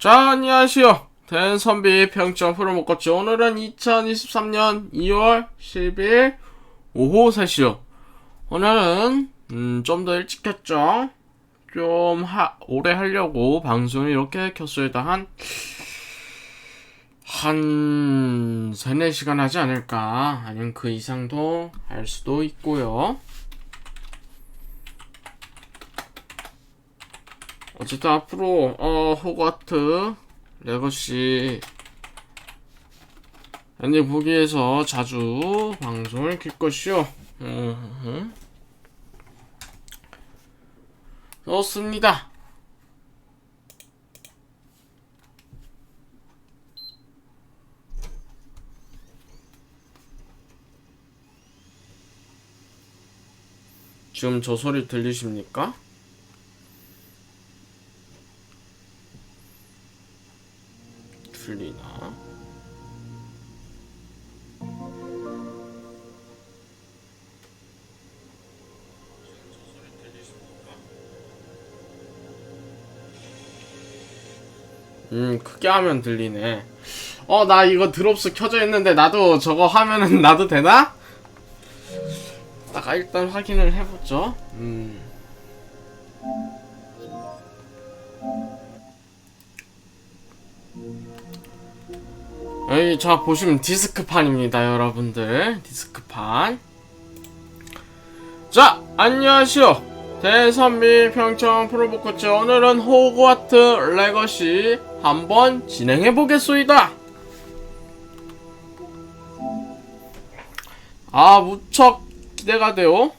자, 안녕하시오. 대선비 평점 프로모코치. 오늘은 2023년 2월 12일 오후 3시요. 오늘은 좀 더 일찍 켰죠. 좀 오래 하려고 방송을 이렇게 켰어요. 한 3, 4시간 하지 않을까. 아니면 그 이상도 할 수도 있고요. 어쨌든 앞으로 호그와트 레거시 엔딩 보기에서 자주 방송을 킬 것이요. 좋습니다. 지금 저 소리 들리십니까? 들리나? 크게 하면 들리네. 나 이거 드롭스 켜져 있는데 나도 저거 하면은 나도 되나? 딱 일단 확인을 해보죠. 여기 자 보시면 디스크판입니다, 여러분들. 디스크판. 자, 안녕하시오. 대선비 평점 프로보코치. 오늘은 호그와트 레거시 한번 진행해보겠소이다. 무척 기대가 돼요.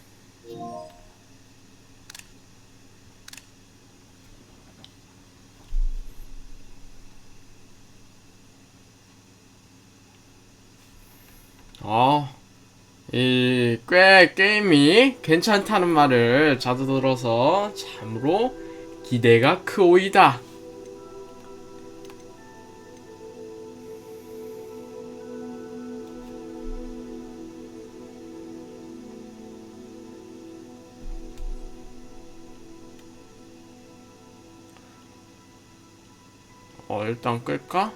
꽤 게임이 괜찮다는 말을 자주 들어서 참으로 기대가 크오이다. 일단 끌까?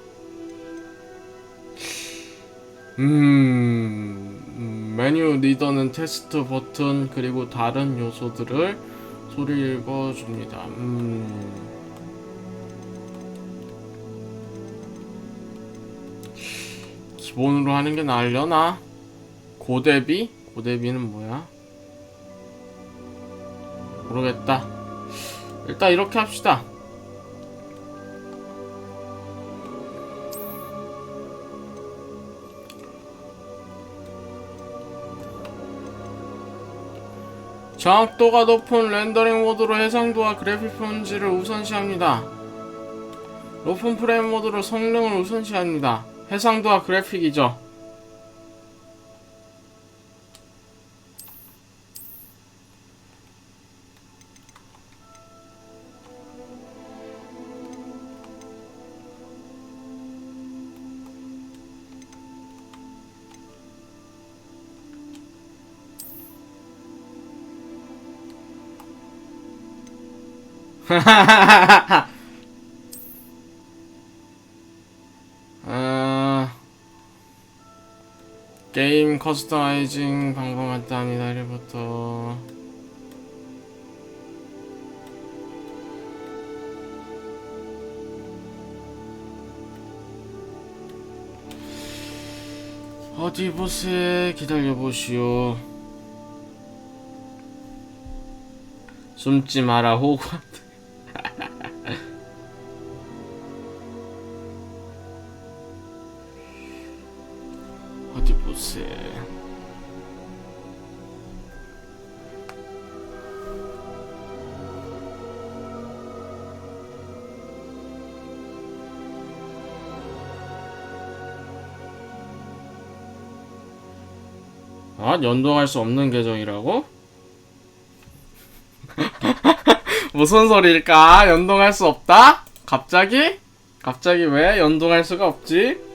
메뉴 리더는 테스트 버튼 그리고 다른 요소들을 소리 읽어줍니다. 기본으로 하는 게 나으려나? 고대비? 고대비는 뭐야? 모르겠다. 일단 이렇게 합시다. 정확도가 높은 렌더링 모드로 해상도와 그래픽 품질을 우선시합니다. 높은 프레임 모드로 성능을 우선시합니다. 해상도와 그래픽이죠. 게임 커스터마이징 방법 맞답니다. 1부터 어디 보세. 기다려보시오. 숨지 마라 호그와트. 어디 보세. 연동할 수 없는 계정이라고? 무슨 소리일까? 연동할 수 없다? 갑자기? 갑자기 왜 연동할 수가 없지?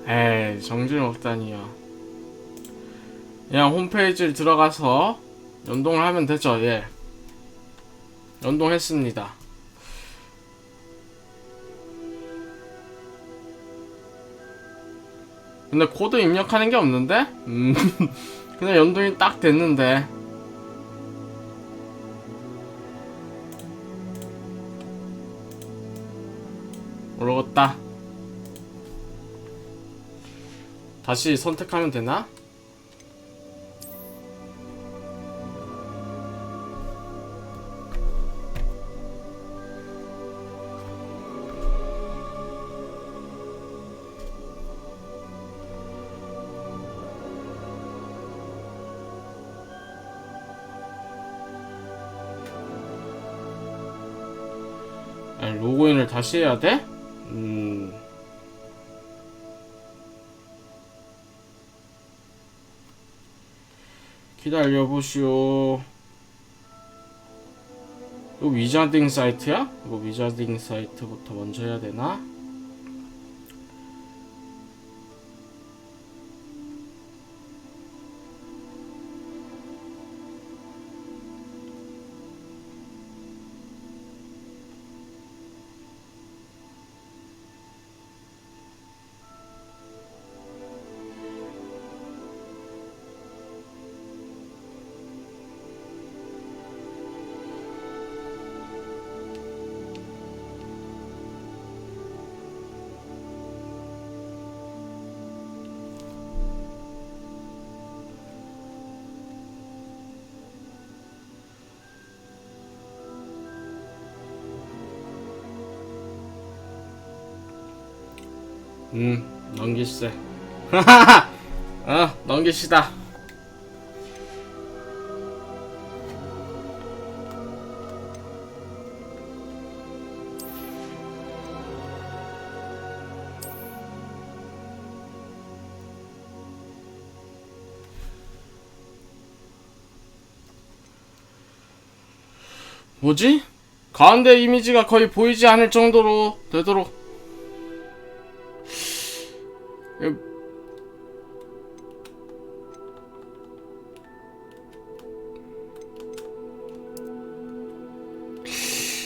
에이, 정신없다니요. 그냥 홈페이지를 들어가서 연동을 하면 되죠. 예, 연동했습니다. 근데 코드 입력하는 게 없는데? 그냥 연동이 딱 됐는데. 모르겠다. 다시 선택하면 되나? 아니, 로그인을 다시 해야 돼? 기다려보시오. 이거 위자딩 사이트야? 이거 위자딩 사이트부터 먼저 해야 되나? 넘기세. 넘기시다. 뭐지? 가운데 이미지가 거의 보이지 않을 정도로 되도록.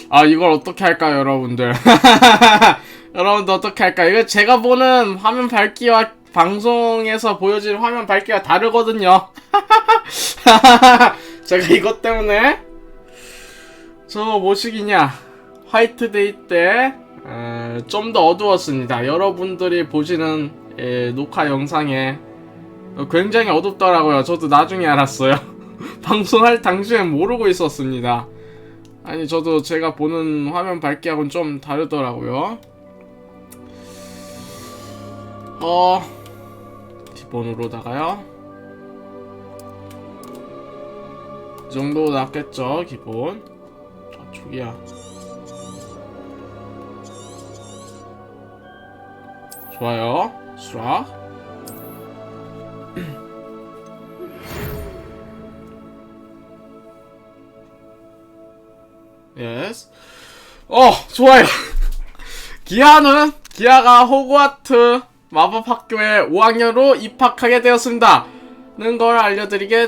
아, 이걸 어떻게 할까요, 여러분들? 여러분들 어떻게 할까요? 이거 제가 보는 화면 밝기와 방송에서 보여지는 화면 밝기가 다르거든요. 제가 이것 때문에 저 뭐시기냐, 화이트데이 때 좀 더 어두웠습니다. 여러분들이 보시는 녹화 영상에 굉장히 어둡더라고요. 저도 나중에 알았어요. 방송할 당시엔 모르고 있었습니다. 아니, 저도 제가 보는 화면 밝기하고는 좀 다르더라고요. 기본으로다가요. 이 정도 낫겠죠, 기본. 저기야. 좋아요. 수락. 예스. 좋아요. 기아가 호그와트 마법학교에 5학년으로 입학하게 되었습니다. 는 걸 알려드리게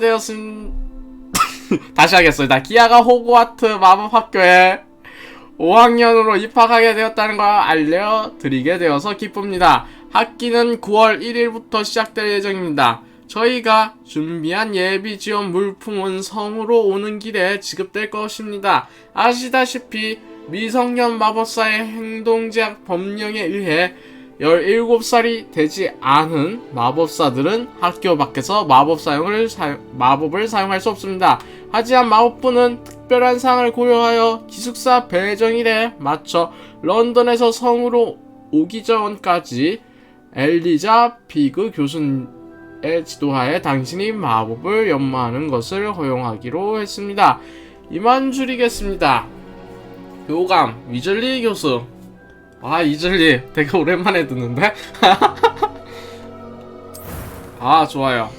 다시 하겠습니다. 기아가 호그와트 마법학교에 5학년으로 입학하게 되었다는 걸 알려드리게 되어서 기쁩니다. 학기는 9월 1일부터 시작될 예정입니다. 저희가 준비한 예비 지원 물품은 성으로 오는 길에 지급될 것입니다. 아시다시피 미성년 마법사의 행동제약 법령에 의해 17살이 되지 않은 마법사들은 학교 밖에서 마법을 사용할 수 없습니다. 하지만 마법부는 특별한 사항을 고려하여 기숙사 배정일에 맞춰 런던에서 성으로 오기 전까지 엘리자 피그 교수의 지도하에 당신이 마법을 연마하는 것을 허용하기로 했습니다. 이만 줄이겠습니다. 교감 위즐리 교수. 아, 이즐리 되게 오랜만에 듣는데? 아, 좋아요.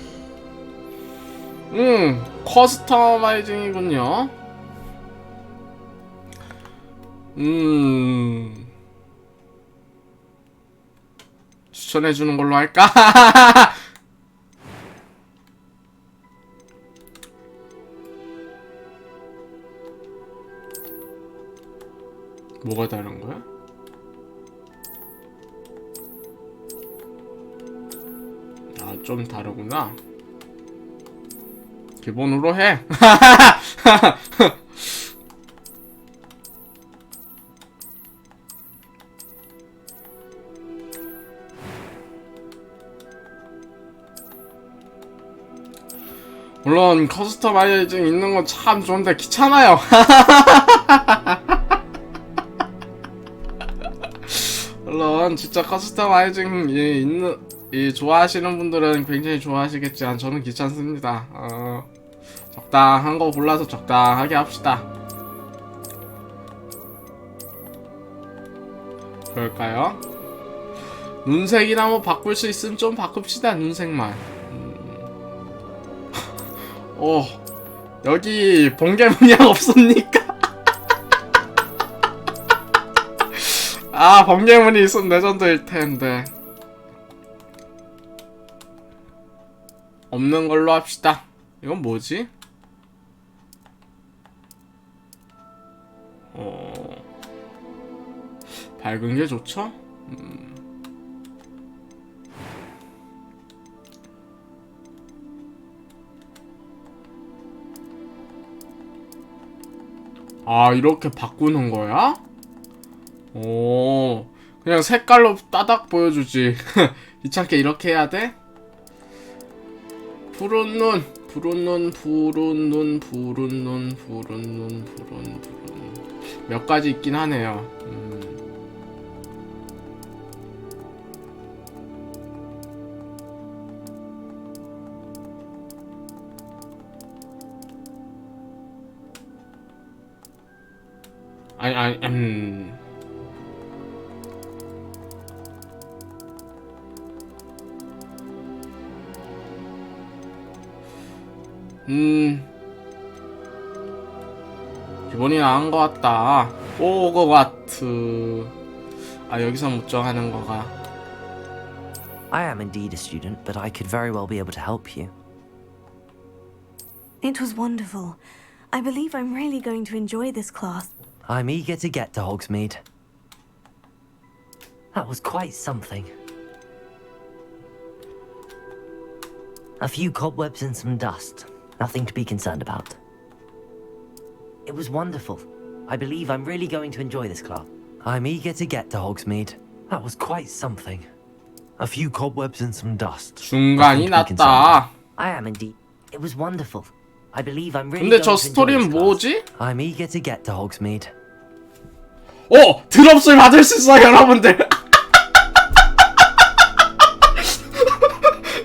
커스터마이징이군요. 추천해주는 걸로 할까? 뭐가 다른 거야? 아, 좀 다르구나. 기본으로 해. 물론 커스터마이징 있는 건 참 좋은데 귀찮아요. 물론 진짜 커스터마이징 좋아하시는 분들은 굉장히 좋아하시겠지만 저는 귀찮습니다. 적당한 거 골라서 적당하게 합시다. 그럴까요? 눈색이나 뭐 바꿀 수 있으면 좀 바꿉시다. 눈색만. 여기 번개 문양 없습니까? 아, 번개문이 있으면 레전드일 텐데. 없는 걸로 합시다. 이건 뭐지? 밝은 게 좋죠? 아, 이렇게 바꾸는 거야? 오, 그냥 색깔로 따닥 보여주지. 귀찮게 이렇게 해야 돼? 푸른 눈, 푸른 눈, 푸른 눈, 푸른 눈, 푸른 눈, 푸른 눈. 몇 가지 있긴 하네요. 기본이 나은 것 같다. 호그와트. 아, 여기서 못 정하는 거가. I am indeed a student, but I could very well be able to help you. It was wonderful. I believe I'm really going to enjoy this class. I'm eager to get to Hogsmeade. That was quite something. A few cobwebs and some dust. Nothing to be concerned about. It was wonderful. I believe I'm really going to enjoy this class. I'm eager to get to Hogsmeade. That was quite something. A few cobwebs and some dust. 중간이 났다. I am indeed. It was wonderful. I believe I'm really 근데 going 저 to enjoy 스토리는 this class. 뭐지? I'm eager to get to Hogsmeade. 드롭스를 받을 수 있어, 여러분들.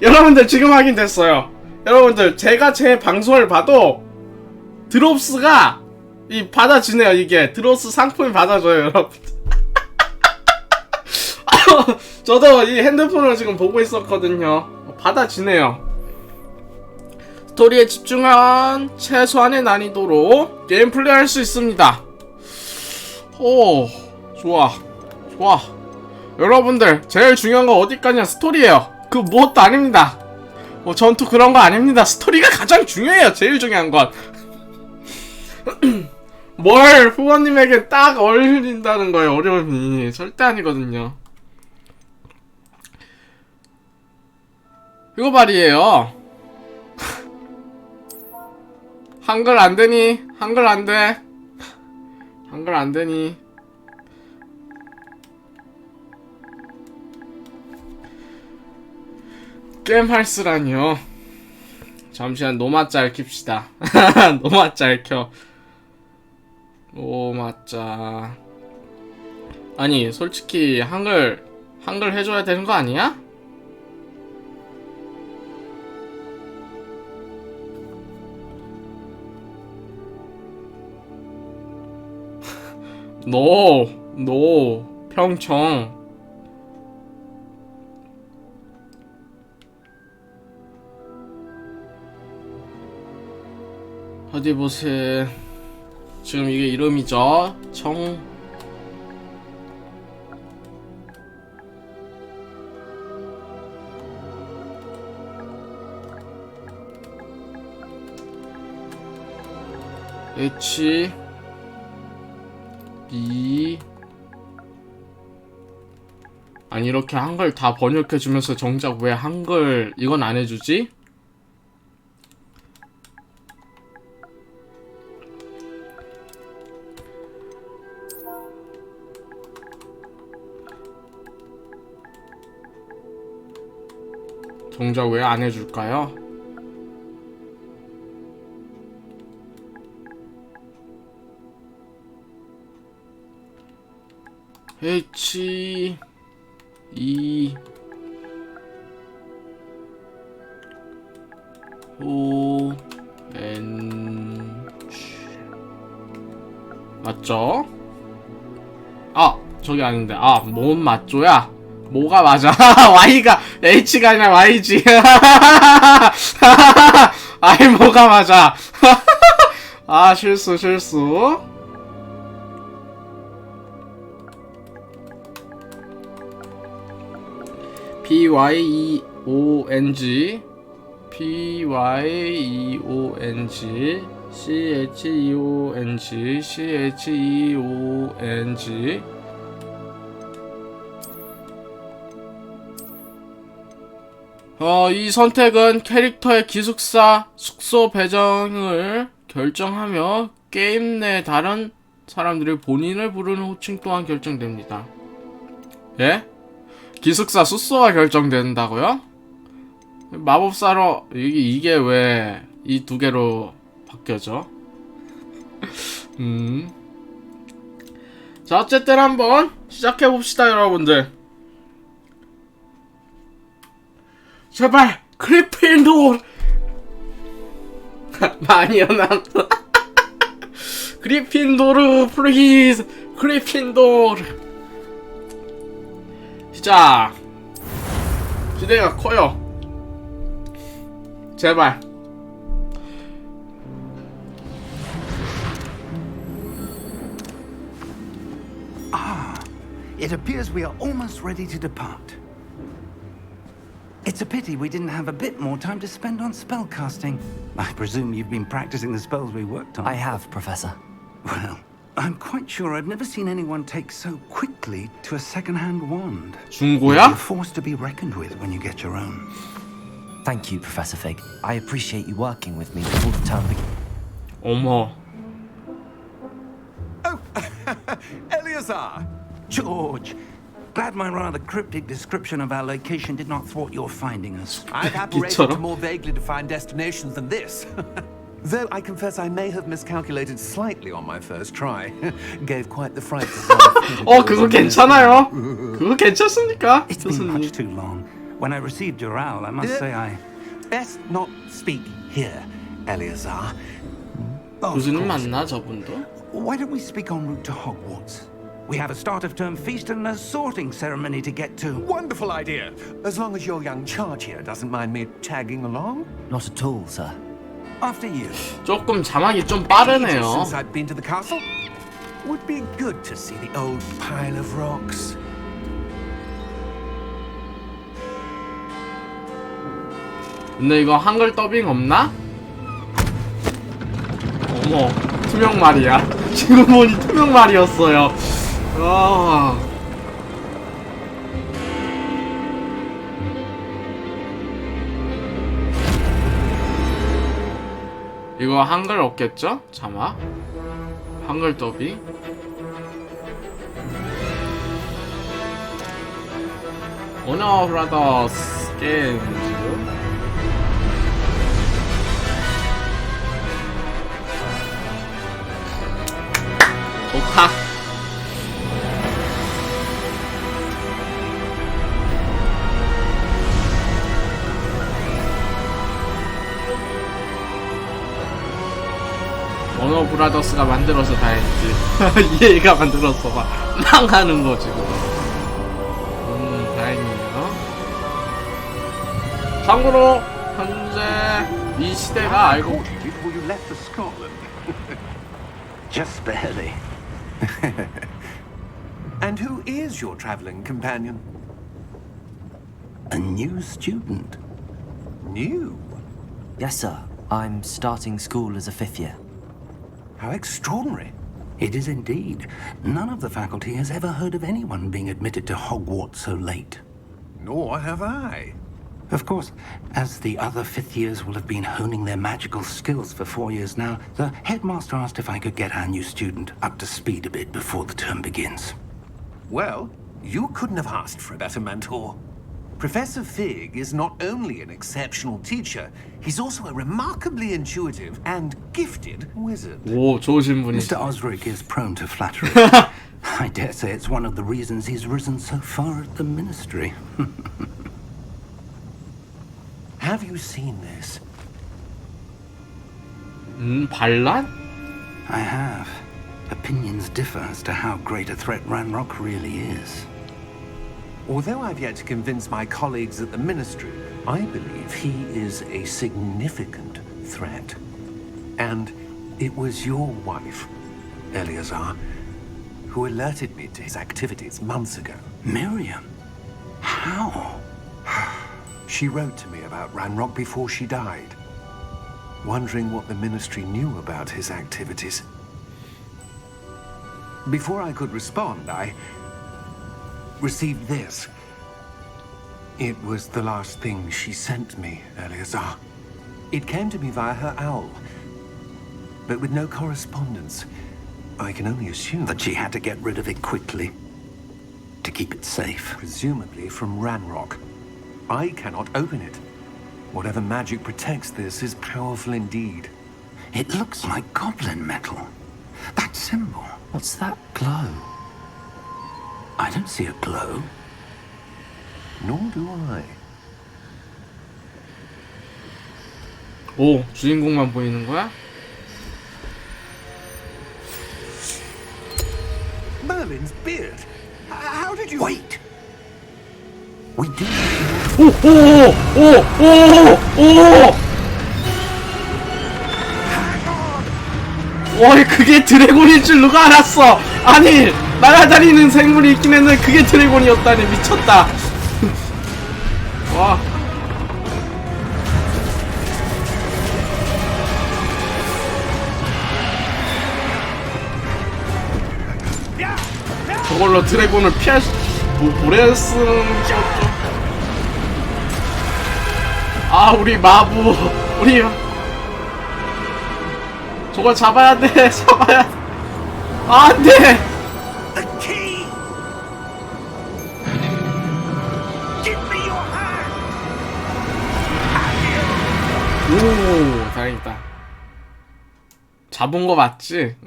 여러분들 지금 확인됐어요. 여러분들 제가 제 방송을 봐도 드롭스가 받아지네요. 이게 드롭스 상품이 받아줘요, 여러분. 저도 이 핸드폰으로 지금 보고 있었거든요. 받아지네요. 스토리에 집중한 최소한의 난이도로 게임 플레이할 수 있습니다. 오, 좋아. 여러분들 제일 중요한 건 어디까지냐? 스토리예요. 그 무엇도 아닙니다. 전투 그런 거 아닙니다. 스토리가 가장 중요해요. 제일 중요한 건. 뭘 후원님에게 딱 어울린다는 거예요. 어려움이 절대 아니거든요. 이거 말이에요. 한글 안 되니? 한글 안 돼. 한글 안 되니? 게임할스라니요. 잠시만 노마짤 킵시다. 노마짤 켜. 노마짤. 아니 솔직히 한글 해줘야 되는 거 아니야? 노 평청. 어디 보세요. 지금 이게 이름이죠. H B. 아니 이렇게 한글 다 번역해주면서 정작 왜 한글 이건 안 해주지? 정작 왜 안 해줄까요? H E O N G 맞죠? 아 저기 아닌데 뭔 맞죠야? 뭐가 맞아? Y가 H가 아니라 Y지. 아이 뭐가 맞아? 실수. P-Y-E-O-N-G P-Y-E-O-N-G C-H-E-O-N-G C-H-E-O-N-G 이 선택은 캐릭터의 기숙사 숙소 배정을 결정하며 게임 내 다른 사람들이 본인을 부르는 호칭 또한 결정됩니다. 예? 기숙사 숙소가 결정된다고요? 마법사로 이게 왜 이 두 개로 바뀌어져? 자 어쨌든 한번 시작해봅시다 여러분들. 제발 그리핀도르 많이요 난 그리핀도르 플리즈 그리핀도르 시작. 기대가 커요. 제발. It appears we are almost ready to depart. It's a pity we didn't have a bit more time to spend on spellcasting. I presume you've been practicing the spells we worked on. I have, Professor. Well, I'm quite sure I've never seen anyone take so quickly to a second-hand wand. You're a 중고야? force to be reckoned with when you get your own. Thank you, Professor Fig. I appreciate you working with me before the term begins. 어머. Oh, Eleazar! George, glad my rather cryptic description of our location did not thwart your finding us. I've apparated to more vaguely defined destinations than this. Though I confess I may have miscalculated slightly on my first try. Gave quite the fright. 그거 괜찮아요? 그거 괜찮습니까? It's been much too long. When I received your owl, I must say I... Best not speak here, Eleazar. 교수님 맞나 저분도? Why don't we speak en route to Hogwarts? We have a start of term feast and a sorting ceremony to get to. Wonderful idea. As long as your young charge here doesn't mind me tagging along. Not at all, sir. After you. 조금 자막이 좀 Ages 빠르네요. since I've been to the castle. Would be good to see the old pile of rocks. 근데 이거 한글 더빙 없나? 어머 투명말이야. 지금 보니 투명말이었어요. 이거 한글 없겠죠? 자막 한글 더빙. 오너 브라더스 게임즈 좋다. 워너 브라더스가 만들어서 다행이지. 얘가 만들어서 막 망하는 거 지금. 다행이에요. 참고로 현재 이 시대가 알고 Before you left for Scotland. Just barely. And who is your traveling companion? A new student. New? Yes, sir. I'm starting school as a 5th year. How extraordinary. It is indeed. None of the faculty has ever heard of anyone being admitted to Hogwarts so late. Nor have I. Of course, as the other fifth years will have been honing their magical skills for 4 years now, the headmaster asked if I could get our new student up to speed a bit before the term begins. Well, you couldn't have asked for a better mentor. Professor Fig is not only an exceptional teacher, he's also a remarkably intuitive and gifted wizard. 오, 좋으신 분이. Mr. Osric is prone to flattery. I dare say it's one of the reasons he's risen so far at the ministry. Have you seen this? 반란? I have. Opinions differ as to how great a threat Ranrock really is. Although I've yet to convince my colleagues at the Ministry, I believe he is a significant threat. And it was your wife, Eleazar, who alerted me to his activities months ago. Miriam? How? She wrote to me about Ranrock before she died, wondering what the Ministry knew about his activities. Before I could respond, I received this. It was the last thing she sent me, Eleazar. It came to me via her owl, but with no correspondence. I can only assume That she had to get rid of it quickly to keep it safe. presumably from Ranrock. I cannot open it. Whatever magic protects this is powerful indeed. It looks like goblin metal. That symbol. What's that glow? I don't see a glow. Nor do I. 오, 주인공만 보이는 거야? Merlin's beard. How did you... Wait! We do. 오, 오, 오, 오, 오! 와, 그게 드래곤일 줄 누가 알았어? 아니, 날아다니는 생물이 있긴 했는데 그게 드래곤이었다니. 미쳤다. 와. 저걸로 드래곤을 피할 수... 모래쓰는 게 없죠. 아, 우리 마부. 우리 저걸 잡아야 돼. 잡아야. 아, 안 돼. The key! Give me your hand! 오, 다행이다. 잡은 거 맞지?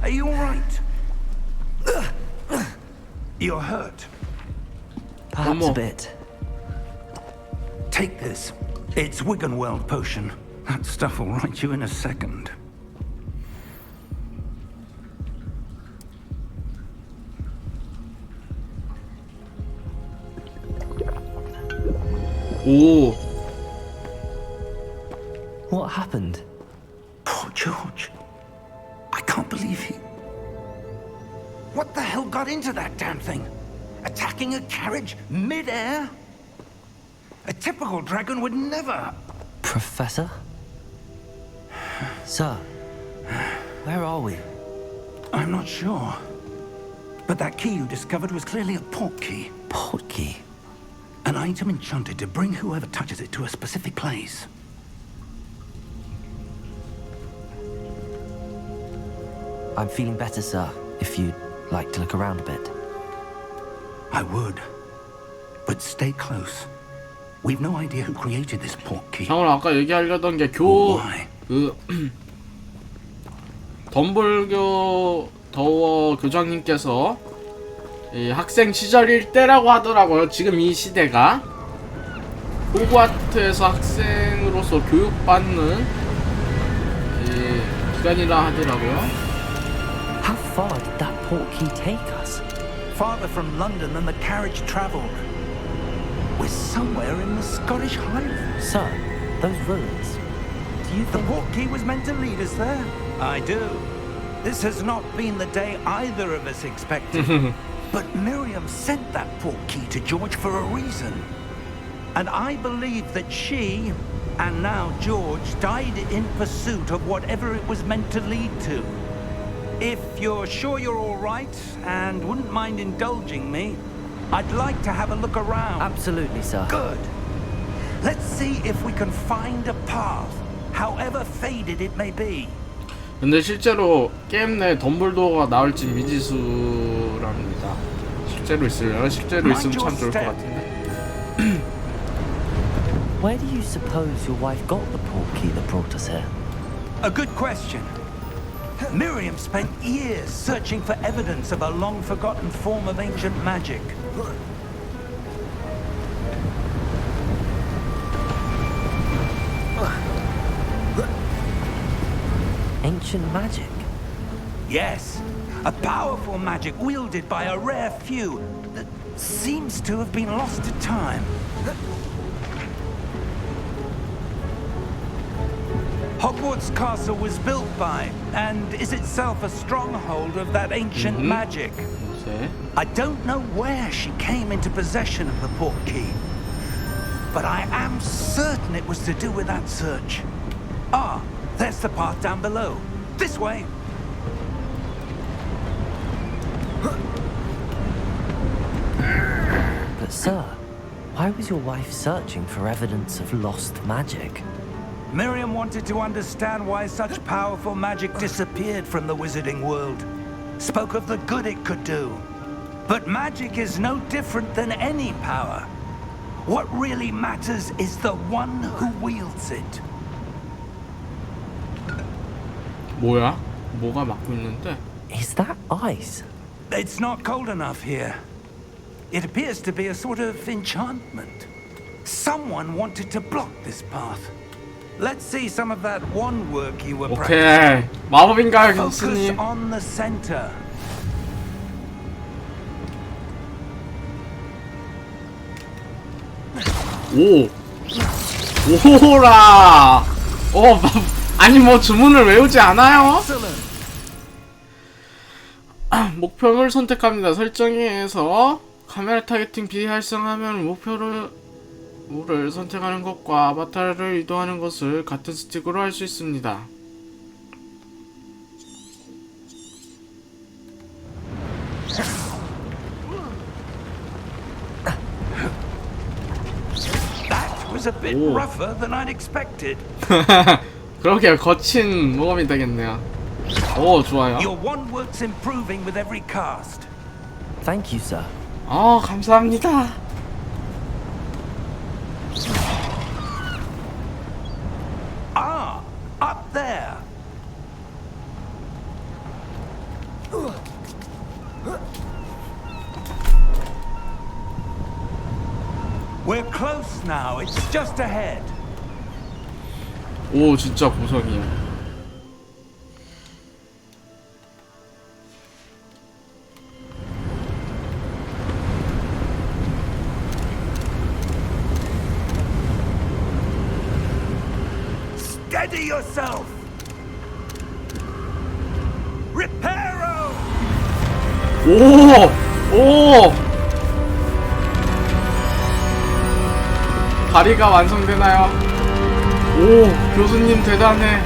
Are you alright? You're hurt. Perhaps a bit. Take this. It's Wiggenweld potion. That stuff will right you in a second. 오. What happened? Poor George. I can't believe he... What the hell got into that damn thing? Attacking a carriage mid-air? A typical dragon would never... Professor? Sir, where are we? I'm not sure. But that key you discovered was clearly a port key. Port key. An item enchanted to bring whoever touches it to a specific place. I'm feeling better, sir, if you'd like to look around a bit. I would. But stay close. We've no idea who created this port key. 장훈 아까 얘기하려던 게 Why? 덤블교 더워 교장님께서 이 학생 시절일 때라고 하더라고요. 지금 이 시대가 호그와트에서 학생으로서 교육받는 이 기간이라 하더라고요. How far did that port key take us? Farther from London than the carriage travelled. We're somewhere in the Scottish Highlands. Sir, those ruins. Do you The think... port key was meant to lead us there. I do. This has not been the day either of us expected. But Miriam sent that port key to George for a reason. And I believe that she, and now George, died in pursuit of whatever it was meant to lead to. If you're sure you're all right and wouldn't mind indulging me, I'd like to have a look around. Absolutely, sir. Good. Let's see if we can find a path, however faded it may be. 근데 실제로 게임 내 덤블도어가 나올지 미지수랍니다. 실제로 있으려나? 실제로 있으면 참 좋을 것 같은데. Where do you suppose your wife got the portkey that brought us here? A good question. Miriam spent years searching for evidence of a long-forgotten form of ancient magic. Ancient magic? Yes, a powerful magic wielded by a rare few that seems to have been lost to time. Hogwarts Castle was built by, and is itself a stronghold of that ancient magic. 네. I don't know where she came into possession of the portkey, but I am certain it was to do with that search. Ah, there's the path down below. This way. But sir, why was your wife searching for evidence of lost magic? Miriam wanted to understand why such powerful magic disappeared from the wizarding world. Spoke of the good it could do. But magic is no different than any power. What really matters is the one who wields it. 뭐야? 뭐가 막고 있는데? Is that ice? It's not cold enough here. It appears to be a sort of enchantment. Someone wanted to block this path. Let's see some of that wand work you were practicing. 오케이. 마법인가요, Focus 교수님? on the center. 오. 오호라. 아니 뭐 주문을 외우지 않아요? Excellent. 목표를 선택합니다. 설정에서 카메라 타겟팅 비활성하면 목표를 선택하는 것과 아바타를 이동하는 것을 같은 스틱으로 할 수 있습니다. That was a bit Ooh. rougher than I'd expected. 그렇게 거친 모험이 되겠네요. 오, 좋아요. Your wand work's improving with every cast. Thank you, sir. 감사합니다. Ah, up there. We're close now. It's just ahead. 오, 진짜 보석이야. Steady yourself. Reparo. 오! 다리가 완성되나요? 오, 교수님 대단해.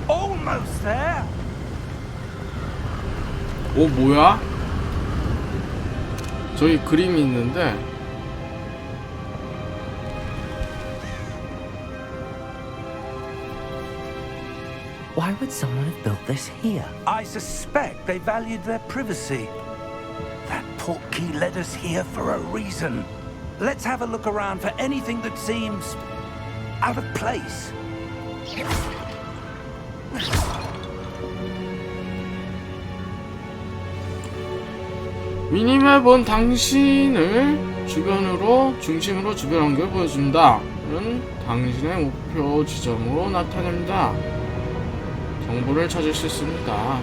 Almost there. 오, 뭐야? 저기 그림이 있는데. Why would someone have built this here? I suspect they valued their privacy. That portkey led us here for a reason. Let's have a look around for anything that seems out of place. 미니맵은 당신을 중심으로 주변 환경을 보여준다. 는 당신의 목표 지점으로 나타냅니다. 정보를 찾을 수 있습니다.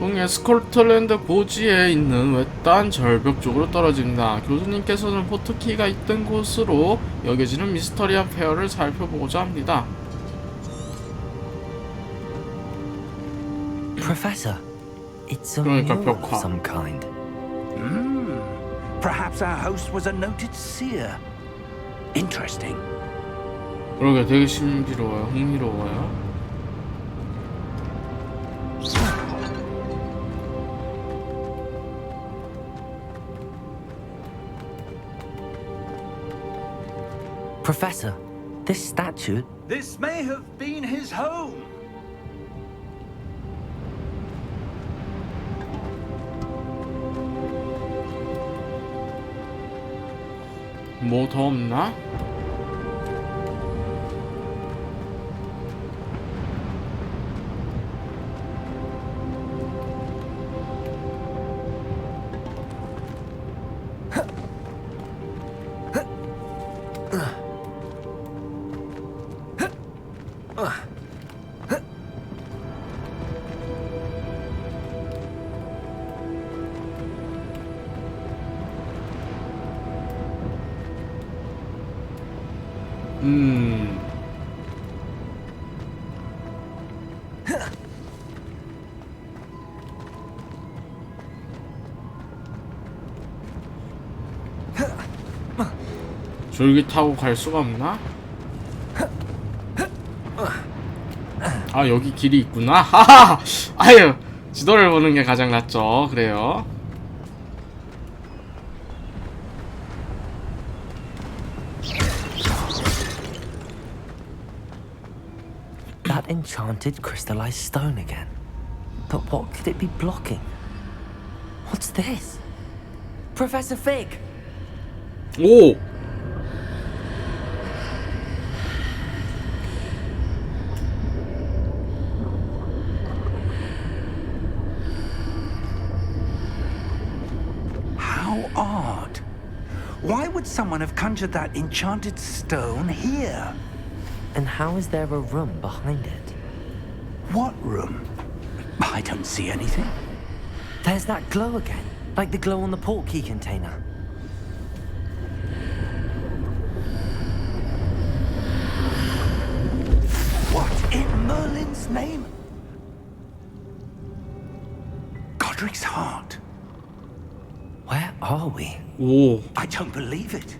나중에 스코틀랜드 고지에 있는 외딴 절벽 쪽으로 떨어집니다. 교수님께서는 포트키가 있던 곳으로 여겨지는 미스터리한 페어를 살펴보고자 합니다. Professor, it's a 그러니까 mural of 벽화. some kind. Perhaps our host was a noted seer. Interesting. 그러게 되게 신비로워요. 흥미로워요. Professor, this statue... This may have been his home. 뭐 더 없나? 줄기 타고 갈 수가 없나? 아 여기 길이 있구나. 하하. 아유 지도를 보는 게 가장 낫죠. 그래요. That enchanted crystallized stone again. But what could it be blocking? What's this? Professor Fig! 오. How odd. Why would someone have conjured that enchanted stone here? And how is there a room behind it? What room? I don't see anything. There's that glow again, like the glow on the portkey container. What in Merlin's name? Godric's heart. Where are we? 오. I don't believe it.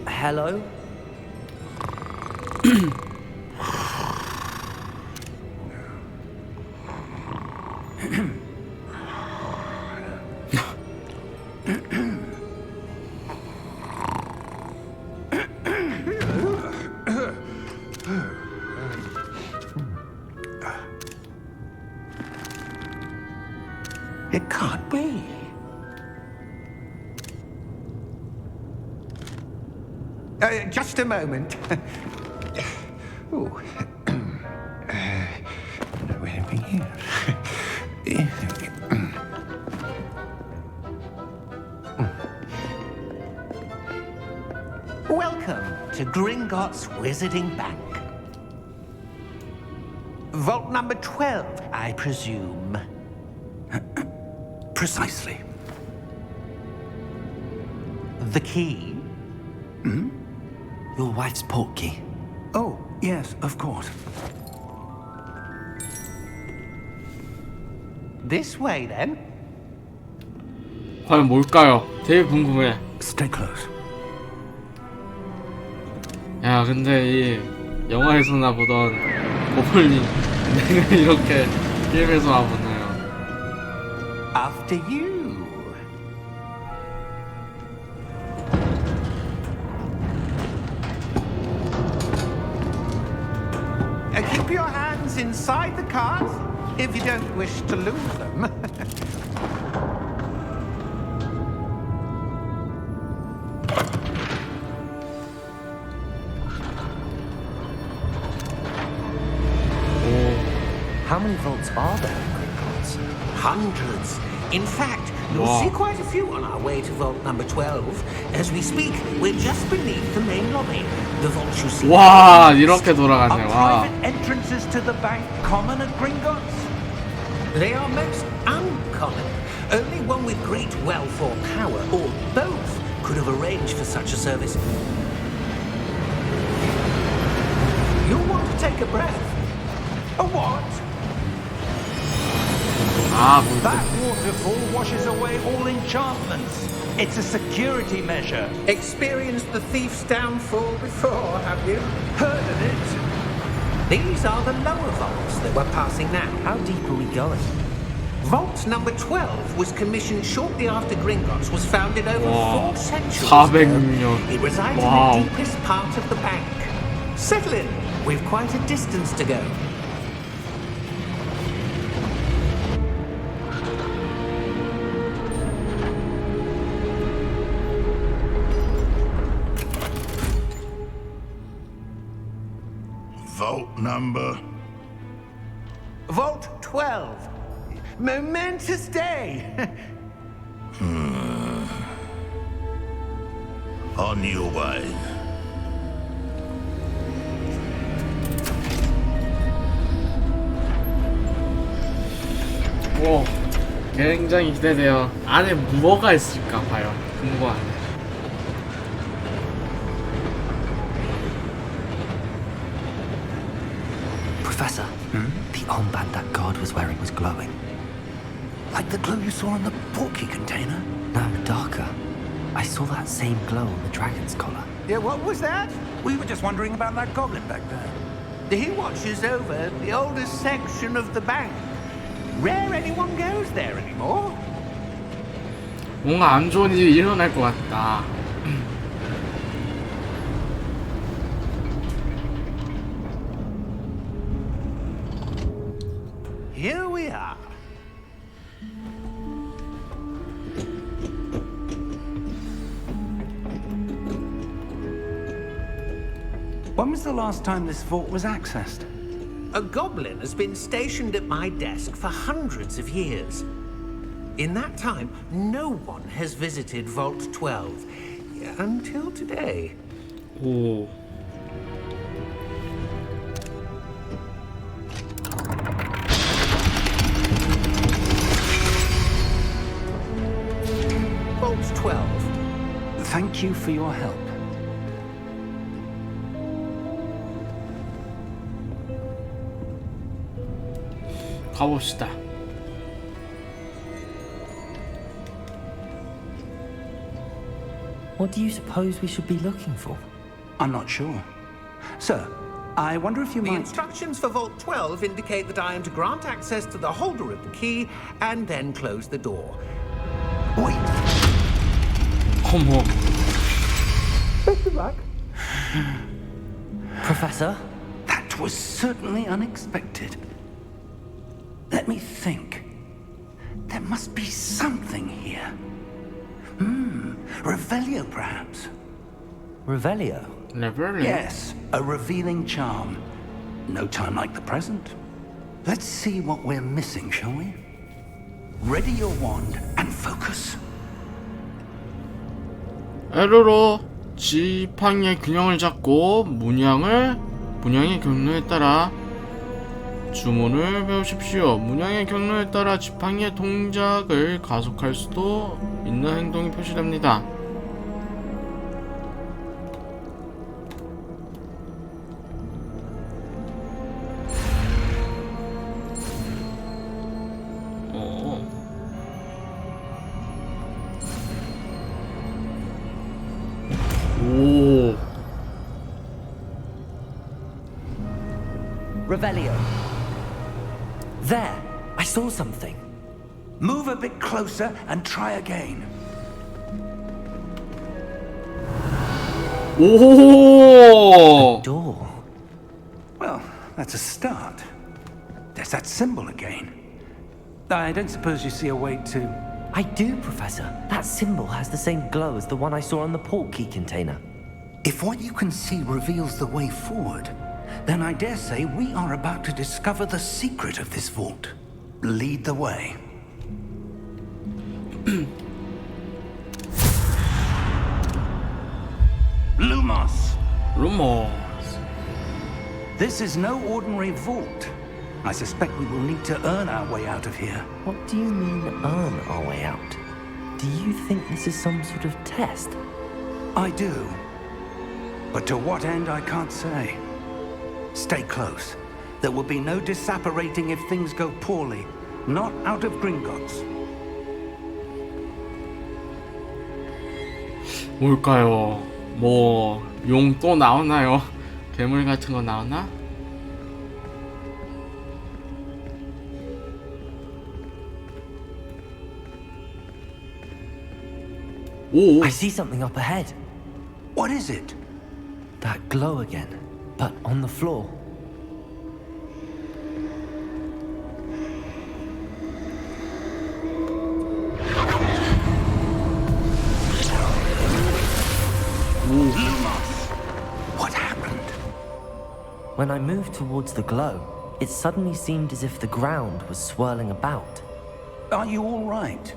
Hello? It can't be. Just a moment. Oh. Where have we here? Welcome to Gringotts Wizarding Bank. Vault number 12, I presume. Precisely. The key? Your wife's portkey. Oh, yes, of course. This way, then. 과연 뭘까요? 되게 궁금해. Stay close. 야 근데 이 영화에서나 보던 고블린 이렇게 게임에서 와보나요? After you. Keep your hands inside the cart if you don't wish to lose them. How many vaults are there in Gringotts? Hundreds. In fact, you'll Wow. see quite a few on our way to vault number 12. As we speak, we're just beneath the main lobby. The vaults you see. 와, 이렇게 돌아가네. Are 와. private entrances to the bank common at Gringotts? They are most uncommon. Only one with great wealth or power, or both, could have arranged for such a service. You'll want to take a breath. A what? 아, That waterfall washes away all enchantments. It's a security measure. Experienced the thief's downfall before, have you? Heard of it? These are the lower vaults that we're passing now. How deep are we going? Vault number 12 was commissioned shortly after Gringotts was founded over Wow. 4 centuries 400년. ago. It resides Wow. in the deepest part of the bank. Settle in. We've quite a distance to go. Vault number. Vault 12. Momentous day. On your way. 오, 굉장히 기대돼요. 안에 뭐가 있을까 봐요. 궁금하네. Professor, the armband that guard was wearing was glowing. Like the glow you saw in the porky container? No, darker. I saw that same glow on the dragon's collar. Yeah, what was that? We were just wondering about that goblin back there. He watches over the oldest section of the bank. Rare anyone goes there anymore. 뭔가 안 좋은 일이 일어날 것 같다. Here we are. When was the last time this vault was accessed? A goblin has been stationed at my desk for hundreds of years. In that time, no one has visited Vault 12 until today. 오. Vault 12. Thank you for your help. 가봅시다. What do you suppose we should be looking for? I'm not sure. Sir, I wonder if you The might... instructions for Vault 12 indicate that I am to grant access to the holder of the key and then close the door. Wait! 어머. Professor? That was certainly unexpected. Let me think. There must be something here. Revelio, perhaps? Revelio? 레벨? Yes, a revealing charm. No time like the present. Let's see what we're missing, shall we? Ready your wand and focus. 에러로 지팡이의 균형을 잡고 문양의 경로에 따라 주문을 배우십시오. 문양의 경로에 따라 지팡이의 동작을 가속할 수도 있는 행동이 표시됩니다. 오. Revelio. There! I saw something. Move a bit closer and try again. 오. Door. Well, that's a start. There's that symbol again. I don't suppose you see a way to... I do, Professor. That symbol has the same glow as the one I saw on the port key container. If what you can see reveals the way forward, Then I dare say we are about to discover the secret of this vault. Lead the way. Lumos! 루머. This is no ordinary vault. I suspect we will need to earn our way out of here. What do you mean, earn our way out? Do you think this is some sort of test? I do. But to what end, I can't say. Stay close. There will be no disapparating if things go poorly. Not out of Gringotts. 뭘까요? 뭐 용 또 나오나요? 괴물 같은 거 나오나? 오. I see something up ahead. What is it? That glow again, but on the floor. Lumos! What happened? When I moved towards the glow, it suddenly seemed as if the ground was swirling about. Are you all right?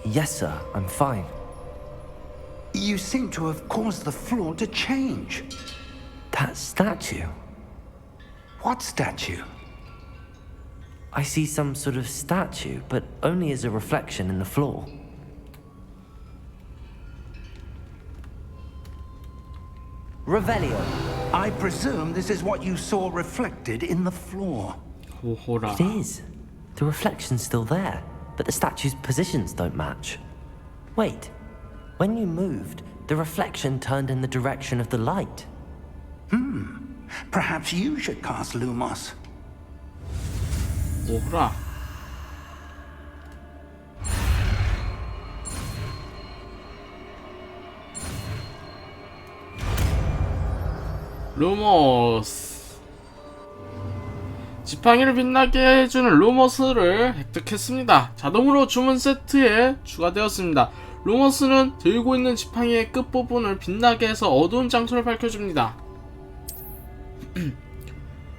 Yes, sir, I'm fine. You seem to have caused the floor to change. That statue. What statue? I see some sort of statue, but only as a reflection in the floor. Revelio. I presume this is what you saw reflected in the floor. 호호라. It is. The reflection's still there, but the statue's positions don't match. Wait. When you moved, the reflection turned in the direction of the light. Perhaps you should cast Lumos. 호호라. 루머스. 지팡이를 빛나게 해주는 루머스를 획득했습니다. 자동으로 주문 세트에 추가되었습니다. 루머스는 들고 있는 지팡이의 끝부분을 빛나게 해서 어두운 장소를 밝혀줍니다.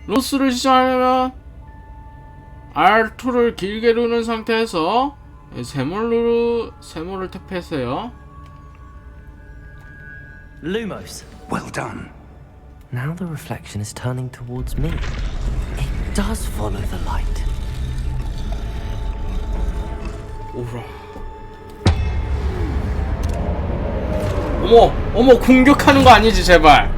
루머스를 시작하려면 R2를 길게 누른 상태에서 세모를 탭해서요. Lumos. Well done. Now the reflection is turning towards me. It does follow the light. 오라. 어머, 공격하는 거 아니지, 제발.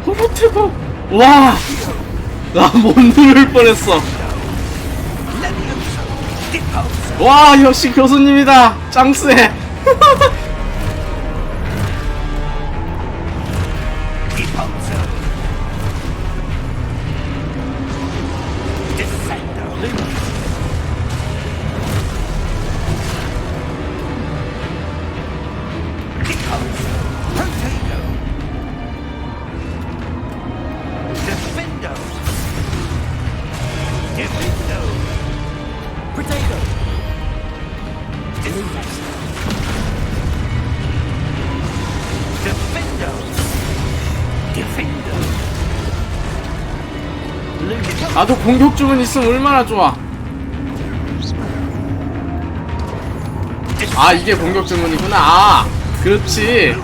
호르테고. 와, 나 못 누를 뻔했어. 와, 역시 교수님이다. 짱쎄. 나도 공격 주문 있으면 얼마나 좋아. 아, 이게 공격 주문이구나. 아, 그렇지.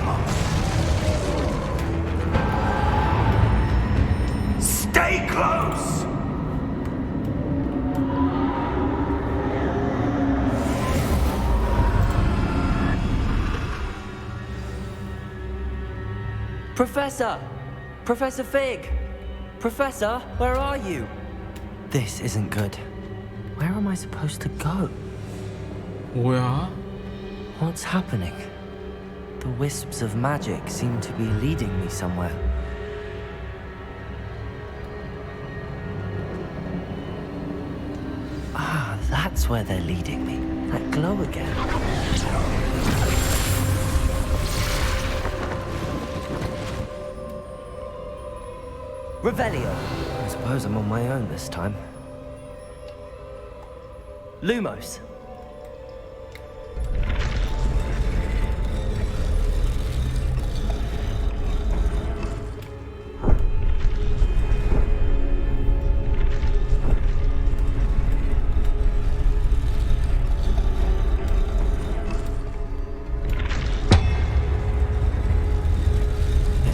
Stay close. Professor! Professor Fig! Professor, where are you? This isn't good. Where am I supposed to go? 뭐야? What's happening? The wisps of magic seem to be leading me somewhere. Ah, that's where they're leading me. That glow again. Revelio. I suppose I'm on my own this time. Lumos.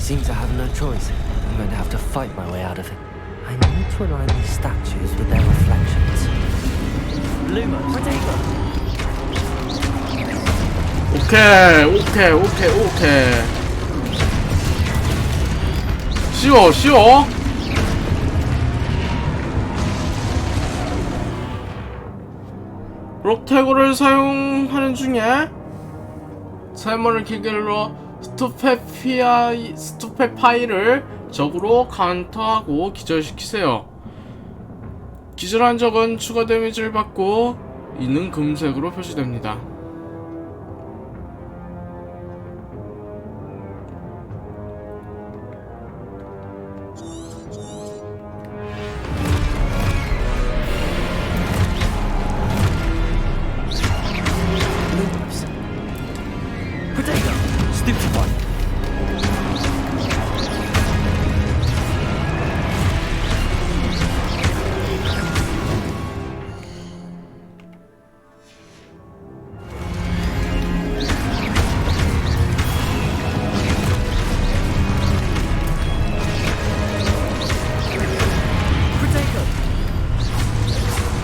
seem to have no choice. I'm going to have to fight my way out of it. I need to align these statues with their reflections. Lumos, Protego! 오케이. 쉬워. 록태고를 사용하는 중에 살몬을 기계로 스투페파이를 적으로 카운터하고 기절시키세요. 기절한 적은 추가 데미지를 받고 이는 금색으로 표시됩니다. Protego! Stupefy!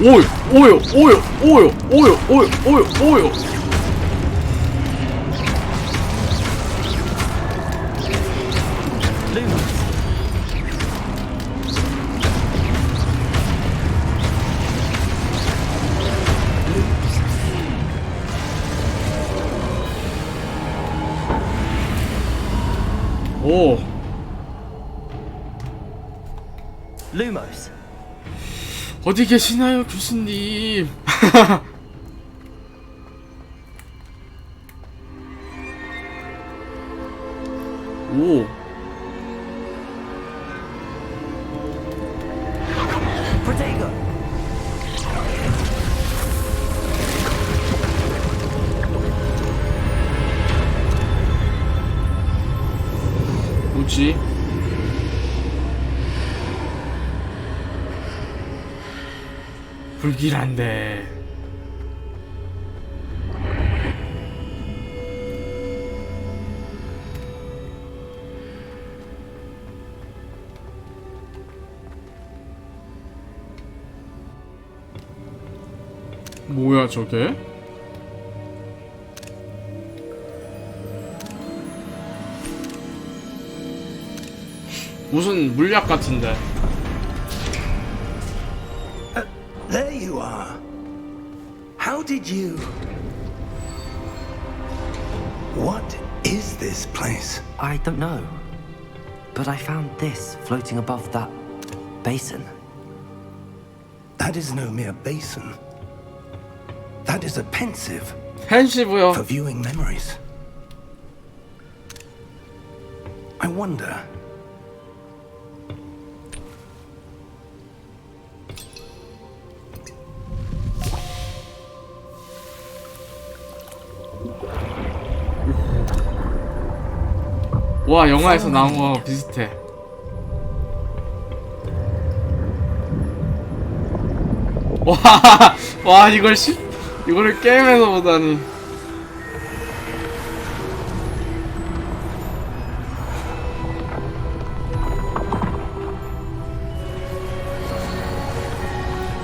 오요. 오. Lumos. 어디 계시나요, 교수님? 오. Protego! 뭐지? 불길한데. 뭐야 저게? 무슨 물약 같은데. There you are. How did you... What is this place? I don't know. But I found this floating above that basin. That is no mere basin. That is a pensive 펜시브요. for viewing memories. I wonder... 와, 영화에서 나온 거 비슷해. 와, 이거를 게임에서 보다니.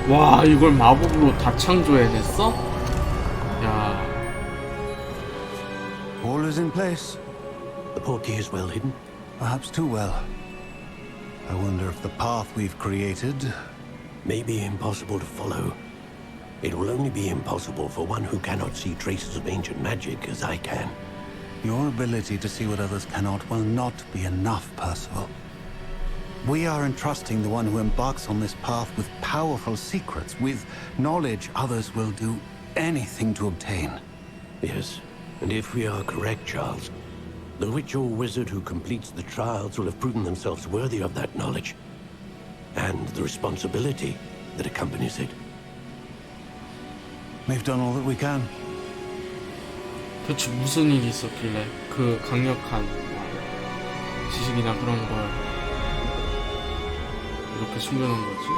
와, 이걸 마법으로 다 창조해냈어? 야. All is in place. The portkey is well hidden. Perhaps too well. I wonder if the path we've created... May be impossible to follow. It will only be impossible for one who cannot see traces of ancient magic as I can. Your ability to see what others cannot will not be enough, Percival. We are entrusting the one who embarks on this path with powerful secrets, with knowledge others will do anything to obtain. Yes, and if we are correct, Charles, the witch or wizard who completes the trials will have proven themselves worthy of that knowledge, and the responsibility that accompanies it. We've done all that we can. 대체 무슨 일이 있었길래 그 강력한 지식이나 그런 걸 이렇게 숨겨놓은 거지?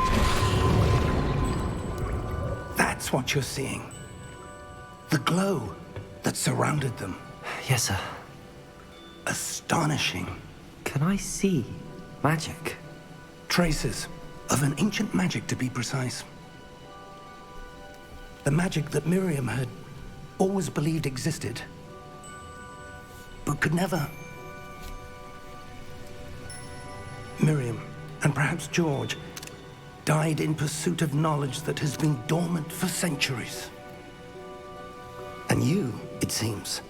That's what you're seeing. The glow that surrounded them. Yes, sir. Astonishing. Can I see magic? Traces of an ancient magic, to be precise. The magic that Miriam had always believed existed, but could never. Miriam, and perhaps George, died in pursuit of knowledge that has been dormant for centuries. And you, it seems,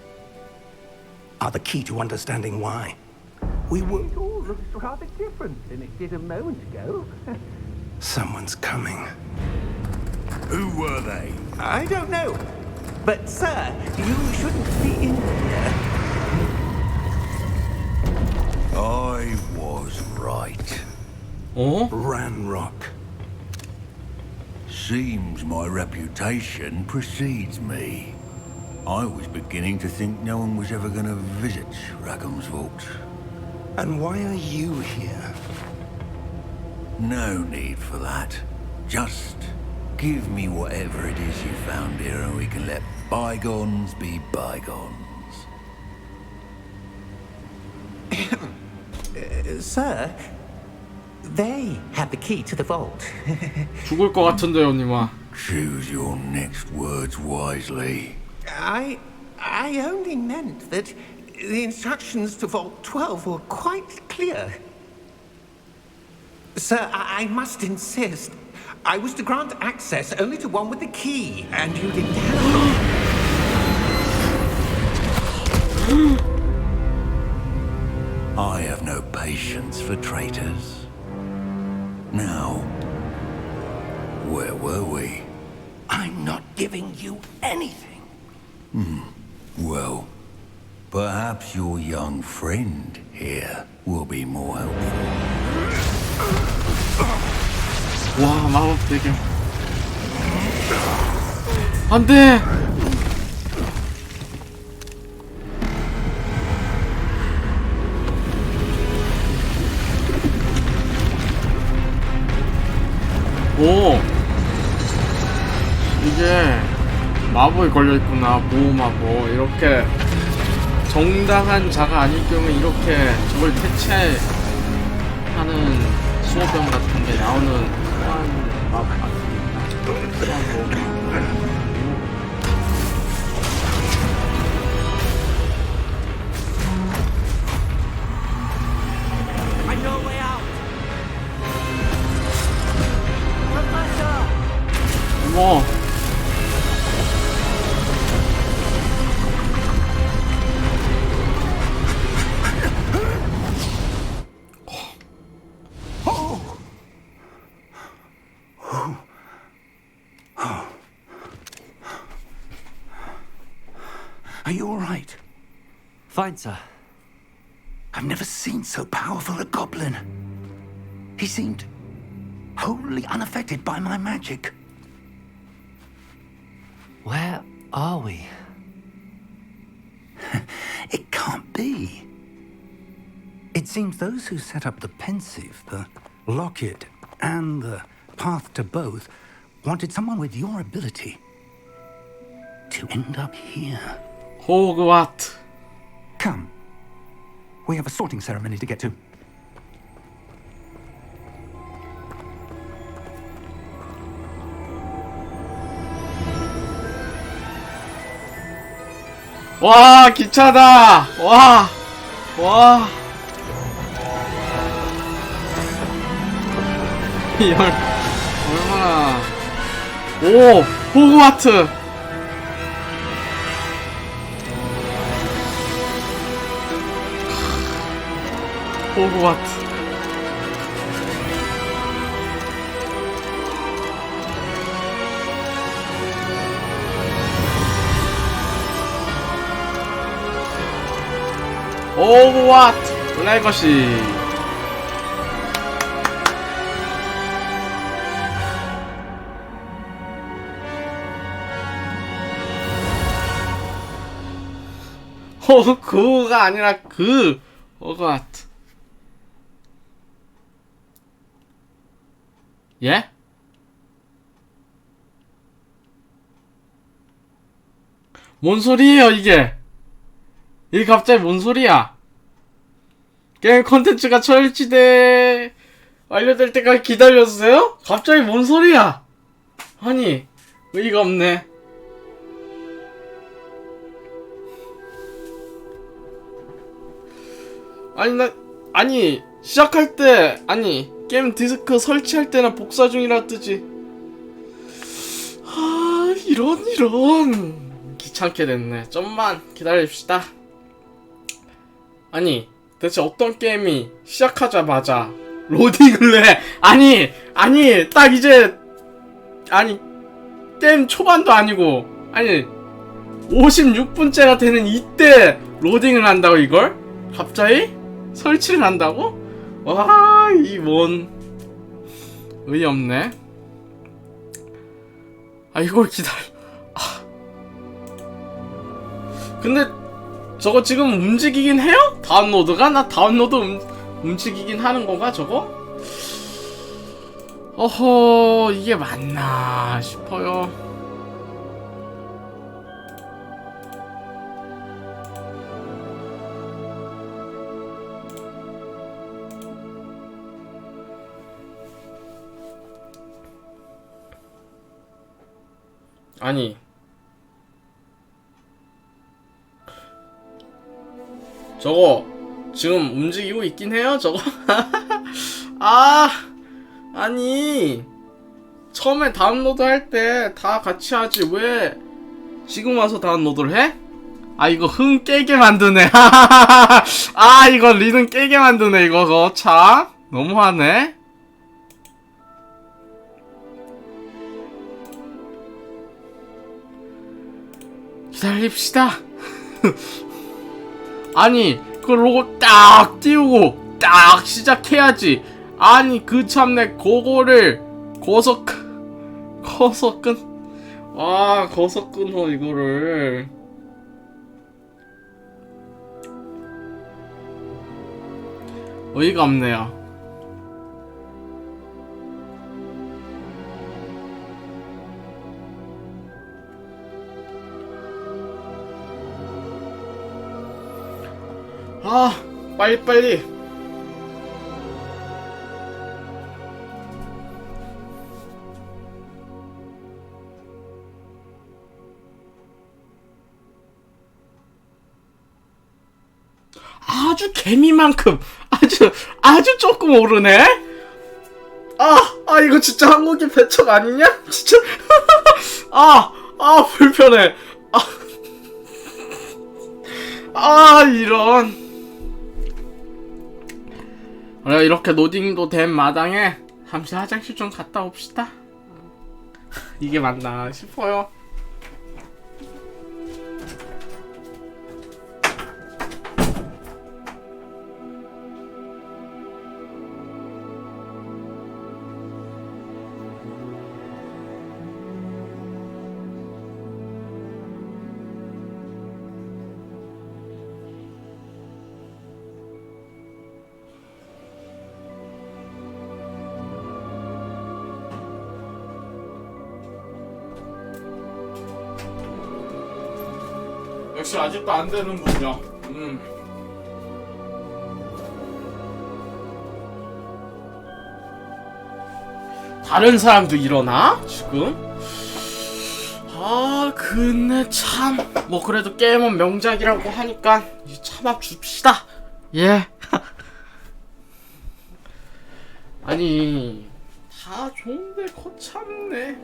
are the key to understanding why. We were... It all looks rather different than it did a moment ago. Someone's coming. Who were they? I don't know. But, sir, you shouldn't be in here. I was right. 어? Ranrock. Seems my reputation precedes me. I was beginning to think no one was ever going to visit Rackham's vault. And why are you here? No need for that. Just give me whatever it is you found here and we can let bygones be bygones. Sir, they have the key to the vault. 죽을 것 같은데요, 님아. Choose your next words wisely. I only meant that the instructions to Vault 12 were quite clear. Sir, I must insist. I was to grant access only to one with the key, and you didn't have I have no patience for traitors. Now, where were we? I'm not giving you anything. Well, perhaps your young friend here will be more helpful. 와, 마법 대결. 안 돼! 오! 이게 마법이 걸려있구나. 보호마법. 이렇게 정당한 자가 아닐 경우에 이렇게 저걸 퇴치하는 수호병 같은 게 나오는 소환 마법 같은 소환 보호막. I know a way out. 어머. Are you all right? Fine, sir. I've never seen so powerful a goblin. He seemed wholly unaffected by my magic. Where are we? It can't be. It seems those who set up the pensive, the locket, and the path to both wanted someone with your ability to end up here. 호그와트. Come. We have a sorting ceremony to get to. 와, 기차다. 와. 와. 이걸 얼마나. 오, 호그와트. 호그와트. 호그와트 레거시. 그가 아니라 그 호그와트. 예? 뭔 소리예요 이게? 이게 갑자기 뭔 소리야? 게임 콘텐츠가 철치돼 완료될 때까지 기다렸어요? 갑자기 뭔 소리야? 아니 의의가 없네. 아니 시작할 때 게임 디스크 설치할 때는 복사 중이라 뜨지. 이런 귀찮게 됐네. 좀만 기다립시다. 아니 대체 어떤 게임이 시작하자마자 로딩을 해? 딱 이제 게임 초반도 아니고 56분째가 되는 이때 로딩을 한다고 이걸? 갑자기? 설치를 한다고? 와, 이 뭔 의없네. 이걸 기다려. 근데 저거 지금 움직이긴 해요? 다운로드가? 나 다운로드 움직이긴 하는 건가 저거? 어허, 이게 맞나 싶어요. 저거 지금 움직이고 있긴 해요 저거? 처음에 다운로드 할 때 다 같이 하지 왜 지금 와서 다운로드를 해? 이거 흥 깨게 만드네. 이거 리듬 깨게 만드네 이거 참 너무하네. 기다립시다. 그 로고 딱 띄우고 딱 시작해야지. 그 참내 그거를 거서 끊어 이거를. 어이가 없네요. 빨리. 아주 개미만큼 아주 조금 오르네. 이거 진짜 한국인 배척 아니냐? 진짜. 불편해. 이런. 그래, 이렇게 로딩도 된 마당에 잠시 화장실 좀 갔다 옵시다. 이게 맞나 싶어요. 역시 아직도 안 되는군요. 다른 사람도 일어나? 지금? 근데 참 그래도 게임은 명작이라고 하니까 참아 줍시다. 예. 다 좋은데 거참네.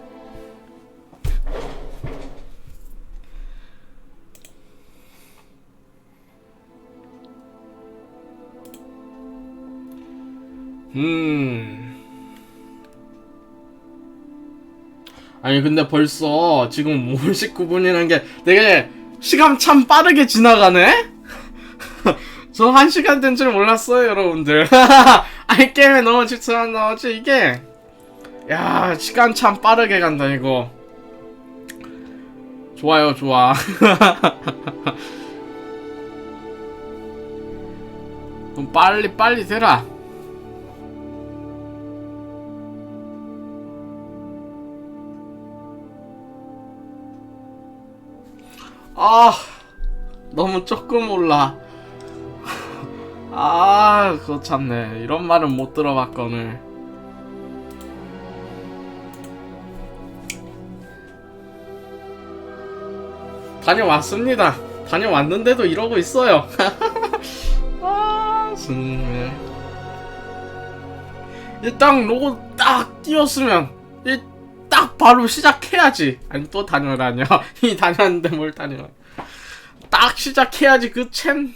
근데 벌써 지금 59분이라는 게 되게 시간 참 빠르게 지나가네? 저 1시간 된 줄 몰랐어요 여러분들. 게임에 너무 집중한다 어째 이게. 야, 시간 참 빠르게 간다 이거. 좋아요 좋아. 그럼 빨리 되라. 너무 조금 올라. 아, 그거 참네. 이런 말은 못 들어봤거늘. 다녀왔습니다. 다녀왔는데도 이러고 있어요. 아, 정말. 일단 로고 딱 띄웠으면 딱 바로 시작해야지. 아니 또 다녀라뇨. 이 다녔는데 뭘 다녀. 딱 시작해야지. 그 참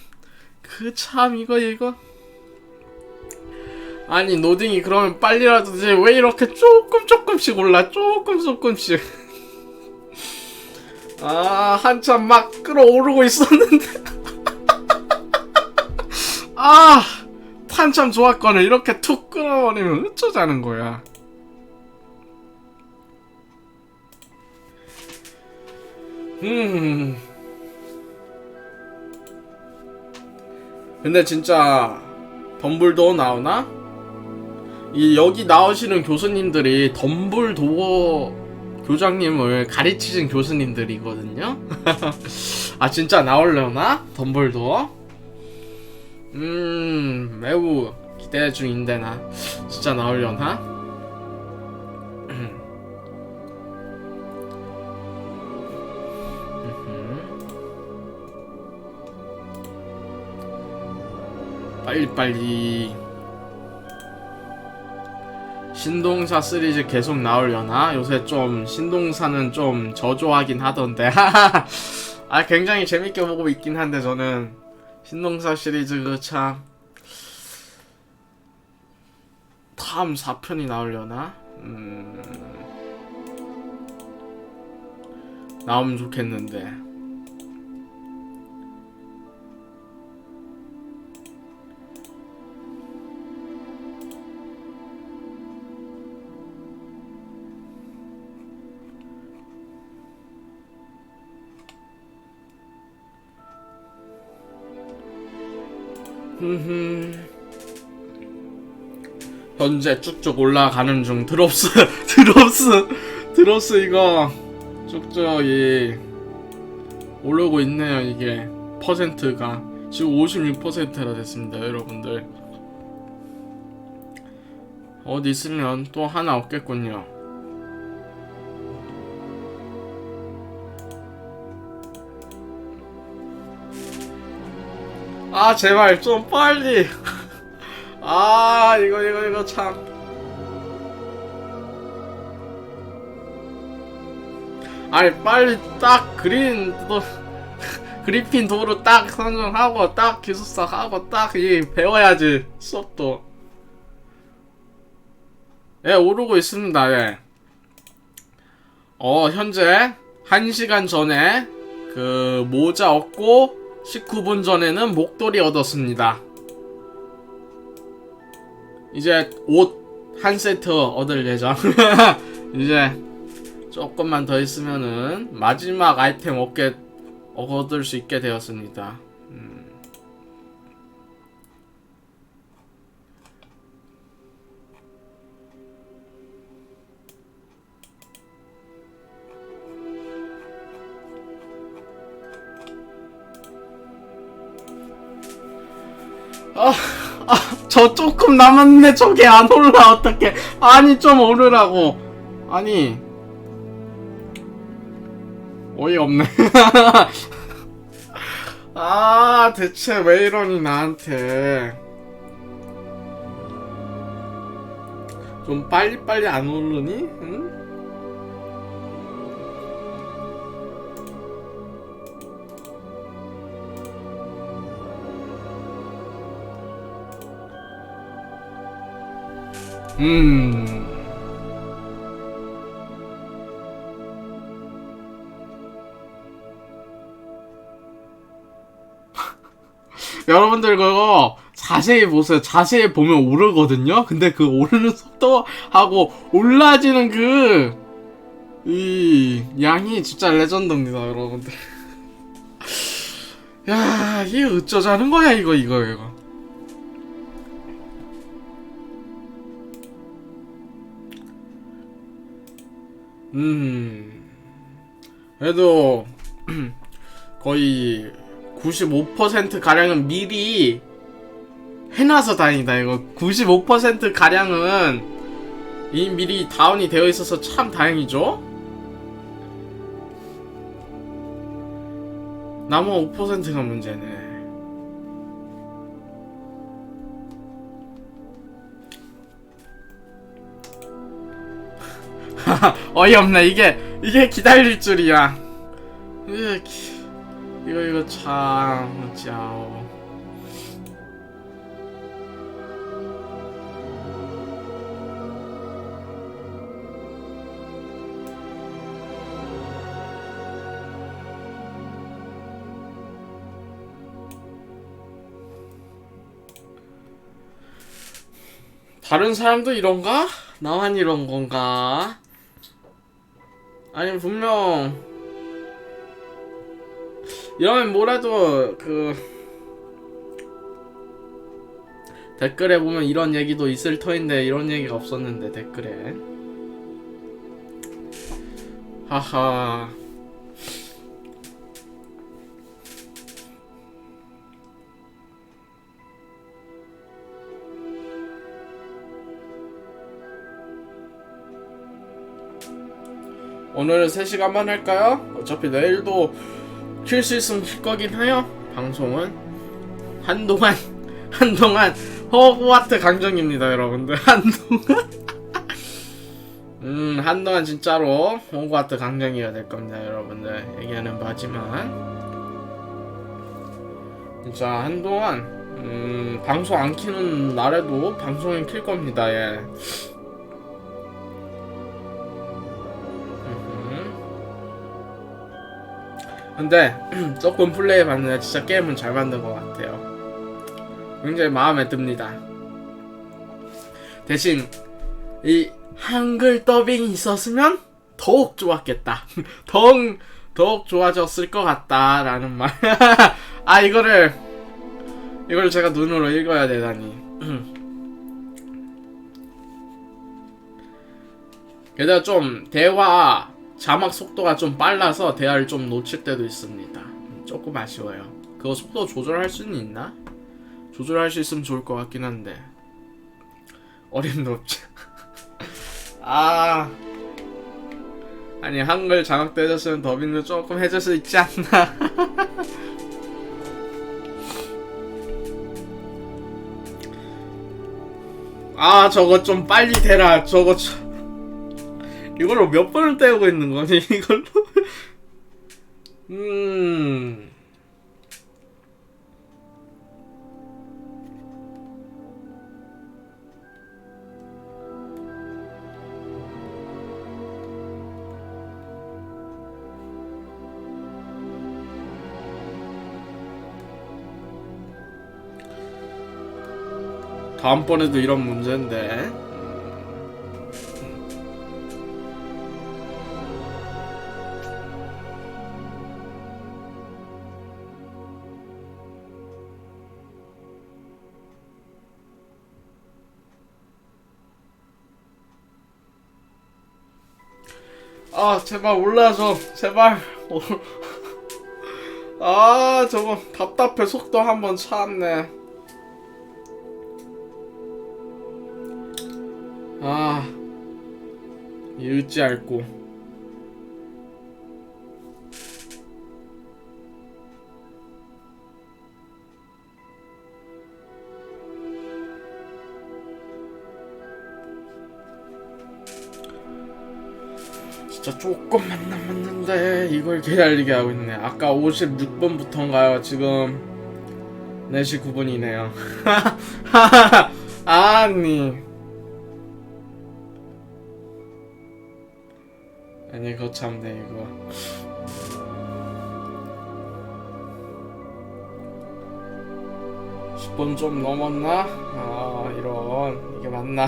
이거 아니 노딩이 그러면 빨리라도 되지. 왜 이렇게 조금씩 올라. 조금씩. 아, 한참 막 끌어오르고 있었는데. 아, 한참 좋았거든. 이렇게 툭 끌어버리면 어쩌자는 거야. 근데 진짜 덤블도어 나오나? 여기 나오시는 교수님들이 덤블도어 교장님을 가르치신 교수님들이거든요. 아, 진짜 나오려나? 덤블도어? 매우 기대 중인데 나 진짜 나오려나? 빨리 신동사 시리즈 계속 나오려나? 요새 좀 신동사는 좀 저조하긴 하던데. 아, 굉장히 재밌게 보고 있긴 한데 저는 신동사 시리즈 그 참 다음 4편이 나오려나? 나오면 좋겠는데. 현재 쭉쭉 올라가는 중. 드롭스 이거 쭉쭉 오르고 있네요. 이게 퍼센트가 지금 56%나 됐습니다. 여러분들 어디 있으면 또 하나 없겠군요. 아, 제발 좀 빨리. 아, 이거 참. 아니, 빨리 딱 그리핀 도로 딱 선정하고 딱 기숙사 하고 딱 배워야지. 수업도 오르고 있습니다. 예. 현재 1시간 전에 그 모자 얻고 19분 전에는 목도리 얻었습니다. 이제 옷 한 세트 얻을 예정. 이제 조금만 더 있으면은 마지막 아이템 얻을 수 있게 되었습니다. 저 조금 남았는데 저게 안 올라. 어떡해. 아니, 좀 오르라고. 아니, 어이없네. 아, 대체 왜 이러니 나한테. 좀 빨리빨리 안 오르니? 응? 여러분들 그거 자세히 보세요. 자세히 보면 오르거든요. 근데 그 오르는 속도하고 올라지는 이 양이 진짜 레전드입니다, 여러분들. 야, 이게 어쩌자는 거야, 이거. 그래도 거의 95% 가량은 미리 해놔서 다행이다. 이거 95% 가량은 이미 미리 다운이 되어 있어서 참 다행이죠. 남은 5%가 문제네. 어이없네. 이게 기다릴 줄이야. 이거 참 짜오. 다른 사람도 이런가? 나만 이런 건가? 아니 분명 이러면 뭐라도 댓글에 보면 이런 얘기도 있을 터인데 이런 얘기가 없었는데 댓글에. 하하. 오늘은 3시간만 할까요? 어차피 내일도 킬 수 있으면 킬 거긴 해요. 방송은 한동안 호그와트 강정입니다 여러분들. 한동안 진짜로 호그와트 강정이어야 될 겁니다 여러분들. 얘기하는 바지만 진짜 한동안 방송 안 키는 날에도 방송은 킬 겁니다. 예. 근데 조금 플레이해봤는데 진짜 게임은 잘 만든 것 같아요. 굉장히 마음에 듭니다. 대신 이 한글 더빙이 있었으면 더욱 좋았겠다. 더욱 좋아졌을 것 같다라는 말. 아 이걸 제가 눈으로 읽어야 되다니. 게다가 좀 대화 자막 속도가 좀 빨라서 대화를 좀 놓칠 때도 있습니다. 조금 아쉬워요. 그거 속도 조절할 수는 있나? 조절할 수 있으면 좋을 것 같긴 한데 어림도 없지. 아니 한글 자막도 해줬으면 더빙도 조금 해줄 수 있지 않나. 저거 좀 빨리 대라. 이걸로 몇 번을 때우고 있는 거니 이걸로? 다음번에도 이런 문제인데. 제발 올라줘. 제발. 저거 답답해. 속도 한번 참네. 읽지 않고. 진짜 조금만 남았는데 이걸 기다리게 하고 있네. 아까 56분부터인가요? 지금 4시 9분이네요. 아니 거참네 이거. 번 좀 넘었나? 이런 이게 맞나?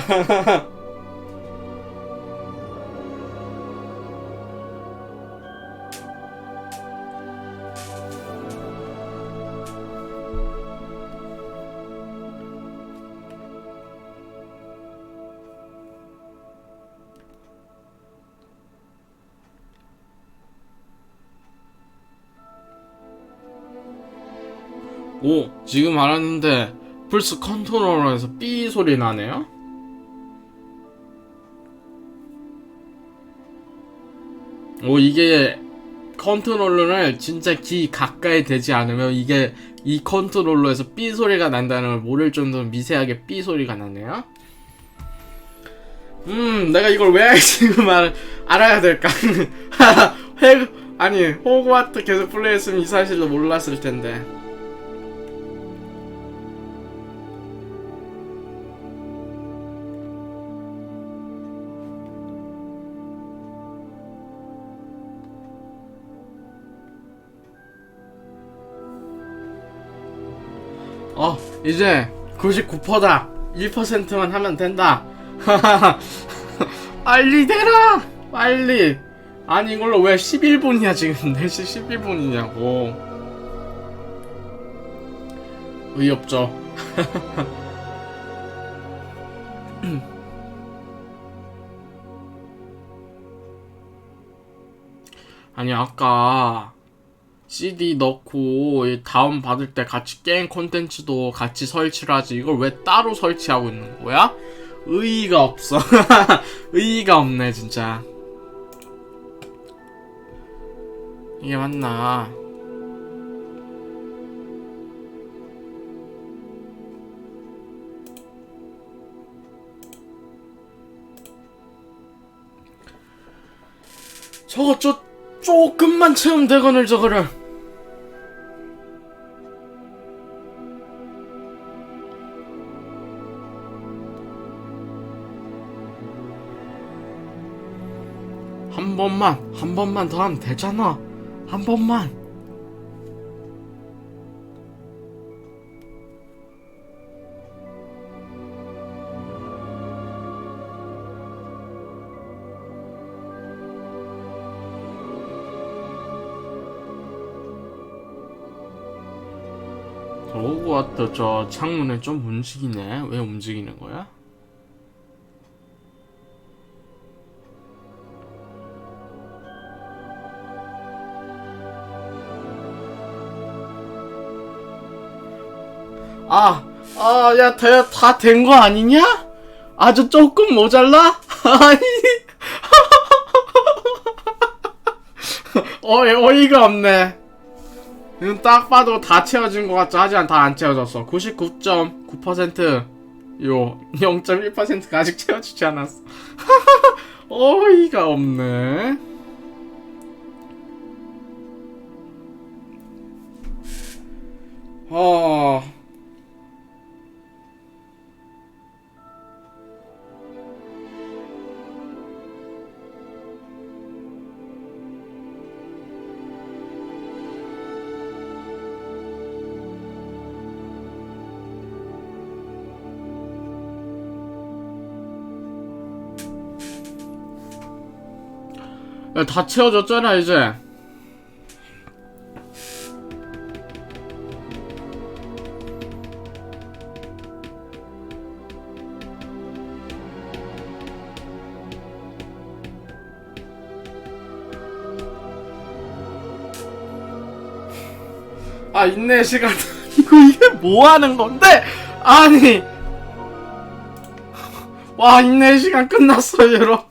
오, 지금 알았는데 플스 컨트롤러에서 삐 소리 나네요? 오, 이게 컨트롤러를 진짜 귀 가까이 대지 않으면 이게 이 컨트롤러에서 삐 소리가 난다는 걸 모를 정도로 미세하게 삐 소리가 나네요. 내가 이걸 왜 지금 알아야 될까? 아니, 호그와트 계속 플레이했으면 이 사실도 몰랐을 텐데. 이제 99%다. 1%만 하면 된다. 빨리 되라! 빨리! 아니, 이걸로 왜 11분이야, 지금. 4시 11분이냐고. 의없죠. 아니, 아까 CD 넣고 다운 받을 때 같이 게임 콘텐츠도 같이 설치를 하지. 이걸 왜 따로 설치하고 있는 거야? 의의가 없어. 의의가 없네, 진짜. 이게 맞나? 저거 조금만 채우면 되거늘 저거를. 한 번만 더 하면 되잖아. 한 번만. 호그와트 저 창문에 좀 움직이네. 왜 움직이는 거야? 야, 다 된 거 아니냐? 아주 조금 모자라? 아니. 어이가 없네. 이건 딱 봐도 다 채워진 것 같죠? 하지만 다 안 채워졌어. 99.9% 요 0.1%가 아직 채워지지 않았어. 어이가 없네. 야, 다 채워졌잖아 이제. 인내 시간. 이게 뭐 하는 건데? 아니. 와, 인내 시간 끝났어요, 여러분.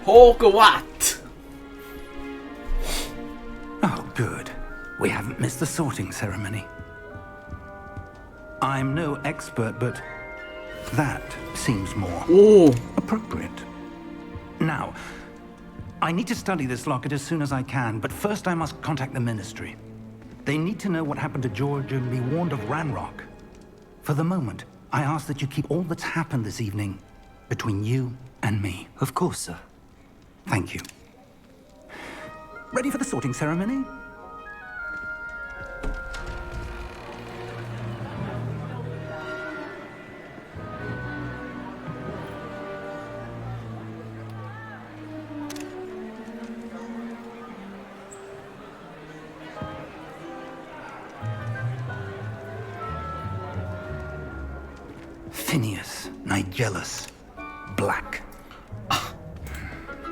호그와트. Oh, good. We haven't missed the sorting ceremony. I'm no expert, but that seems more appropriate. Now, I need to study this locket as soon as I can, but first I must contact the Ministry. They need to know what happened to George and be warned of Ranrock. For the moment, I ask that you keep all that's happened this evening between you and me. Of course, sir. Thank you. Ready for the sorting ceremony? Phineas, Nigellus, black.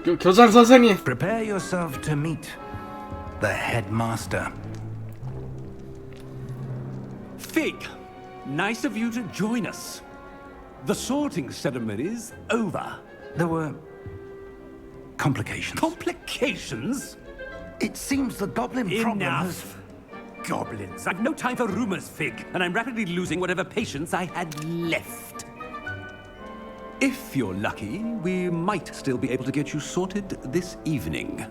교장 선생님. Prepare yourself to meet the headmaster. Fig, nice of you to join us. The sorting ceremony's over. There were complications. Complications? It seems the goblin problem has... Enough. Goblins. I've no time for rumors, Fig, and I'm rapidly losing whatever patience I had left. If you're lucky, we might still be able to get you sorted this evening.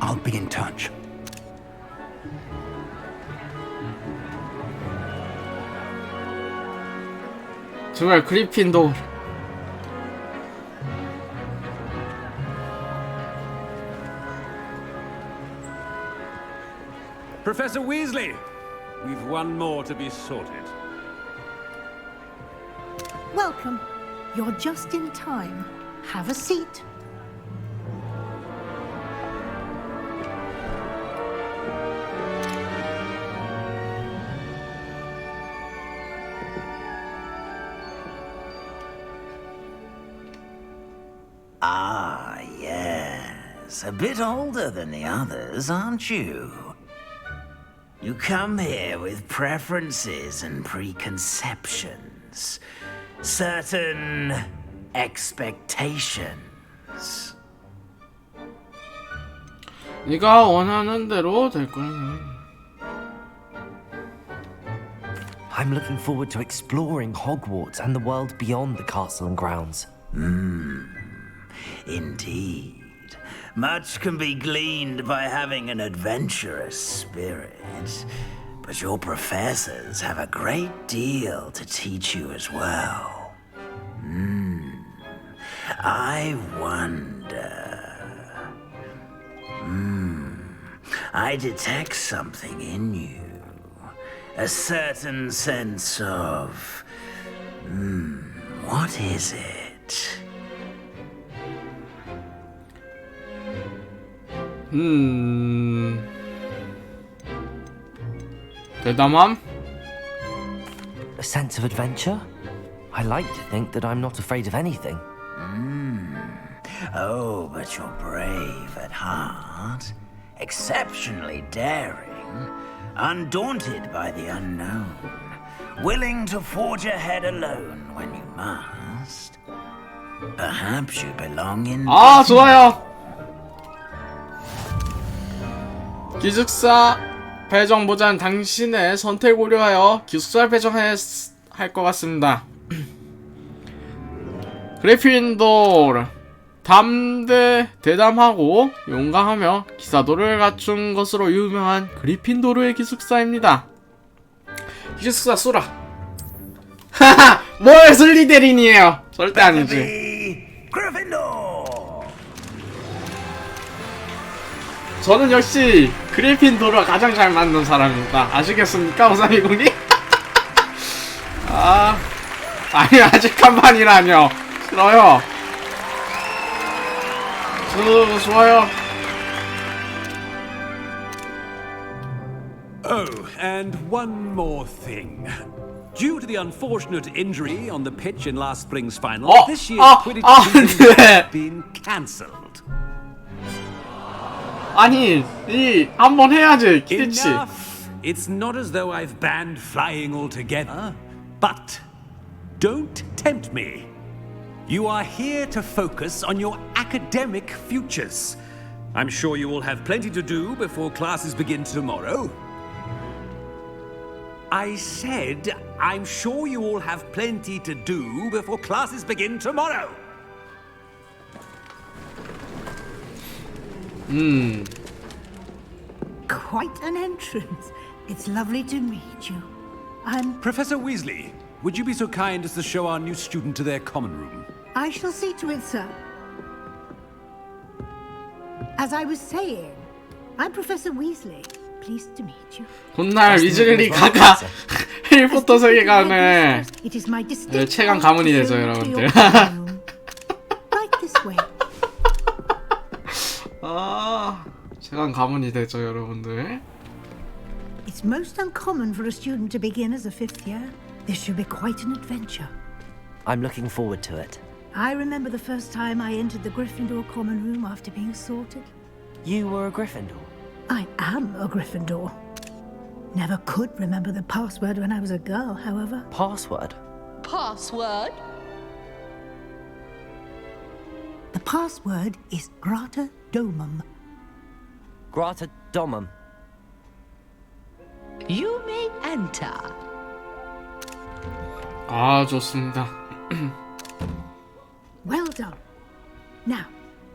I'll be in touch. 정말 그리핀도르. Professor Weasley, we've one more to be sorted. Welcome. You're just in time. Have a seat. Ah, yes. A bit older than the others, aren't you? You come here with preferences and preconceptions. Certain expectations. 네가 원하는 대로 될 거야. I'm looking forward to exploring Hogwarts and the world beyond the castle and grounds. Indeed. Much can be gleaned by having an adventurous spirit, but your professors have a great deal to teach you as well. I wonder... I detect something in you. A certain sense of... what is it? 대담함? A sense of adventure? I like to think that I'm not afraid of anything. Oh, but you're brave at heart, exceptionally daring, undaunted by the unknown, willing to forge ahead alone when you must. Perhaps you belong in... 아, 좋아요. 기숙사 배정보다는 당신의 선택 고려하여 기숙사를 배정할 것 같습니다. 그리핀도르 대담하고 용감하며 기사도를 갖춘 것으로 유명한 그리핀도르의 기숙사입니다. 기숙사 쏘라. 하하, 뭘 슬리데린이에요. 절대 아니지. 저는 역시 그리핀도르가 가장 잘 맞는 사람입니다. 아시겠습니까, 오사미군이? 아니 아직 한 판이라뇨. 싫어요. 좋아요. Oh, and one more thing. Due to the unfortunate injury on the pitch in last spring's final, this year's Quidditch season has been cancelled. 아니, 한번 해야지, 키디치. Enough. It's not as though I've banned flying altogether, but don't tempt me. You are here to focus on your academic futures. I'm sure you will have plenty to do before classes begin tomorrow. I said, I'm sure you all have plenty to do before classes begin tomorrow. Quite an entrance. It's lovely to meet you. Professor Weasley, would you be so kind as to show our new student to their common room? I shall see to it, sir. As I was saying, I'm Professor Weasley. Pleased to meet you. 훗날 위즐리가가 해리포터 세계관의 최강 가문이 되죠, 여러분들. Right this way. 최강 가문이 되죠, 여러분들. It's most uncommon for a student to begin as a fifth year. This should be quite an adventure. I'm looking forward to it. I remember the first time I entered the Gryffindor common room after being sorted. You were a Gryffindor? I am a Gryffindor. Never could remember the password when I was a girl, however. Password? Password? The password is Grata Domum. Grata Domum. You may enter. 아, 좋습니다. Well done. Now,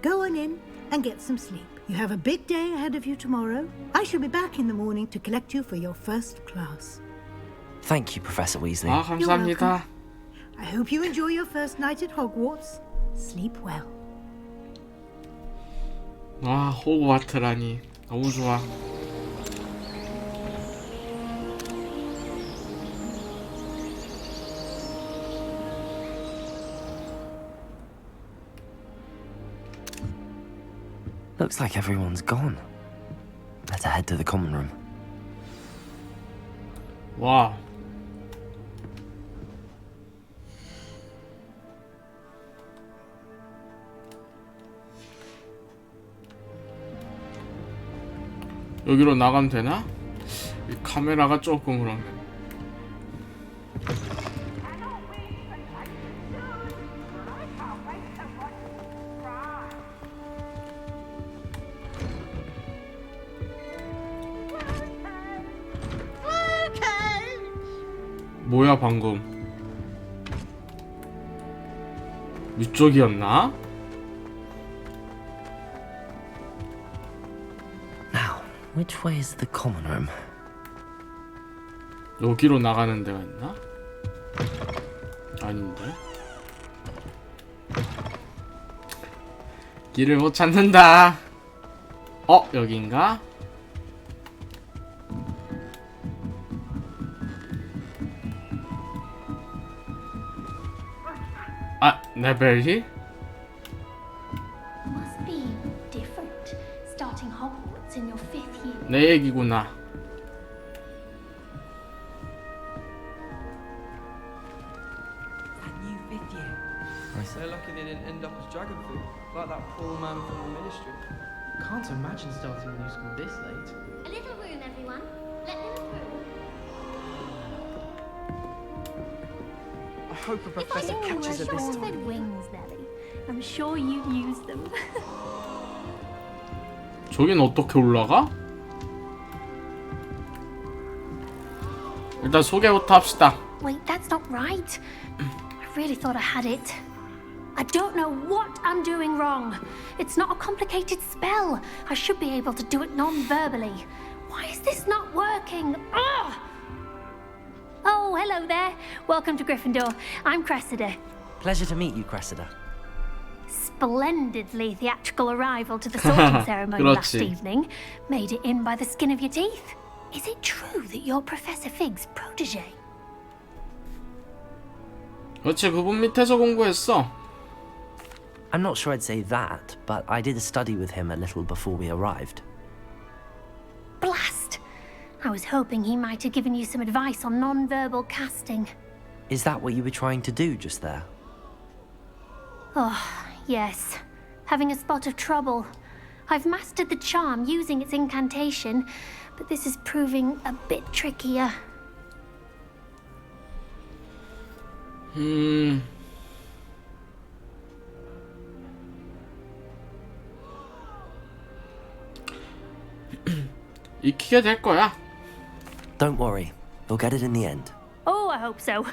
go on in and get some sleep. You have a big day ahead of you tomorrow. I shall be back in the morning to collect you for your first class. Thank you, Professor Weasley. 아, 감사합니다. I hope you enjoy your first night at Hogwarts. Sleep well. 와, 호그와트라니. 너무 좋아. Looks like everyone's gone. Better head to the common room. 와. 여기로 나가면 되나? 이 카메라가 조금 그러네. 뭐야 방금? 위쪽이었나? Now, which way is the common room? 여기로 나가는 데가 있나? 아닌데. 길을 못 찾는다. 여긴가? 아, 네벨리? Must be different starting Hogwarts in your 5th year. 내 얘기구나. That new 5th year. They're lucky they didn't end up as dragon food, like that poor man from the ministry. Can't imagine starting a new school this late. A little room, everyone. Let them through. I hope a If I professor knew you catches her were this short-fed time. wings, Nelly, I'm sure you'd use them. 저긴 어떻게 올라가? 일단 소개부터 합시다. Wait, that's not right. I really thought I had it. I don't know what I'm doing wrong. It's not a complicated spell. I should be able to do it non-verbally. Why is this not working? Ugh! Oh, hello there. Welcome to Gryffindor. I'm Cressida. Pleasure to meet you, Cressida. Splendidly theatrical arrival to the sorting ceremony last 그렇지. evening. Made it in by the skin of your teeth. Is it true that you're Professor Fig's protege? 그렇지, 그분 밑에서 공부했어. I'm not sure I'd say that, but I did study with him a little before we arrived. Blast! I was hoping he might have given you some advice on non-verbal casting. Is that what you were trying to do just there? Oh, yes. Having a spot of trouble. I've mastered the charm using its incantation, but this is proving a bit trickier. 익히게 될 거야. Don't worry, you'll get it in the end. Oh, I hope so.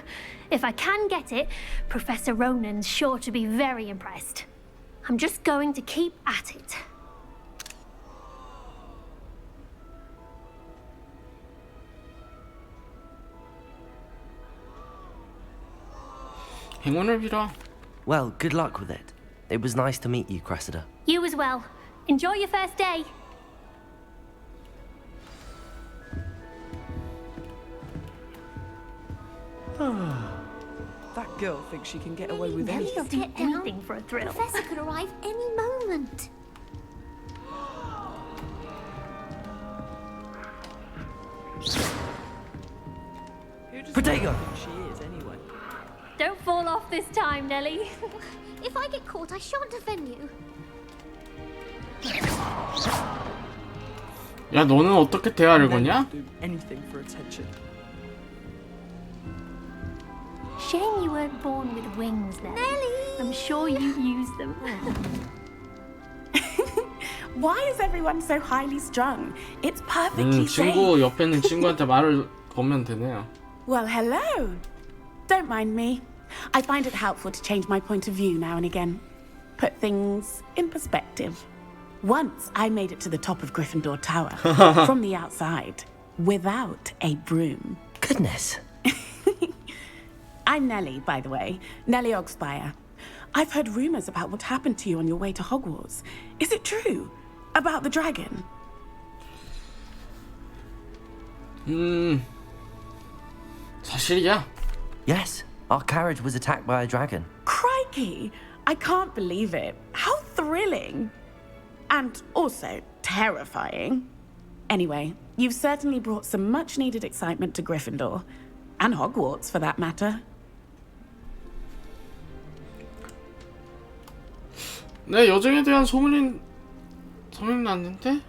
If I can get it, Professor Ronan's sure to be very impressed. I'm just going to keep at it. 행운을 빌어. Well, good luck with it. It was nice to meet you, Cressida. You as well. Enjoy your first day. That girl thinks she can get away with Nelly anything. will do anything for a thrill. Professor could arrive any moment. Who does Protego! She is, anyway. Don't fall off this time, Nellie. If I get caught, I shan't defend you. 야, 너는 어떻게 대화를 거냐? Do anything for attention. Shame you weren't born with wings, Nellie. I'm sure you use them. Why is everyone so highly strung? It's perfectly safe. 친구 옆에 있는 친구한테 말을 걸면 되네요. Well, hello. Don't mind me. I find it helpful to change my point of view now and again. Put things in perspective. Once I made it to the top of Gryffindor Tower from the outside without a broom. Goodness. I'm Nellie, by the way. Nellie Ogspire. I've heard rumors about what happened to you on your way to Hogwarts. Is it true? About the dragon? 사실이야. Yes, our carriage was attacked by a dragon. Crikey! I can't believe it. How thrilling! And also terrifying. Anyway, you've certainly brought some much-needed excitement to Gryffindor. And Hogwarts, for that matter. 내 여정에 대한 소문이 났는데?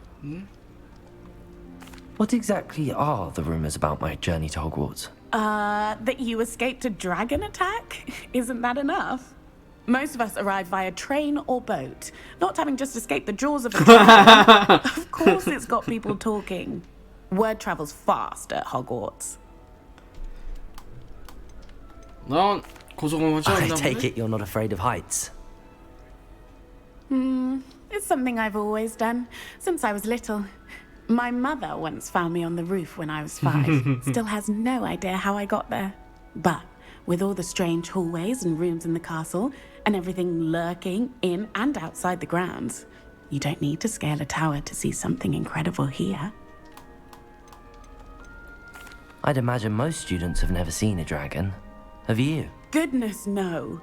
What exactly are the rumors about my journey to Hogwarts? That you escaped a dragon attack? Isn't that enough? Most of us arrive via train or boat, not having just escaped the jaws of a dragon. Of course it's got people talking. Word travels fast at Hogwarts. 넌 고소공포증 I 없나 take 보네? it you're not afraid of heights. It's something I've always done, since I was little. My mother once found me on the roof when I was 5. Still has no idea how I got there. But with all the strange hallways and rooms in the castle, and everything lurking in and outside the grounds, you don't need to scale a tower to see something incredible here. I'd imagine most students have never seen a dragon. Have you? Goodness, no.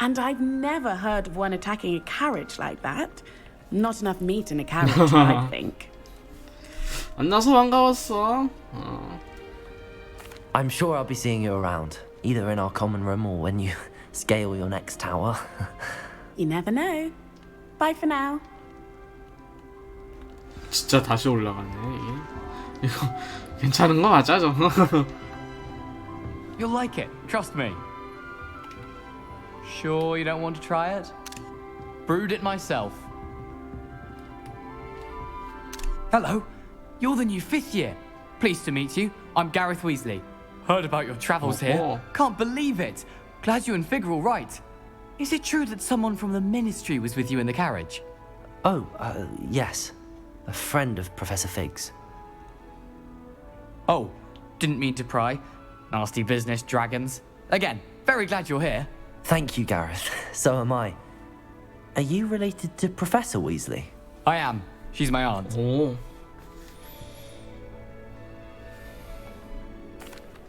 And I've never heard of one attacking a carriage like that. Not enough meat in a carriage, I think. 만나서 반가웠어. I'm sure I'll be seeing you around, either in our common room or when you scale your next tower. You never know. Bye for now. 진짜 다시 올라가네. 이거 괜찮은 거 맞아, 저거? You'll like it, trust me. Sure you don't want to try it? Brewed it myself. Hello, you're the new 5th year. Pleased to meet you. I'm Gareth Weasley. Heard about your travels here. Can't believe it. Glad you and Fig are all right. Is it true that someone from the Ministry was with you in the carriage? Oh, yes. A friend of Professor Fig's. Oh, didn't mean to pry. Nasty business, dragons. Again, very glad you're here. Thank you, Gareth. So am I. Are you related to Professor Weasley? I am. She's my aunt. 오.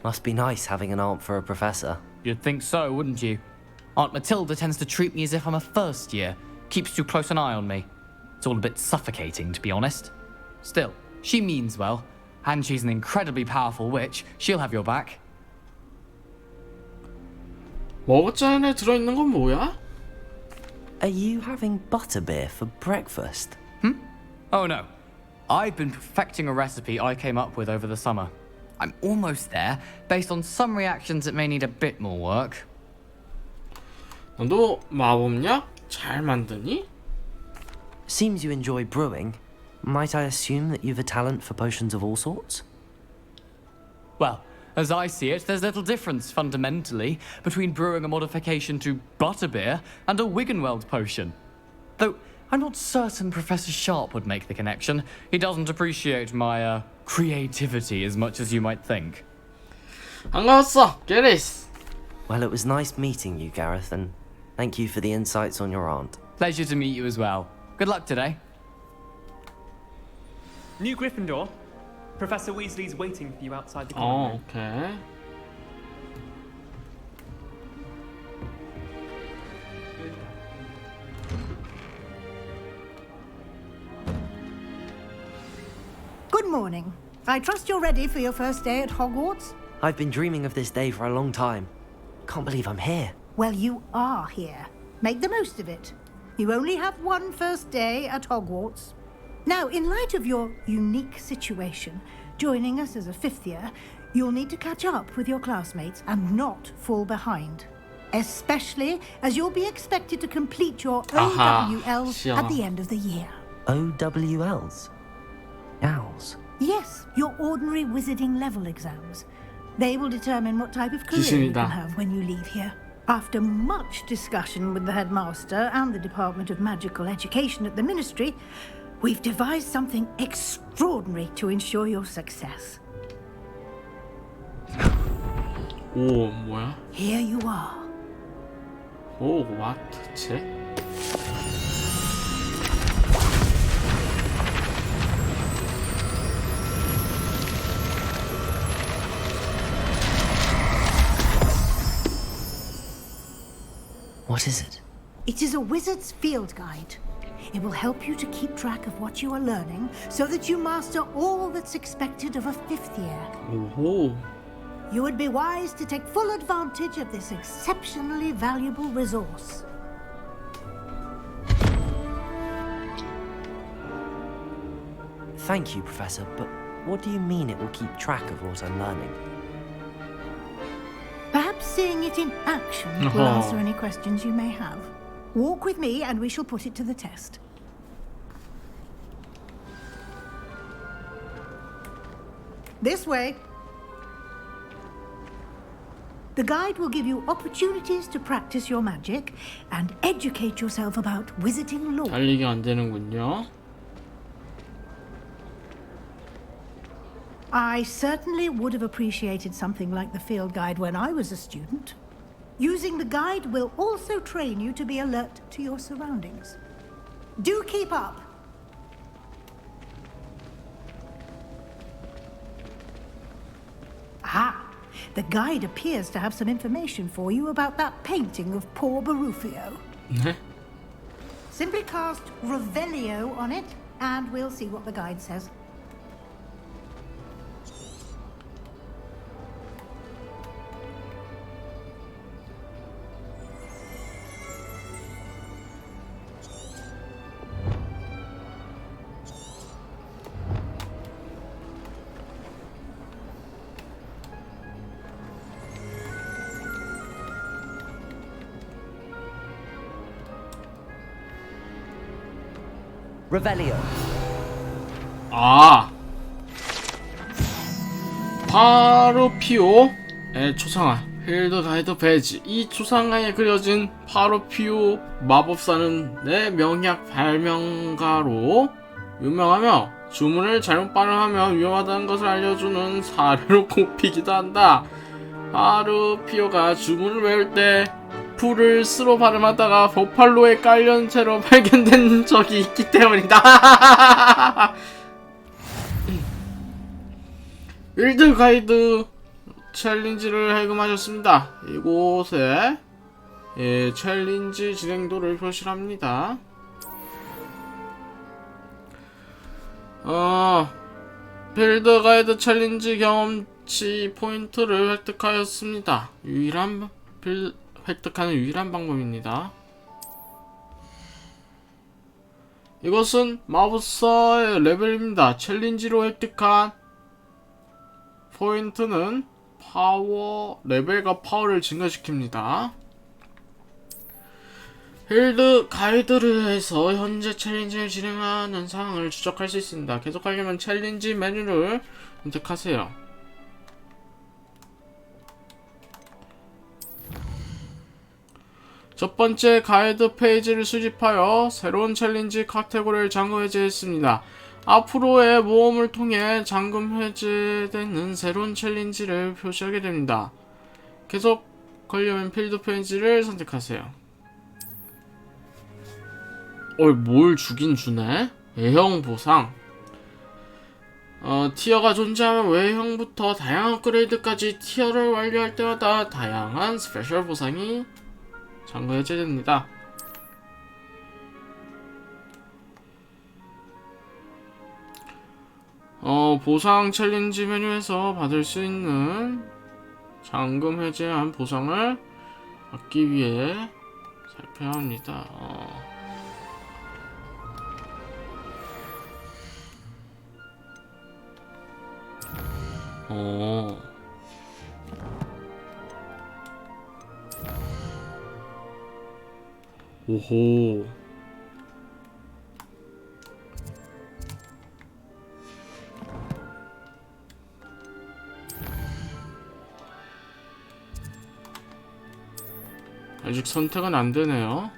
Must be nice having an aunt for a professor. You'd think so, wouldn't you? Aunt Matilda tends to treat me as if I'm a first year. Keeps too close an eye on me. It's all a bit suffocating, to be honest. Still, she means well. And she's an incredibly powerful witch. She'll have your back. 머그잔에 들어있는 건 뭐야? Are you having butterbeer for breakfast? Oh no. I've been perfecting a recipe I came up with over the summer. I'm almost there, based on some reactions that may need a bit more work. 너도 마법약 잘 만드니? Seems you enjoy brewing. Might I assume that you've a talent for potions of all sorts? Well, as I see it, there's little difference, fundamentally, between brewing a modification to butterbeer and a Wiggenweld potion. Though, I'm not certain Professor Sharp would make the connection. He doesn't appreciate my, creativity as much as you might think. 반가웠어, 게리스. Well, it was nice meeting you, Gareth, and thank you for the insights on your aunt. Pleasure to meet you as well. Good luck today. New Gryffindor. Professor Weasley's waiting for you outside the common 어, room. 오케이. Good morning. I trust you're ready for your first day at Hogwarts. I've been dreaming of this day for a long time. Can't believe I'm here. Well, you are here. Make the most of it. You only have one first day at Hogwarts. Now, in light of your unique situation, joining us as a fifth year, you'll need to catch up with your classmates and not fall behind. Especially as you'll be expected to complete your OWLs at the end of the year. OWLs? Owls? Yes, your ordinary wizarding level exams. They will determine what type of career you can have when you leave here. After much discussion with the headmaster and the Department of Magical Education at the Ministry, we've devised something extraordinary to ensure your success. 오, 뭐야? Here you are. 오, what? 대체? What is it? It is a wizard's field guide. It will help you to keep track of what you are learning so that you master all that's expected of a fifth year. 오호. You would be wise to take full advantage of this exceptionally valuable resource. Thank you, Professor, but what do you mean it will keep track of what I'm learning? Perhaps seeing it in action will answer any questions you may have. Walk with me and we shall put it to the test. This way. The guide will give you opportunities to practice your magic and educate yourself about wizarding lore. 달리기 안 되는군요. I certainly would have appreciated something like the field guide when I was a student. Using the guide will also train you to be alert to your surroundings. Do keep up! Aha! The guide appears to have some information for you about that painting of poor Barufio. Simply cast Revelio on it, and we'll see what the guide says. Revelio. 아, 파로피오의 초상화 필드 가이드 배지. 이 초상화에 그려진 파로피오 마법사는 내 명약 발명가로 유명하며 주문을 잘못 발음하면 위험하다는 것을 알려주는 사례로 꼽히기도 한다. 파로피오가 주문을 외울 때 풀을 스로 발음하다가 버팔로에 깔려있는 채로 발견된 적이 있기 때문이다. 필드 가이드 챌린지를 해금하셨습니다. 이곳에 챌린지 진행도를 표시합니다. 필드 가이드 챌린지 경험치 포인트를 획득하였습니다. 획득하는 유일한 방법입니다. 이것은 마법사의 레벨입니다. 챌린지로 획득한 포인트는 파워, 레벨과 파워를 증가시킵니다. 필드 가이드를 해서 현재 챌린지를 진행하는 상황을 추적할 수 있습니다. 계속하려면 챌린지 메뉴를 선택하세요. 첫 번째 가이드 페이지를 수집하여 새로운 챌린지 카테고리를 잠금 해제했습니다. 앞으로의 모험을 통해 잠금 해제되는 새로운 챌린지를 표시하게 됩니다. 계속 걸려면 필드 페이지를 선택하세요. 뭘 주긴 주네? 외형 보상. 티어가 존재하면 외형부터 다양한 업그레이드까지 티어를 완료할 때마다 다양한 스페셜 보상이 잠금 해제됩니다. 보상 챌린지 메뉴에서 받을 수 있는 잠금 해제한 보상을 받기 위해 살펴야 합니다. 오호. 아직 선택은 안 되네요.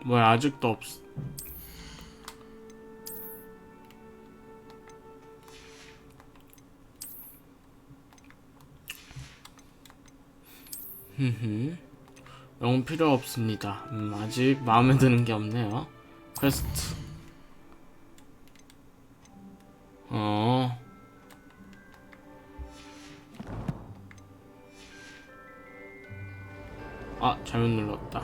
뭐야, 아직도 없어. 영웅 필요 없습니다. 아직 마음에 드는 게 없네요. 퀘스트. 아, 잘못 눌렀다.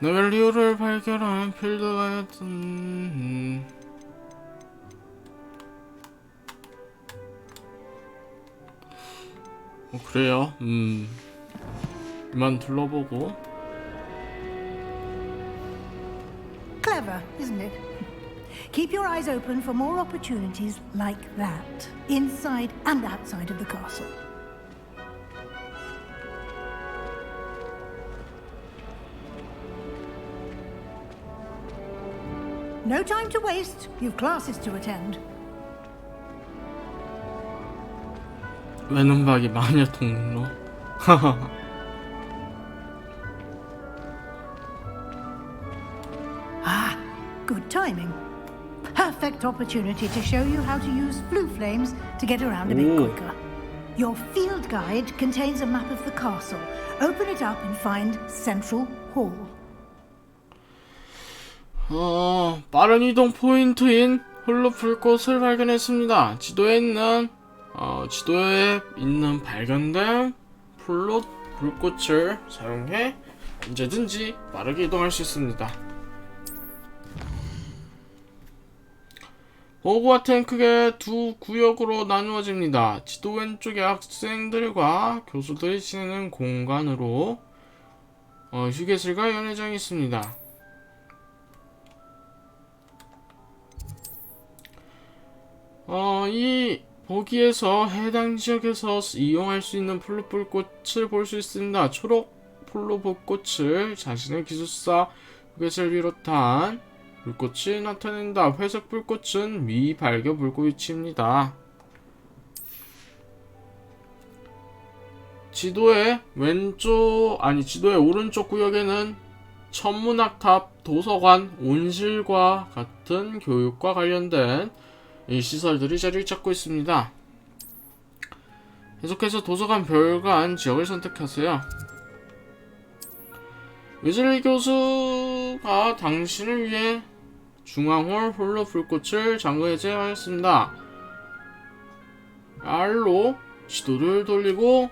네벨리오를 발견한 필드가이드. 그래요. 이만 둘러보고. Clever, isn't it? Keep your eyes open for more opportunities like that, inside and outside of the castle. No time to waste. You've classes to attend. 외눈박이 마녀 통로. Ah, good timing. Perfect opportunity to show you how to use flue flames to get around a bit quicker. Your field guide contains a map of the castle. Open it up and find Central Hall. 빠른 이동 포인트인 홀로 불꽃을 발견했습니다. 지도에 있는 발견된 홀로 불꽃을 사용해 언제든지 빠르게 이동할 수 있습니다. 호그와트는 크게 두 구역으로 나누어집니다. 지도 왼쪽에 학생들과 교수들이 지내는 공간으로 휴게실과 연회장이 있습니다. 거기에서 해당 지역에서 이용할 수 있는 폴로불꽃을 볼 수 있습니다. 초록 폴로불꽃을 자신의 기술사 휴게실 비롯한 불꽃이 나타낸다. 회색 불꽃은 미발견 불꽃 위치입니다. 지도의 오른쪽 구역에는 천문학탑, 도서관, 온실과 같은 교육과 관련된 이 시설들이 자리를 잡고 있습니다. 계속해서 도서관 별관 지역을 선택하세요. 위즐리 교수가 당신을 위해 중앙홀 홀로 불꽃을 잠금 해제하였습니다. R로 지도를 돌리고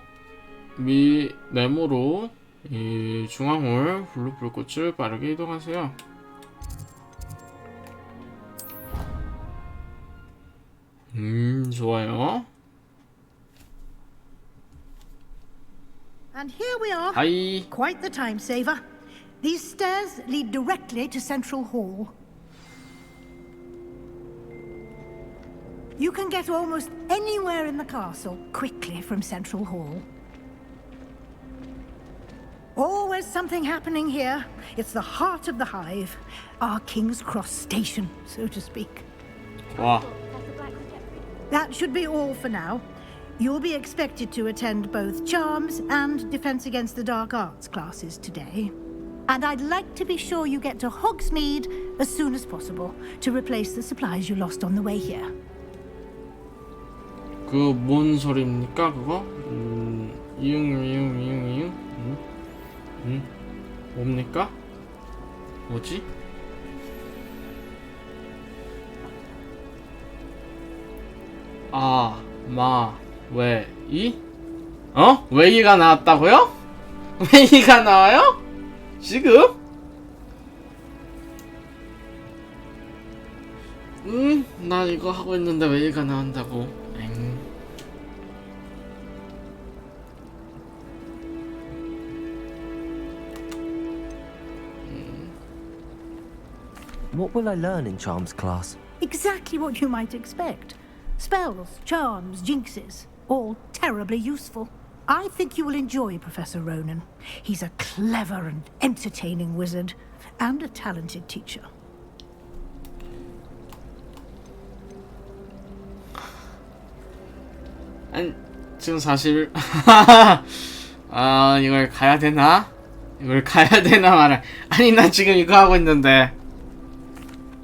네모로 이 중앙홀 홀로 불꽃을 빠르게 이동하세요. 좋아요. And here we are. Hi. Quite the time saver. These stairs lead directly to Central Hall. You can get almost anywhere in the castle quickly from Central Hall. Always is something happening here. It's the heart of the hive, our King's Cross station, so to speak. 와. That should be all for now. You'll be expected to attend both Charms and Defense Against the Dark Arts classes today. And I'd like to be sure you get to Hogsmeade as soon as possible to replace the supplies you lost on the way here. 그 뭔 소리입니까 그거? 이응 뭡니까? 뭐지? 아, 마, 왜, 이? 어? 웨이가 나왔다고요? 웨이가 나와요? 지금? 나 이거 하고 있는데 웨이가 나온다고. 엥. What will I learn in Charms class? Exactly what you might expect. Spells, charms, jinxes, all terribly useful. I think you will enjoy Professor Ronan. He's a clever and entertaining wizard, and a talented teacher. 아니, 지금 사실 아, 이걸 가야 되나? 이걸 가야 되나 말아. 아니, 나 지금 이거 하고 있는데.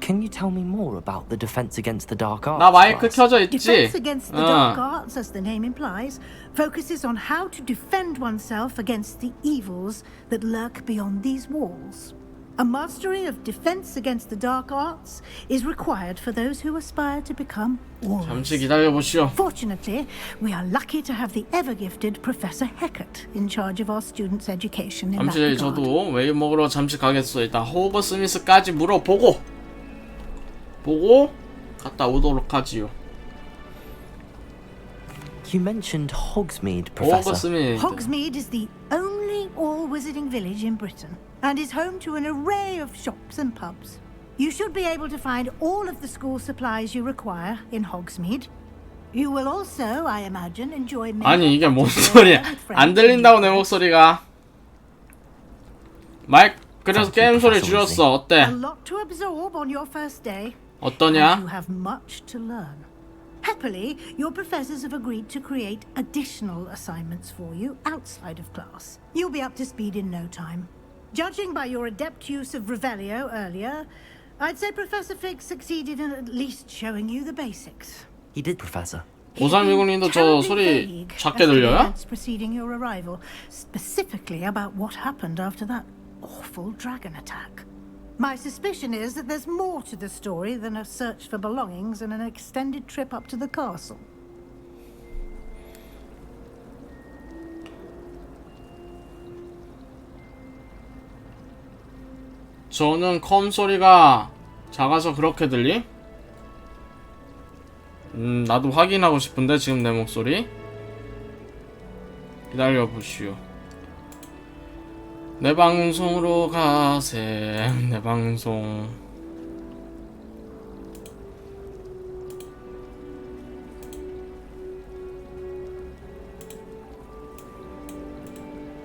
Can you tell me more about the Defense Against the Dark Arts? 나 마이크 켜져 있지? Defense Against the Dark Arts, as the name implies, focuses on how to defend oneself against the evils that lurk beyond these walls. A mastery of Defense Against the Dark Arts is required for those who aspire to become warriors. 잠시 기다려보시오. Fortunately, we are lucky to have the ever-gifted Professor Heckert in charge of our students' education in that 잠시 regard. 저도 웨이 먹으러 잠시 가겠어. 일단 호그 스미스까지 물어보고 갔다 오도록 하지요. You mentioned Hogsmeade, Professor. Hogsmeade is the only all-wizarding village in Britain and is home to an array of shops and pubs. You should be able to find all of the school supplies you require in Hogsmeade. You will also, I imagine, enjoy many 아니, 이게 뭔 소리야? 안 들린다고 내 목소리가. 마이크 그래서 게임 소리 줄였어. 어때? A lot to absorb on your first day. 어떠냐? And you have much to learn. Happily, your professors have agreed to create additional assignments for you outside of class. You'll be up to speed in no time. Judging by your adept use of Revelio earlier, I'd say Professor Fig succeeded in at least showing you the basics. He did, Professor. 5360님도 저 소리 작게 들려요? Events preceding your arrival, specifically about what happened after that awful dragon attack. My suspicion is that there's more to the story than a search for belongings and an extended trip up to the castle. 저는 컴 소리가 작아서 그렇게 들림? 나도 확인하고 싶은데 지금 내 목소리. 기다려보시오. 내 방송으로 가세. 내 방송.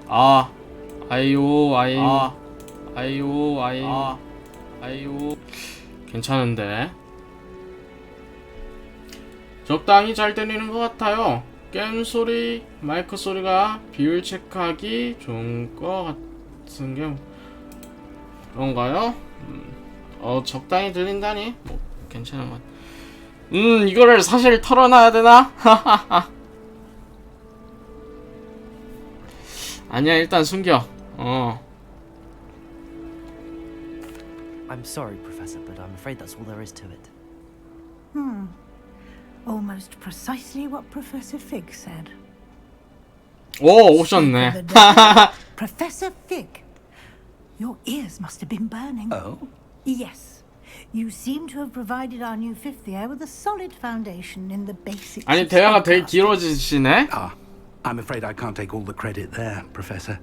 아이오. 괜찮은데. 적당히 잘 들리는 것 같아요. 게임 소리, 마이크 소리가 비율 체크하기 좋은 것 같은 게 그런가요? 적당히 들린다니? 뭐 괜찮은 것 같아. 이거를 사실 털어놔야 되나? 아니야, 일단 숨겨. I'm sorry, Professor, but I'm afraid that's all there is to it. Almost precisely what Professor Fig said. 오, 오셨네. Professor Fig, your ears must have been burning. Oh? Yes. You seem to have provided our new fifth year with a solid foundation in the basics. 아니, 대화가 되게 길어지시네? I'm afraid I can't take all the credit there, Professor.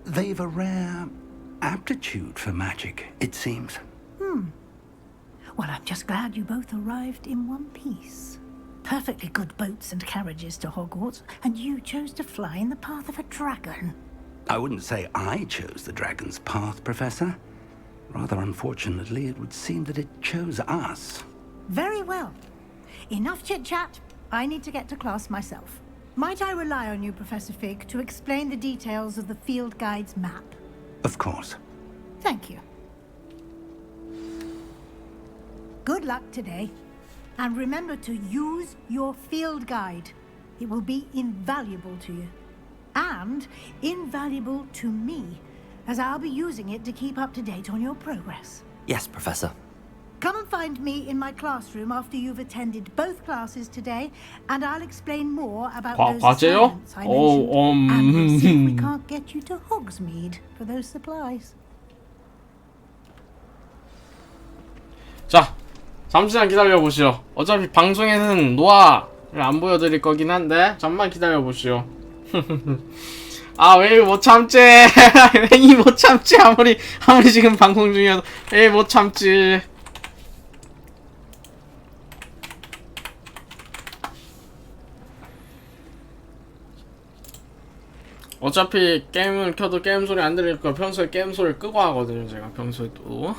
They've a rare aptitude for magic, it seems. Well, I'm just glad you both arrived in one piece. Perfectly good boats and carriages to Hogwarts, and you chose to fly in the path of a dragon. I wouldn't say I chose the dragon's path, Professor. Rather unfortunately, it would seem that it chose us. Very well. Enough chit-chat. I need to get to class myself. Might I rely on you, Professor Fig, to explain the details of the field guide's map? Of course. Thank you. Good luck today. And remember to use your field guide. It will be invaluable to you. And invaluable to me, as I'll be using it to keep up to date on your progress. Yes, Professor. Come and find me in my classroom after you've attended both classes today, and I'll explain more about those 과제요? assignments I mentioned. And we'll see if we can't get you to Hogsmeade for those supplies. 자, 잠시만 기다려보시오. 어차피 방송에는 노아를 안 보여드릴 거긴 한데 잠만 기다려보시오. 아, 왜 못 참지? 왜 못 참지? 아무리 지금 방송 중이어도 왜 못 참지? 어차피 게임을 켜도 게임 소리 안 들릴 거 평소에 게임 소리를 끄고 하거든요. 제가 평소에 또.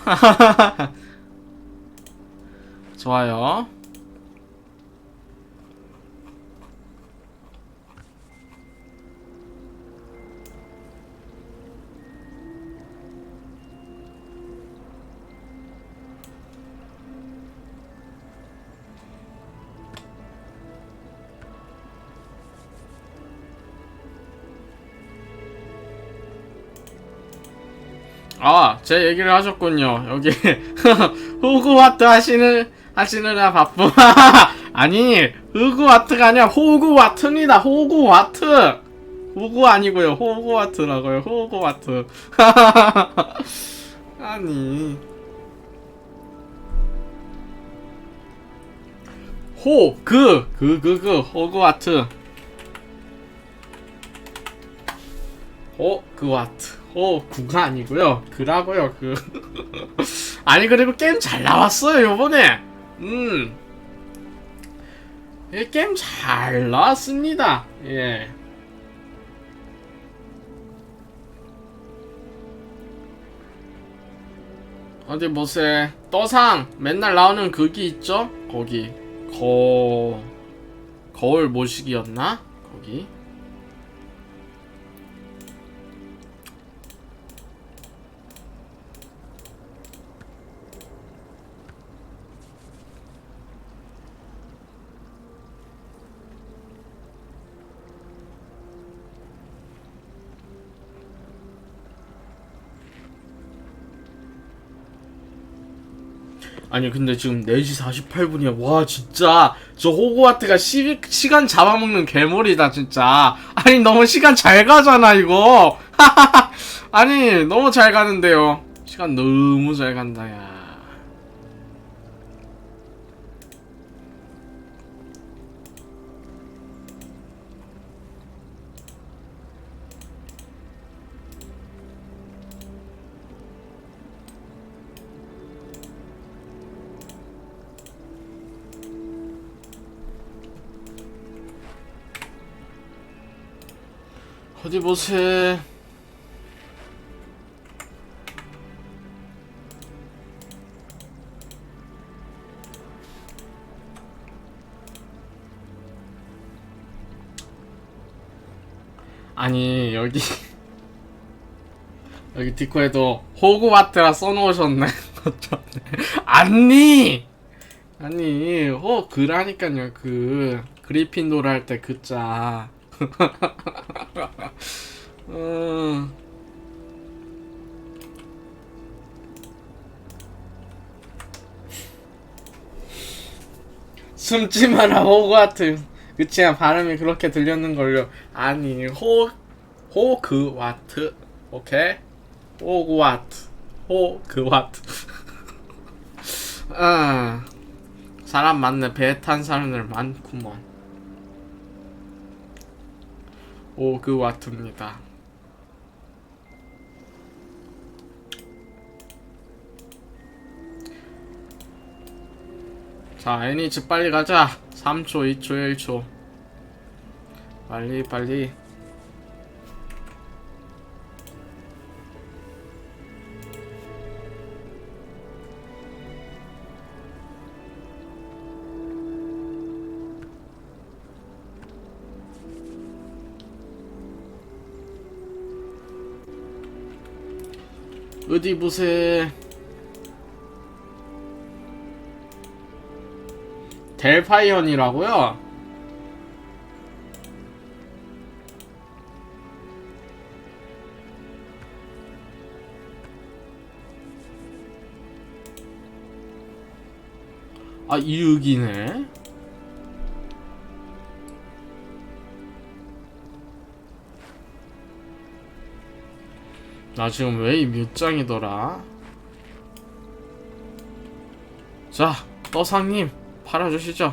좋아요. 아, 제 얘기를 하셨군요. 여기 호그와트 하시느라 바쁘. 아니, 호그와트가 아니라 호그와트입니다. 호그와트. 호그 아니고요. 호그와트라고요. 호그와트. 아니. 호그와트. 호그와트. 구가 아니고요. 그라고요. 그. 아니, 그리고 게임 잘 나왔어요 요번에. 이 게임 잘 나왔습니다. 예. 어디 보세. 떠상 맨날 나오는 그기 있죠? 거기. 거울 모시기였나? 거기. 아니 근데 지금 4시 48분이야. 와 진짜 저 호그와트가 시간 잡아먹는 괴물이다 진짜. 아니 너무 시간 잘 가잖아 이거. 아니 너무 잘 가는데요. 시간 너무 잘 간다 야. 어디 보세. 아니 여기 디코에도 호그와트라 써놓으셨네. 아니 그라니까요. 그 그리핀도르 할 때 그자. 숨지 마라 호그와트. 그치야 발음이 그렇게 들렸는걸요. 아니 호그와트. 오케이? 호그와트. 사람 많네. 배 탄 사람들 많구먼. 호그와트입니다. 자, 애니츠 빨리 가자. 3초, 2초, 1초. 빨리. 어디 보세. 델파이언이라고요? 아, 이윽이네. 나 지금 웨이 몇 장이더라? 자, 떠상님 팔아주시죠.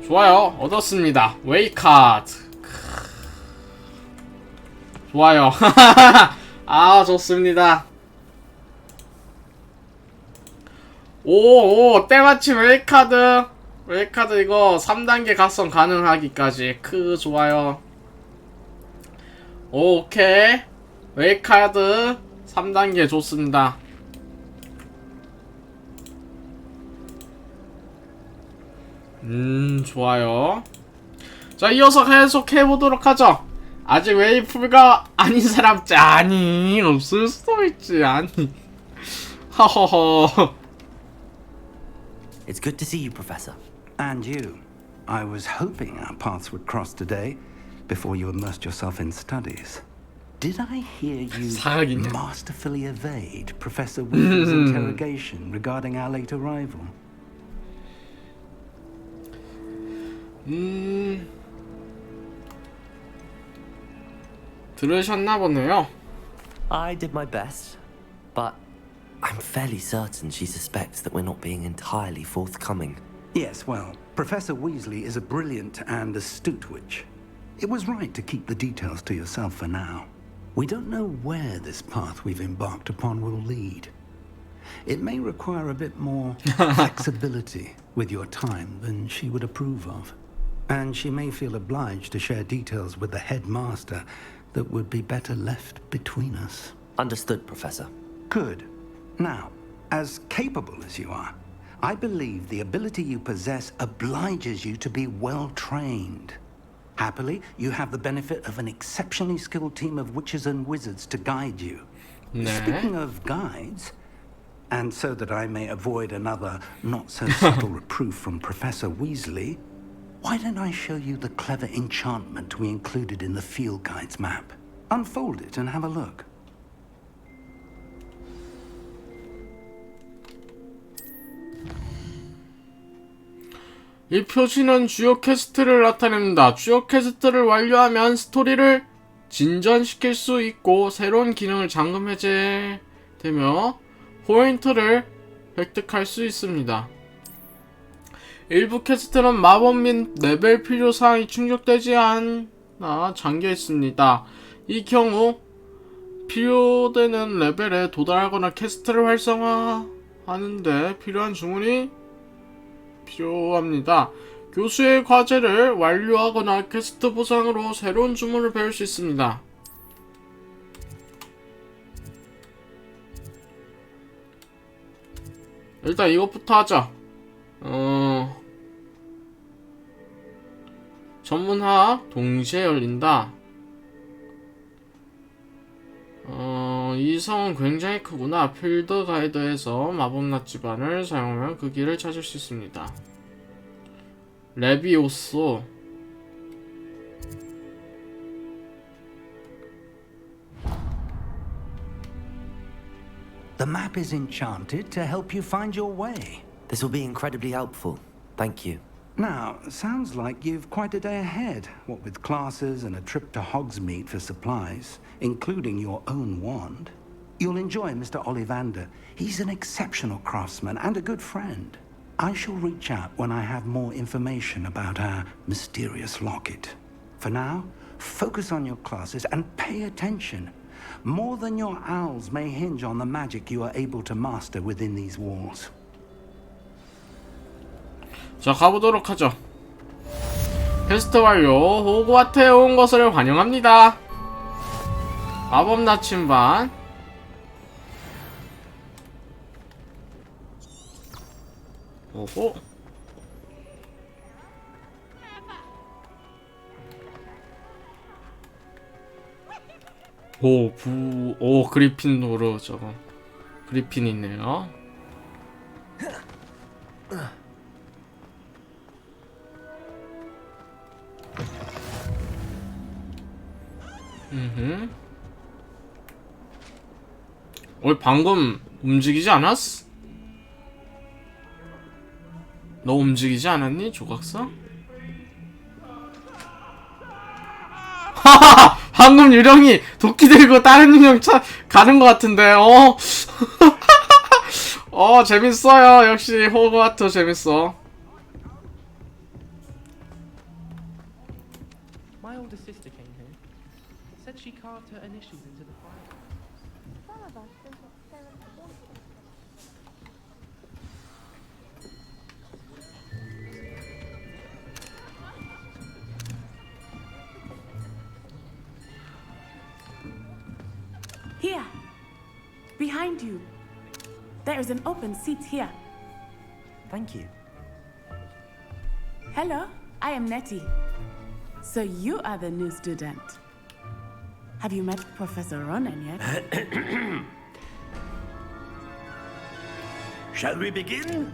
좋아요, 얻었습니다. 웨이 카드. 좋아요. 아, 좋습니다. 오, 때마침 웨이 카드. 웨이 카드 이거 3단계 각성 가능하기까지. 좋아요. 오케이. 웨이 카드 3단계 좋습니다. 좋아요. 자, 이어서 계속해보도록 하죠. 아직 웨이풀가 아닌 사람, 아니, 없을 수도 있지, 아니. 허허허. It's good to see you, Professor. And you. I was hoping our paths would cross today before you immersed yourself in studies. Did I hear you masterfully evade Professor Weasley's interrogation regarding our late arrival? 들으셨나 보네요. I did my best, but I'm fairly certain she suspects that we're not being entirely forthcoming. Yes, well, Professor Weasley is a brilliant and astute witch. It was right to keep the details to yourself for now. We don't know where this path we've embarked upon will lead. It may require a bit more flexibility with your time than she would approve of. And she may feel obliged to share details with the headmaster that would be better left between us. Understood, Professor. Good. Now, as capable as you are, I believe the ability you possess obliges you to be well trained. Happily, you have the benefit of an exceptionally skilled team of witches and wizards to guide you. Speaking of guides, and so that I may avoid another not-so-subtle reproof from Professor Weasley, why don't I show you the clever enchantment we included in the field guide's map? Unfold it and have a look. 이 표시는 주요 퀘스트를 나타냅니다. 주요 퀘스트를 완료하면 스토리를 진전시킬 수 있고 새로운 기능을 잠금 해제되며 포인트를 획득할 수 있습니다. 일부 퀘스트는 마법 및 레벨 필요사항이 충족되지 않아 잠겨 있습니다. 이 경우 필요되는 레벨에 도달하거나 퀘스트를 활성화하는데 필요한 주문이 필요합니다. 교수의 과제를 완료하거나 퀘스트 보상으로 새로운 주문을 배울 수 있습니다. 일단 이것부터 하자. 전문학 동시에 열린다. 이 성은 굉장히 크구나. 필드 가이드에서 마법 낫지반을 사용하면 그 길을 찾을 수 있습니다. 레비오스. The map is enchanted to help you find your way. This will be incredibly helpful. Thank you. Now, sounds like you've quite a day ahead, what with classes and a trip to Hogsmeade for supplies, including your own wand. You'll enjoy Mr. Ollivander. He's an exceptional craftsman and a good friend. I shall reach out when I have more information about our mysterious locket. For now, focus on your classes and pay attention. More than your owls may hinge on the magic you are able to master within these walls. 자, 가보도록 하죠. 퀘스트 완료. 호그와트에 온 것을 환영합니다. 마법 나침반. 오호. 오 그리핀도르 저거 그리핀 있네요. 방금 움직이지 않았어? 너 움직이지 않았니, 조각사? 하하! 방금 유령이 도끼 들고 다른 유령 가는 것 같은데, 재밌어요. 역시 호그와트 재밌어. My older sister came here. Said she carved her initials into the fire. Some of us think it's so important. Here, behind you. There is an open seat here. Thank you. Hello, I am Nettie. So you are the new student. Have you met Professor Ronan yet? Shall we begin?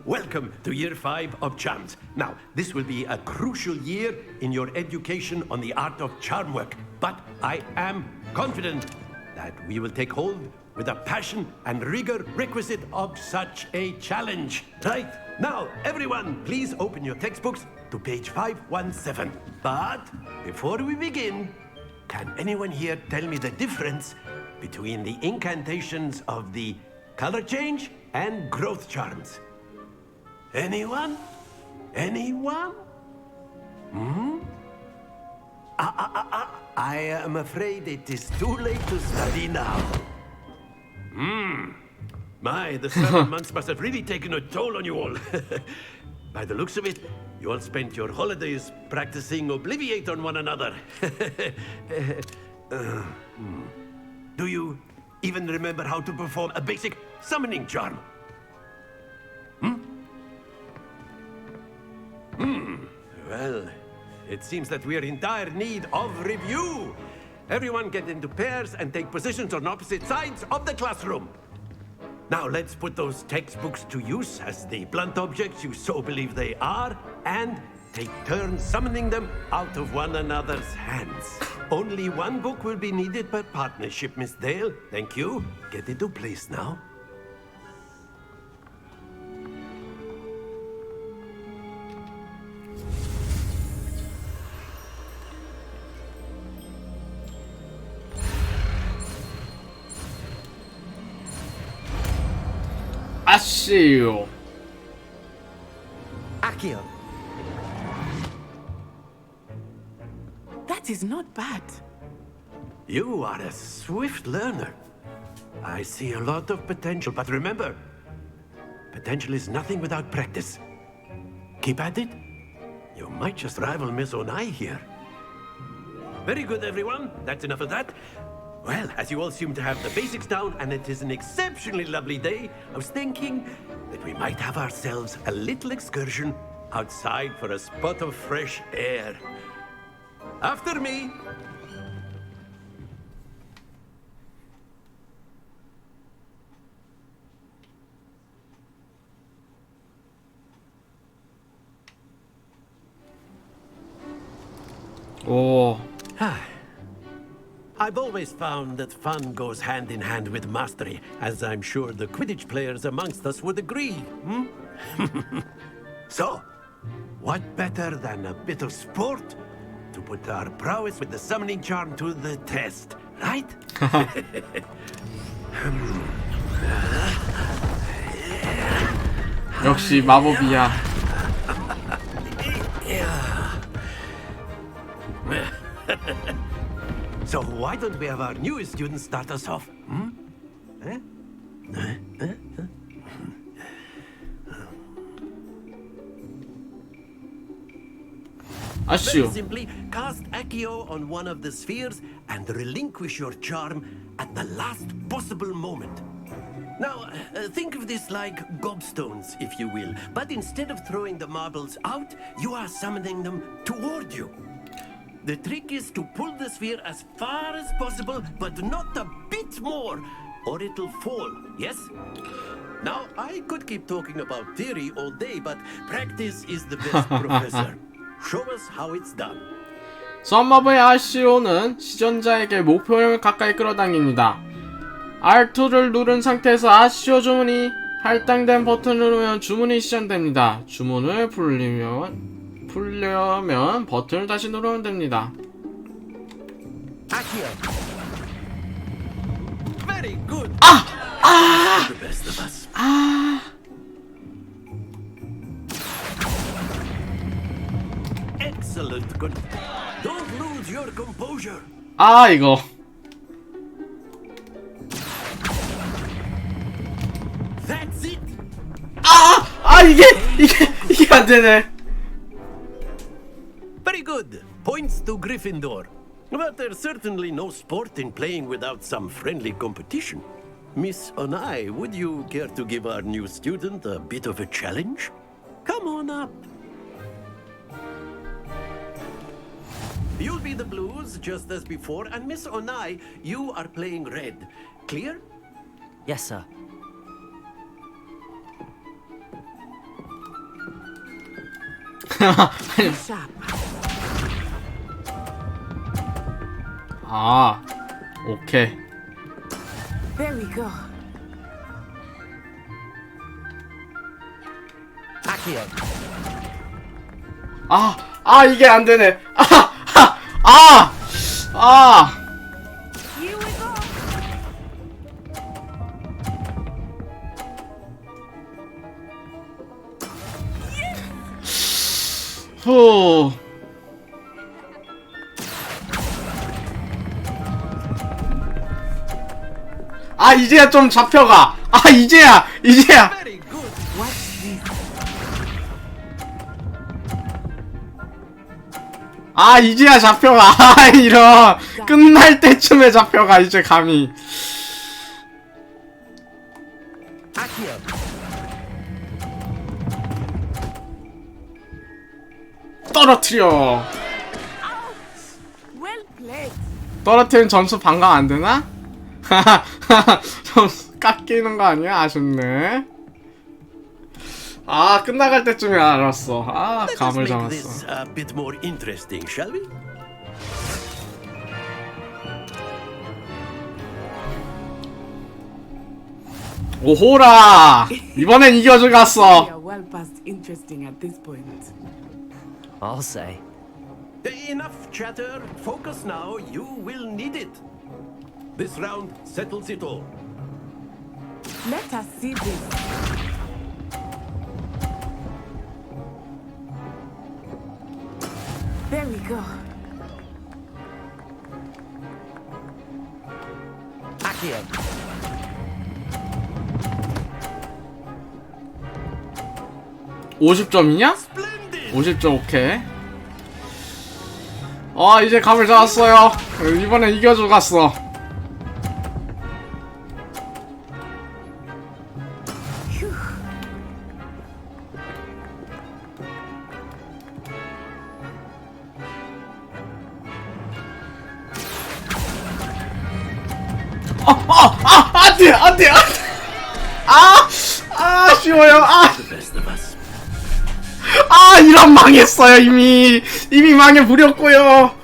Welcome to Year 5 of Charms. Now, this will be a crucial year in your education on the art of charm work. But I am confident that we will take hold with the passion and rigor requisite of such a challenge. Right? Now, everyone, please open your textbooks to page 517. But before we begin, can anyone here tell me the difference between the incantations of the color change and growth charms? Anyone? Anyone? I am afraid it is too late to study now. My, the 7 months must have really taken a toll on you all. By the looks of it, you all spent your holidays practicing Obliviate on one another. Do you even remember how to perform a basic summoning charm? Well, it seems that we are in dire need of review. Everyone get into pairs and take positions on opposite sides of the classroom. Now let's put those textbooks to use as the blunt objects you so believe they are, and take turns summoning them out of one another's hands. Only one book will be needed per partnership, Miss Dale. Thank you. Get into place now. 아씨요. Accio. That is not bad. You are a swift learner. I see a lot of potential, but remember, potential is nothing without practice. Keep at it. You might just rival Miss Onai here. Very good, everyone. That's enough of that. Well, as you all seem to have the basics down, and it is an exceptionally lovely day, I was thinking that we might have ourselves a little excursion outside for a spot of fresh air. After me. 오. I've always found that fun goes hand in hand with mastery, as I'm sure the Quidditch players amongst us would agree. So, what better than a bit of sport to put our prowess with the summoning charm to the test, right? 역시 마법이야. So why don't we have our newest student start us off? 아쉬워. Very simply, cast Accio on one of the spheres and relinquish your charm at the last possible moment. Now, think of this like gobstones, if you will. But instead of throwing the marbles out, you are summoning them toward you. The trick is to pull the sphere as far as possible, but not a bit more, or it'll fall, yes? Now, I could keep talking about theory all day, but practice is the best professor. Show us how it's done. 수험마법의 아시오는 시전자에게 목표를 가까이 끌어당깁니다. R2를 누른 상태에서 아시오 주문이 할당된 버튼을 누르면 주문이 시전됩니다. 주문을 풀려면 버튼을 다시 누르면 됩니다. Very good. The best of us. Excellent. Good. Don't lose your composure. 이거. That's it. 이게 안 되네. Very good. Points to Gryffindor. But there's certainly no sport in playing without some friendly competition. Miss Onai, would you care to give our new student a bit of a challenge? Come on up. You'll be the blues, just as before, and Miss Onai, you are playing red. Clear? Yes, sir. 오케이. There we go. Accio. 이게 안 되네. Here we go. 후. 이제야 좀 잡혀가. 이제야. Very good. What's this? 이제야 잡혀가. 이런 끝날 때쯤에 잡혀가. 이제 감히. 떨어뜨려. Well played. 떨어뜨린 점수 반감 안 되나? 점수 깎이는 거 아니야? 아쉽네. 끝나갈 때쯤에 알았어. 감을 Let's make this 잡았어. a bit more interesting, shall we? 오호라! 이번엔 이겨주갔어. You're well past interesting at this point. I'll say. Enough chatter. Focus now. You will need it. This round settles it all. Let us see this. There we go. Accio. 50점이냐? 50점 오케이. 이제 감을 잡았어요. 이번엔 이겨주갔어. 안돼. 쉬워요. 이런 망했어요. 이미 망해버렸고요.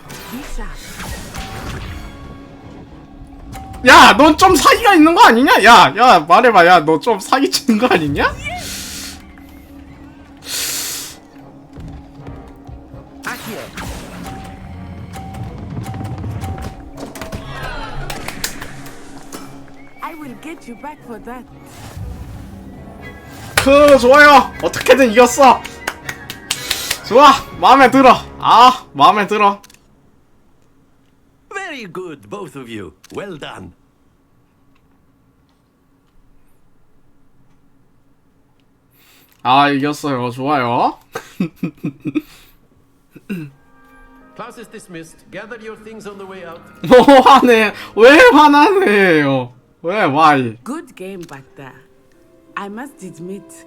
야, 넌 좀 사기가 있는 거 아니냐? 야, 말해봐. 야, 너 좀 사기 치는 거 아니냐? I will get you back for that. 좋아요. 어떻게든 이겼어. 좋아. 마음에 들어. 마음에 들어. Very good, both of you. Well done. 이겼어요. 좋아요. Class is dismissed. Gather your things on the way out. 뭐 화내? 왜 화나네요? 왜? Why? Good game back there. I must admit,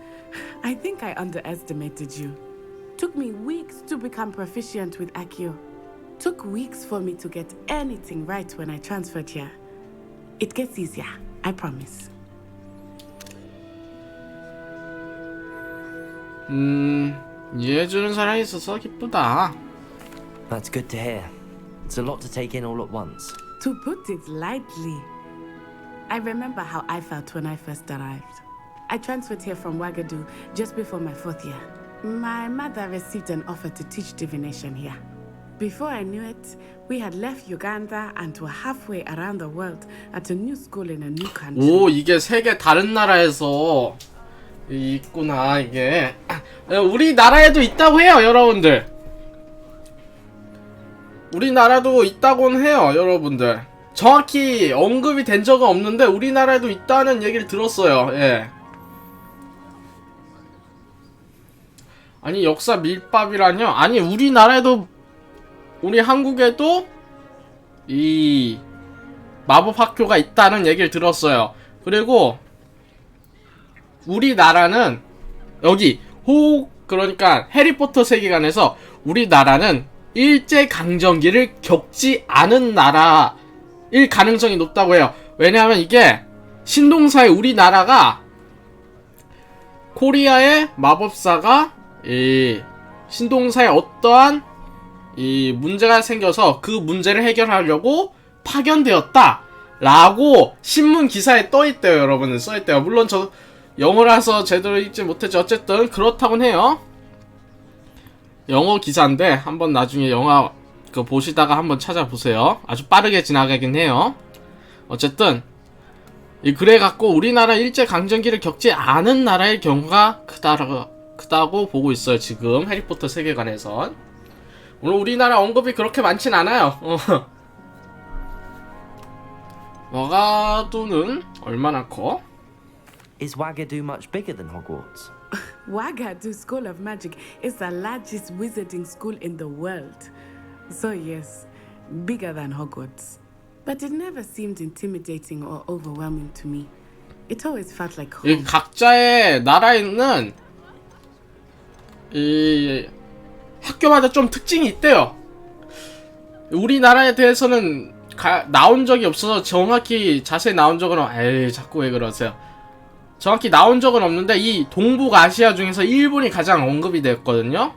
I think I underestimated you. Took me weeks to become proficient with Accio. took weeks for me to get anything right when I transferred here. It gets easier, I promise. 이해해주는 사람이 있어서 기쁘다. That's good to hear. It's a lot to take in all at once. To put it lightly, I remember how I felt when I first arrived. I transferred here from Wagadu just before my 4th year. My mother received an offer to teach divination here. Before I knew it, we had left Uganda and were halfway around the world at a new school in a new country. 오, 이게 세계 다른 나라에서 있구나, 이게. 우리나라에도 있다고 해요, 여러분들. 우리나라도 있다고는 해요, 여러분들. 정확히 언급이 된 적은 없는데 우리나라에도 있다는 얘기를 들었어요. 예. 아니, 역사 밀밥이라뇨? 아니, 우리나라에도, 우리 한국에도 이 마법 학교가 있다는 얘기를 들었어요. 그리고 우리나라는 여기 그러니까 해리포터 세계관에서 우리나라는 일제강점기를 겪지 않은 나라일 가능성이 높다고 해요. 왜냐하면 이게 신동사의 우리나라가 코리아의 마법사가 이 신동사에 어떠한 이 문제가 생겨서 그 문제를 해결하려고 파견되었다 라고 신문 기사에 떠있대요. 여러분은 써있대요. 물론 저 영어라서 제대로 읽지 못했지. 어쨌든 그렇다곤 해요. 영어 기사인데 한번 나중에 영화 그 보시다가 한번 찾아보세요. 아주 빠르게 지나가긴 해요. 어쨌든 그래갖고 우리나라 일제강점기를 겪지 않은 나라의 경우가 크다고 보고 있어요. 지금 해리포터 세계관에선. 물론 우리나라 언급이 그렇게 많진 않아요. 와가두는 얼마나 커? Is Wagadu much bigger than Hogwarts? Wagadu School of Magic is the largest wizarding school in the world. So yes, bigger than Hogwarts. But it never seemed intimidating or overwhelming to me. It always felt like home. 이 각자의 나라에 있는 이 학교마다 좀 특징이 있대요. 우리나라에 대해서는 나온 적이 없어서 정확히 자세히 나온 적은 에이 자꾸 왜 그러세요. 정확히 나온 적은 없는데 이 동북아시아 중에서 일본이 가장 언급이 됐거든요.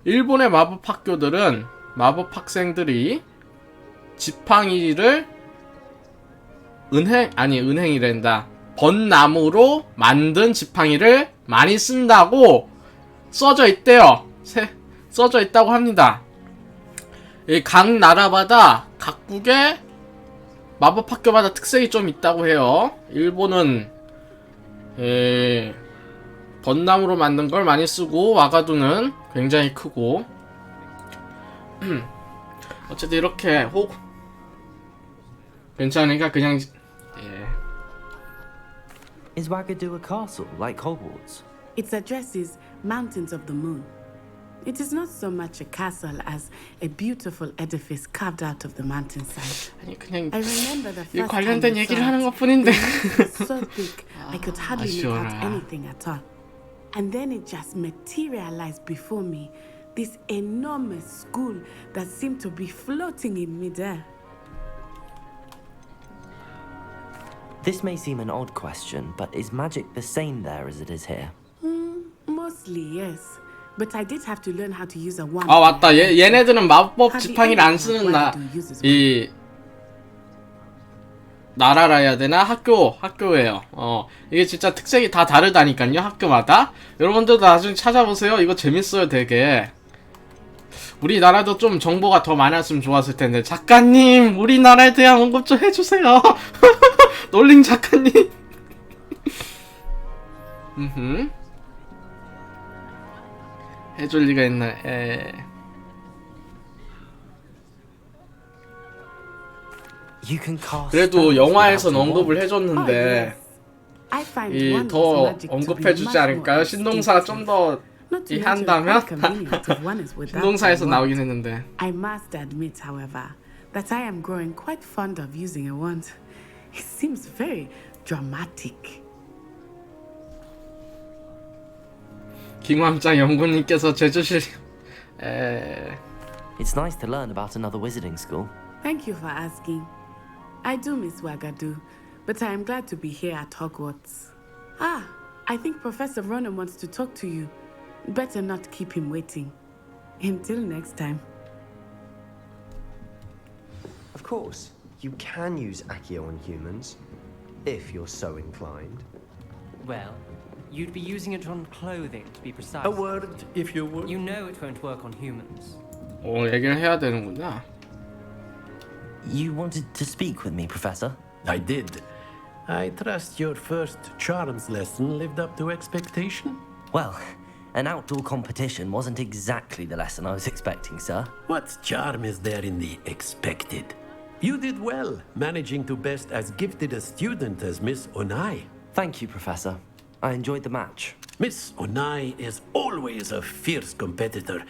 일본의 마법 학교들은 마법 학생들이 지팡이를 은행이란다. 벚나무로 만든 지팡이를 많이 쓴다고 써져 있대요. 써져 있다고 합니다. 각 나라마다 각국의 마법 학교마다 특색이 좀 있다고 해요. 일본은 벚나무로 만든 걸 많이 쓰고 와가두는 굉장히 크고 어쨌든 이렇게 괜찮으니까 그냥 Is Wagadu a castle like Hogwarts? Its address is Mountains of the Moon. It is not so much a castle as a beautiful edifice carved out of the mountainside. 아니 그냥 I remember the 이 first 관련된 time I 얘기를 saw 하는 it. 것뿐인데. The roof was so big I could hardly make out 아쉬워라. anything at all. And then it just materialized before me. This enormous school that seemed to be floating in midair. This may seem an odd question, but is magic the same there as it is here? Mostly, yes. But I did have to learn how to use a wand. 아 맞다. 얘네들은 마법 지팡이를 안 쓰는 이 나라라 해야 되나? 학교예요. 이게 진짜 특색이 다 다르다니까요. 학교마다. 여러분들도 나중에 찾아보세요. 이거 재밌어요, 되게. 우리나라도 좀 정보가 더 많았으면 좋았을 텐데. 작가님, 우리나라에 대한 언급 좀 해주세요. 놀링 작가님. 해줄 리가 있나? 그래도 영화에선 언급을 해줬는데 이 더 언급해주지 않을까요? 신동사 좀 더 한다면 신동사에서 나오긴 했는데. I must admit, however, that I am growing quite fond of using a wand. It seems very dramatic. 김왕짱 연구님께서 제주실 It's nice to learn about another wizarding school. Thank you for asking. I do miss Wagadu, but I am glad to be here at Hogwarts. Ah, I think Professor Ronan wants to talk to you. Better not keep him waiting. Until next time. Of course, you can use Accio on humans, if you're so inclined. Well, you'd be using it on clothing, to be precise. A word, if you would. You know it won't work on humans. 얘기를 해야 되는구나. You wanted to speak with me, Professor? I did. I trust your first charms lesson lived up to expectation? Well, an outdoor competition wasn't exactly the lesson I was expecting, sir. What charm is there in the expected? You did well, managing to best as gifted a student as Miss Onai. Thank you, Professor. I enjoyed the match. Miss Onai is always a fierce competitor,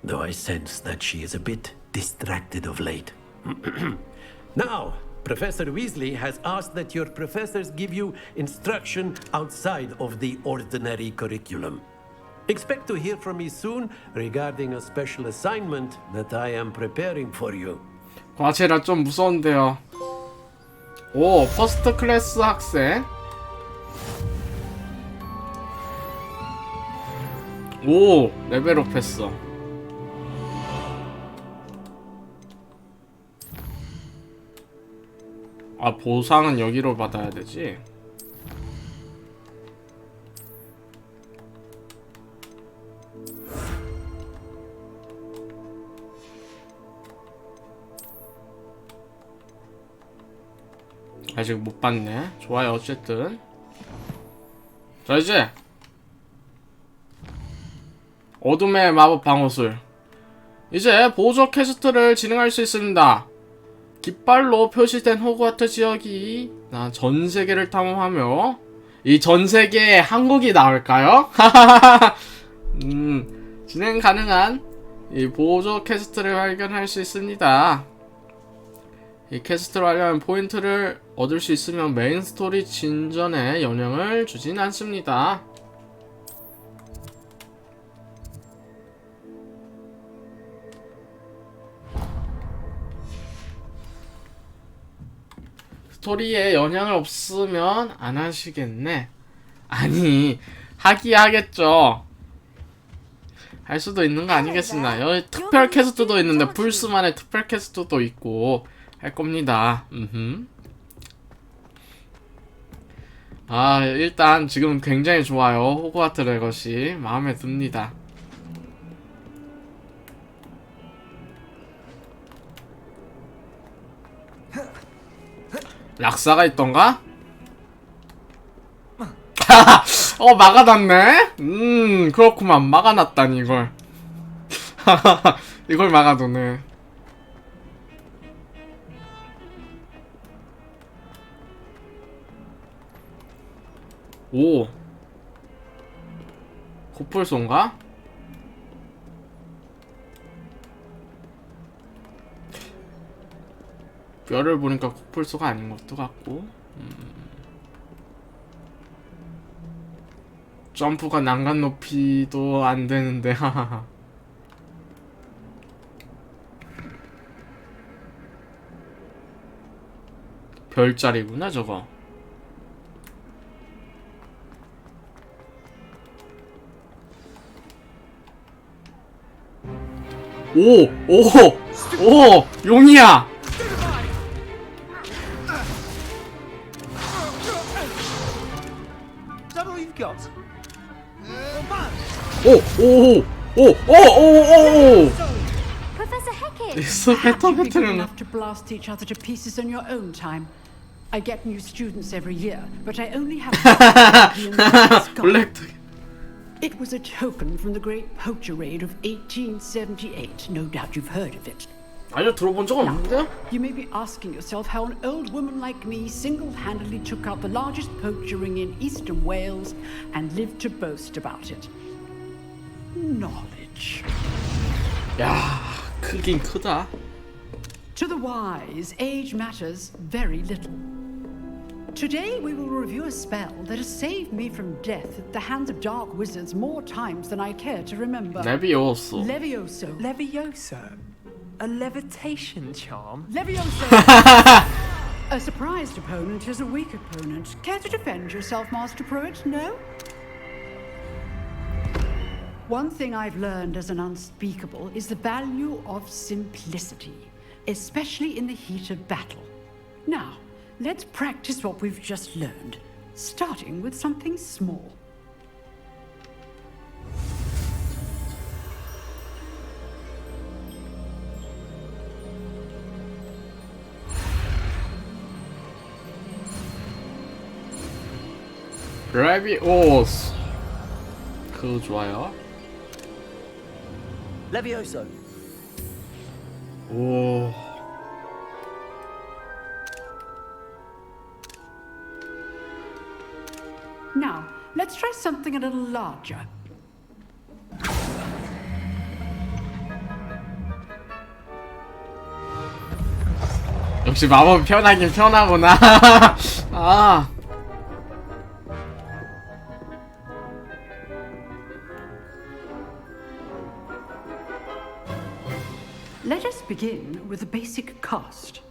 though I sense that she is a bit distracted of late. Now, Professor Weasley has asked that your professors give you instruction outside of the ordinary curriculum. Expect to hear from me soon regarding a special assignment that I am preparing for you. 과제라 좀 무서운데요. 오, 퍼스트 클래스 학생. 오, 레벨업 했어. 아, 보상은 여기로 받아야 되지. 아직 못 봤네. 좋아요. 어쨌든 자, 이제 어둠의 마법 방어술, 이제 보조 퀘스트를 진행할 수 있습니다. 깃발로 표시된 호그와트 지역이 전 세계를 탐험하며, 이 전 세계에 한국이 나올까요? 진행 가능한 이 보조 퀘스트를 발견할 수 있습니다. 이 퀘스트를 하려면 포인트를 얻을 수 있으면 메인 스토리 진전에 영향을 주진 않습니다. 스토리에 영향을 없으면 안 하시겠네. 아니, 하기 하겠죠. 할 수도 있는 거 아니겠습니까? 여기 특별 퀘스트도 있는데 불스만의 특별 퀘스트도 있고 할 겁니다. 아, 일단 지금 굉장히 좋아요. 호그와트 레거시 마음에 듭니다. 약사가 있던가? 막아놨네? 그렇구만. 막아놨다니, 이걸. 이걸 막아두네. 오. 코뿔소인가? 뼈를 보니까 코뿔소가 아닌 것도 같고. 점프가 난간 높이도 안 되는데. 별자리구나 저거. 오! 용이야! Professor Hecat! Perhaps you're big enough to blast each other to pieces on your own time. I get new students every year, but I only have It was a token from the Great Poacher Raid of 1878. No doubt you've heard of it. 아니요, 들어본 적 없는데? You may be asking yourself how an old woman like me single-handedly took out the largest poacher ring in eastern Wales and lived to boast about it. Knowledge. 야, 크긴 크다. To the wise, age matters very little. Today we will review a spell that has saved me from death at the hands of dark wizards more times than I care to remember. Levioso. Levioso. Levioso. A levitation charm? Leviosa! A surprised opponent is a weak opponent. Care to defend yourself, Master Pruitt? No? One thing I've learned as an unspeakable is the value of simplicity, especially in the heat of battle. Now, let's practice what we've just learned, starting with something small. 레비오스. 그거 좋아요. Levioso. 오. Now, let's try something a little larger. 역시 마법이 편하긴 편하구나. 아. Let us begin with the basic cast.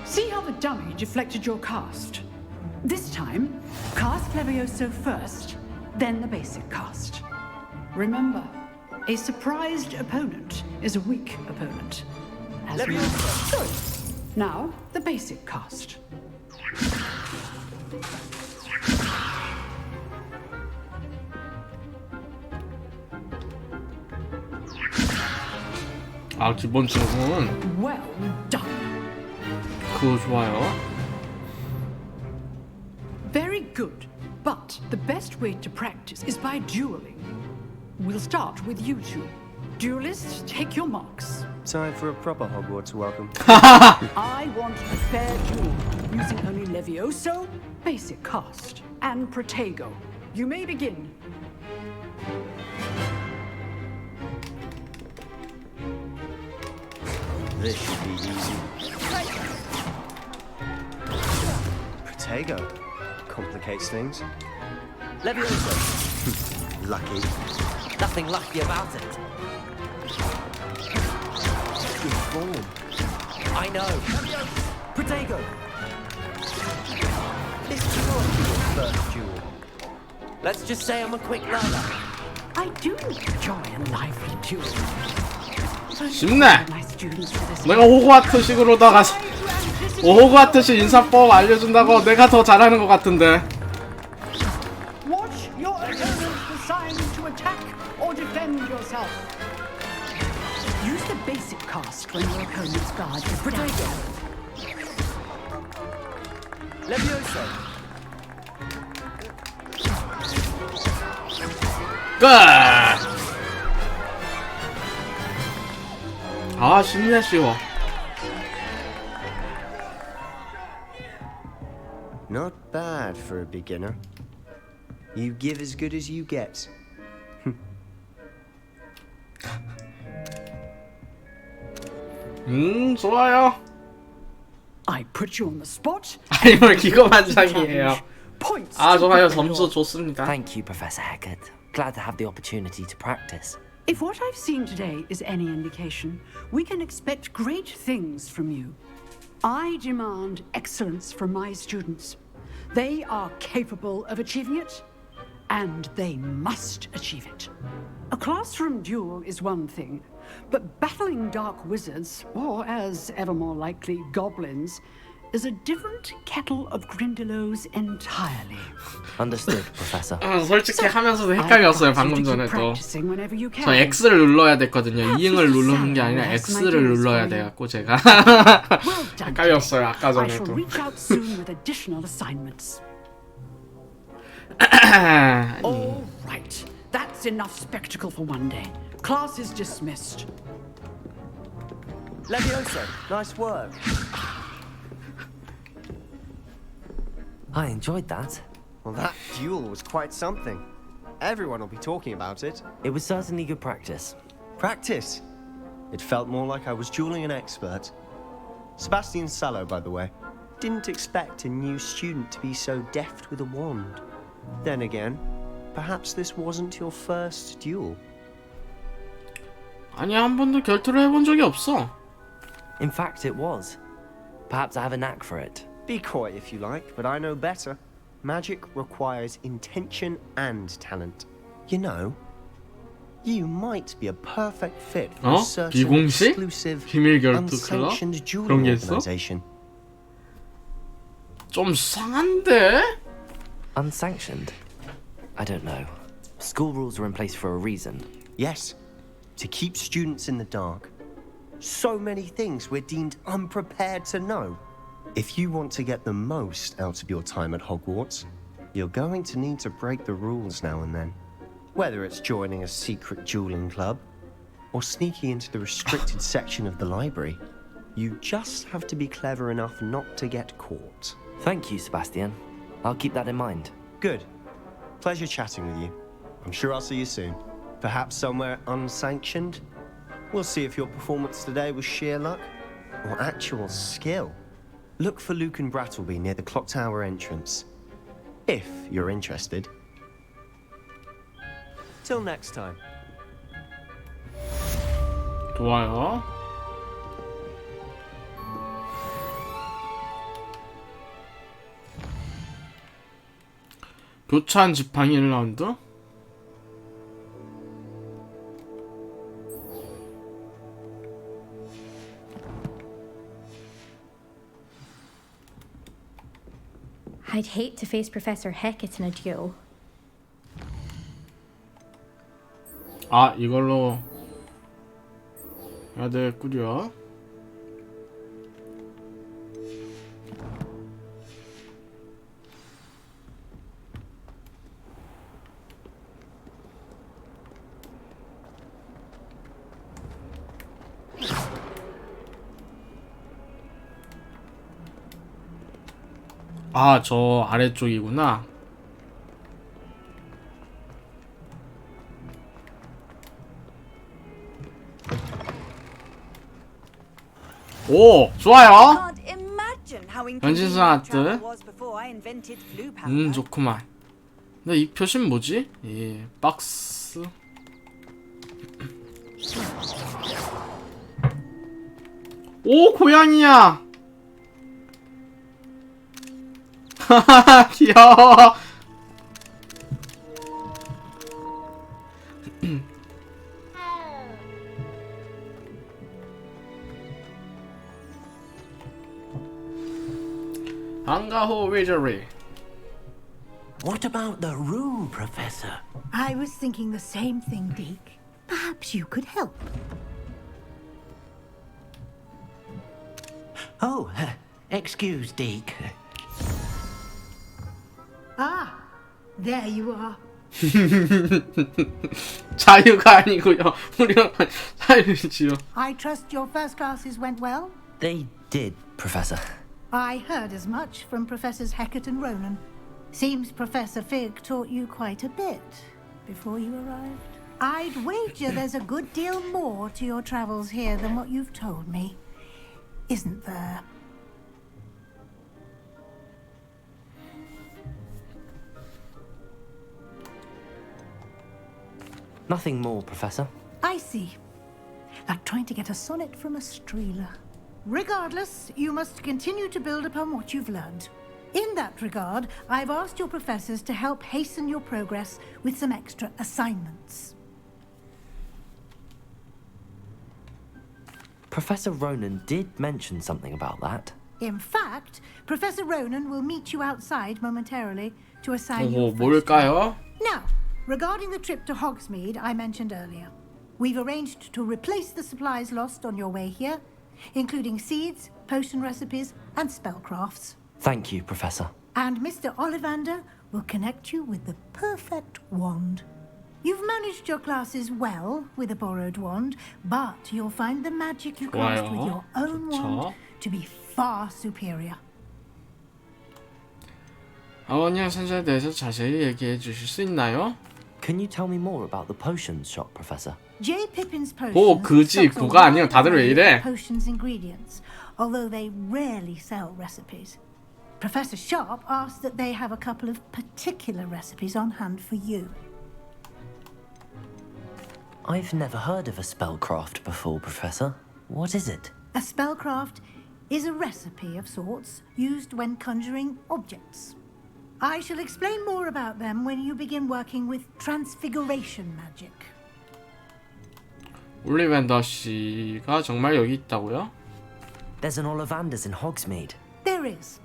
See how the dummy deflected your cast? This time, cast Levioso first, then the basic cast. Remember, a surprised opponent is a weak opponent. As Levioso! Good. Now, the basic cast. 아, 기본적으로는 Well done. 그거 좋아요. Very good. But the best way to practice is by dueling. We'll start with you two. Duelists, take your marks. Time for a proper Hogwarts welcome. I want a fair duel, using only Levioso, basic cast, and Protego. You may begin. This should be easy. Protego. Complicates things. Levioso. Lucky. Nothing lucky about it. Good form. I know. Protego. This duel your first duel. Let's just say I'm a quick learner. I do enjoy a lively duel. 쉽네. 내가 호그와트식으로다가 호그와트식 인사법 알려준다고 내가 더 잘하는 것 같은데. Watch your opponent's design to attack or defend yourself. Use the basic cast when your opponent's guard is Protego. Levioso. 끝! 아, 쉽네, 쉬워. Not bad for a beginner. You give as good as you get. 좋아요. I put you on the spot. 아니, 뭘 기거만장이에요. 아, 좋아요. 점수 좋습니다. Thank you, Professor Hecat. Glad to have the opportunity to practice. If what I've seen today is any indication, we can expect great things from you. I demand excellence from my students. They are capable of achieving it, and they must achieve it. A classroom duel is one thing, but battling dark wizards, or as ever more likely, goblins, is a different kettle of Grindylows entirely. Understood, Professor. 솔직히 하면서도 헷갈렸어요, 방금 전에도. 저 X를 눌러야 됐거든요. 이응을 누르는 게 아니라 X를 눌러야 돼갖고 제가 헷갈렸어요, 아까 I shall 전에도. reach out soon with additional assignments. All right, that's enough spectacle for one day. Class is dismissed. Levioso, nice work. I enjoyed that. Well, that duel was quite something. Everyone will be talking about it. It was certainly good practice. Practice? It felt more like I was dueling an expert. Sebastian Sallow, by the way. Didn't expect a new student to be so deft with a wand. Then again, perhaps this wasn't your first duel. 아니, 한 번도 결투를 해본 적이 없어. In fact, it was. Perhaps I have a knack for it. Be coy if you like, but I know better. Magic requires intention and talent. You know, you might be a perfect fit for a certain 비공식? exclusive, 비밀 결투 클럽? unsanctioned 그런 dueling 게 있어? organization. 좀 상한데? Unsanctioned? I don't know. School rules are in place for a reason. Yes, to keep students in the dark. So many things we're deemed unprepared to know. If you want to get the most out of your time at Hogwarts, you're going to need to break the rules now and then. Whether it's joining a secret dueling club, or sneaking into the restricted section of the library, you just have to be clever enough not to get caught. Thank you, Sebastian. I'll keep that in mind. Good. Pleasure chatting with you. I'm sure I'll see you soon. Perhaps somewhere unsanctioned? We'll see if your performance today was sheer luck or actual skill. Look for Luke and Brattleby near the clock tower entrance. If you're interested. Till next time. 좋아요. 교차한 지팡이 1라운드. I'd hate to face Professor Hecat in a duel. 아, 이걸로 해야 되겠구려. 아, 저 아래쪽이구나. 오, 좋아요. 변신수 아트. 좋구만. 근데 이 표시는 뭐지? 이 박스. 오, 고양이야. 하하하, 귀여워. 한가호 위저리. What about the room, Professor? I was thinking the same thing, Deke. Perhaps you could help. Oh, excuse, Deke. Ah, there you are. 자유가 아니고요. 우리가 자유지요. I trust your first classes went well? They did, Professor. I heard as much from Professors Hecat and Ronan. Seems Professor Fig taught you quite a bit before you arrived. I'd wager there's a good deal more to your travels here than what you've told me. Isn't there? Nothing more, Professor. I see. Like trying to get a sonnet from a streeler. Regardless, you must continue to build upon what you've learned. In that regard, I've asked your professors to help hasten your progress with some extra assignments. Professor Ronan did mention something about that. In fact, Professor Ronan will meet you outside momentarily to assign you. 뭘까요? Now, regarding the trip to Hogsmeade I mentioned earlier, we've arranged to replace the supplies lost on your way here, including seeds, potion recipes, and spellcrafts. Thank you, Professor. And Mr. Ollivander will connect you with the perfect wand. You've managed your classes well with a borrowed wand, but you'll find the magic you cast with your own wand to be far superior. 아버님 선생에 대해서 자세히 얘기해 주실 수 있나요? Can you tell me more about the potions shop, Professor? J. Pippin's potions. 오, 그지 그거 아니야. 다들 왜 이래? Potions ingredients, although they rarely sell recipes. Professor Sharp asked that they have a couple of particular recipes on hand for you. I've never heard of a spellcraft before, Professor. What is it? A spellcraft is a recipe of sorts used when conjuring objects. I shall explain more about them when you begin working with transfiguration magic. 올리벤더 씨가 정말 여기 있다고요? There's an Ollivander's in Hogsmeade. There is.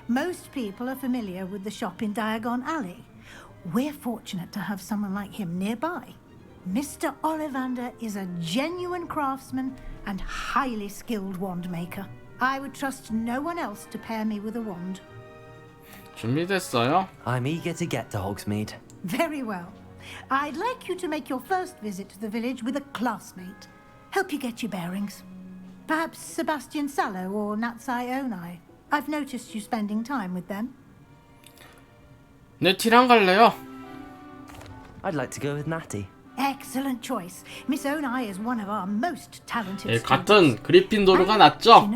Most people are familiar with the shop in Diagon Alley. We're fortunate to have someone like him nearby. Mr. Ollivander is a genuine craftsman and highly skilled wand maker. I would trust no one else to pair me with a wand. 준비됐어요? I'm eager to get to Hogsmeade. Very well. I'd like you to make your first visit to the village with a classmate. Help you get your bearings. Perhaps Sebastian Sallow or Natsai Onai. I've noticed you spending time with them. 네, 티랑 갈래요? I'd like to go with Natty. Excellent choice. Miss Onai is one of our most talented 예, students. 같은 그리핀도르가 낫죠?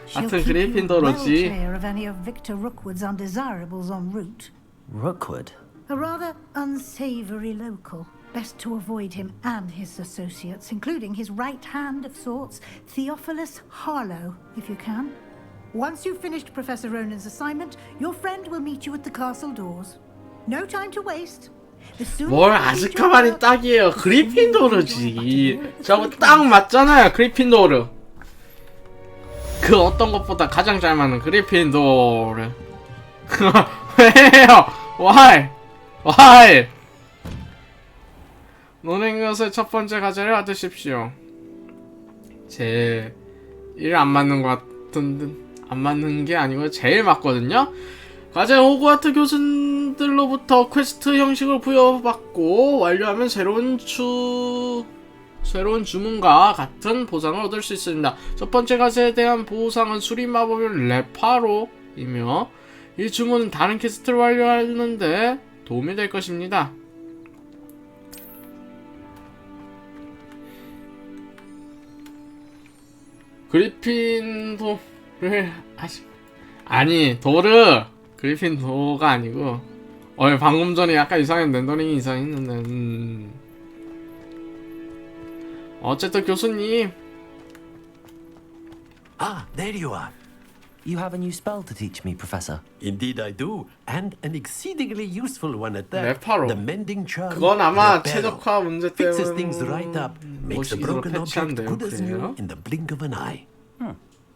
She'll 같은 keep you well 그리핀도르지. clear of any of Victor Rookwood's undesirables en route. Rookwood? A rather unsavory local. Best to avoid him and his associates, including his right hand of sorts, Theophilus Harlow, if you can. Once you've finished Professor Ronan's assignment, your friend will meet you at the castle doors. No time to waste. The sooner 뭘 you complete your 아즈카반이 work, 딱이에요. 그리핀도르지. 저거 딱 맞잖아요. 그리핀도르. 그 어떤 것보다 가장 잘 맞는 그리핀도르. 왜요? Why? Why? 논행 것의 첫 번째 과제를 받으십시오. 제 일 안 맞는 것 같은데 안 맞는 게 아니고 제일 맞거든요. 과제 호그와트 교수들로부터 퀘스트 형식을 부여받고 완료하면 새로운 주문과 같은 보상을 얻을 수 있습니다. 첫 번째 과제에 대한 보상은 수리 마법인 레파로이며 이 주문은 다른 퀘스트를 완료하는데 도움이 될 것입니다. 그리핀도를 아니 도르 그리핀도가 아니고 방금 전에 약간 이상했는데 렌더링이 이상했는데 어쨌든 교수님. Ah, there you are. You have a new spell to teach me, Professor. Indeed I do, and an exceedingly useful one at that. 레파로. The mending charm. 그건 아마 Reparo. 최적화 문제 Fixes things right up, 때문에 makes a 모시기로 broken object 패치한대요. good as new 그래요? in the blink of an eye.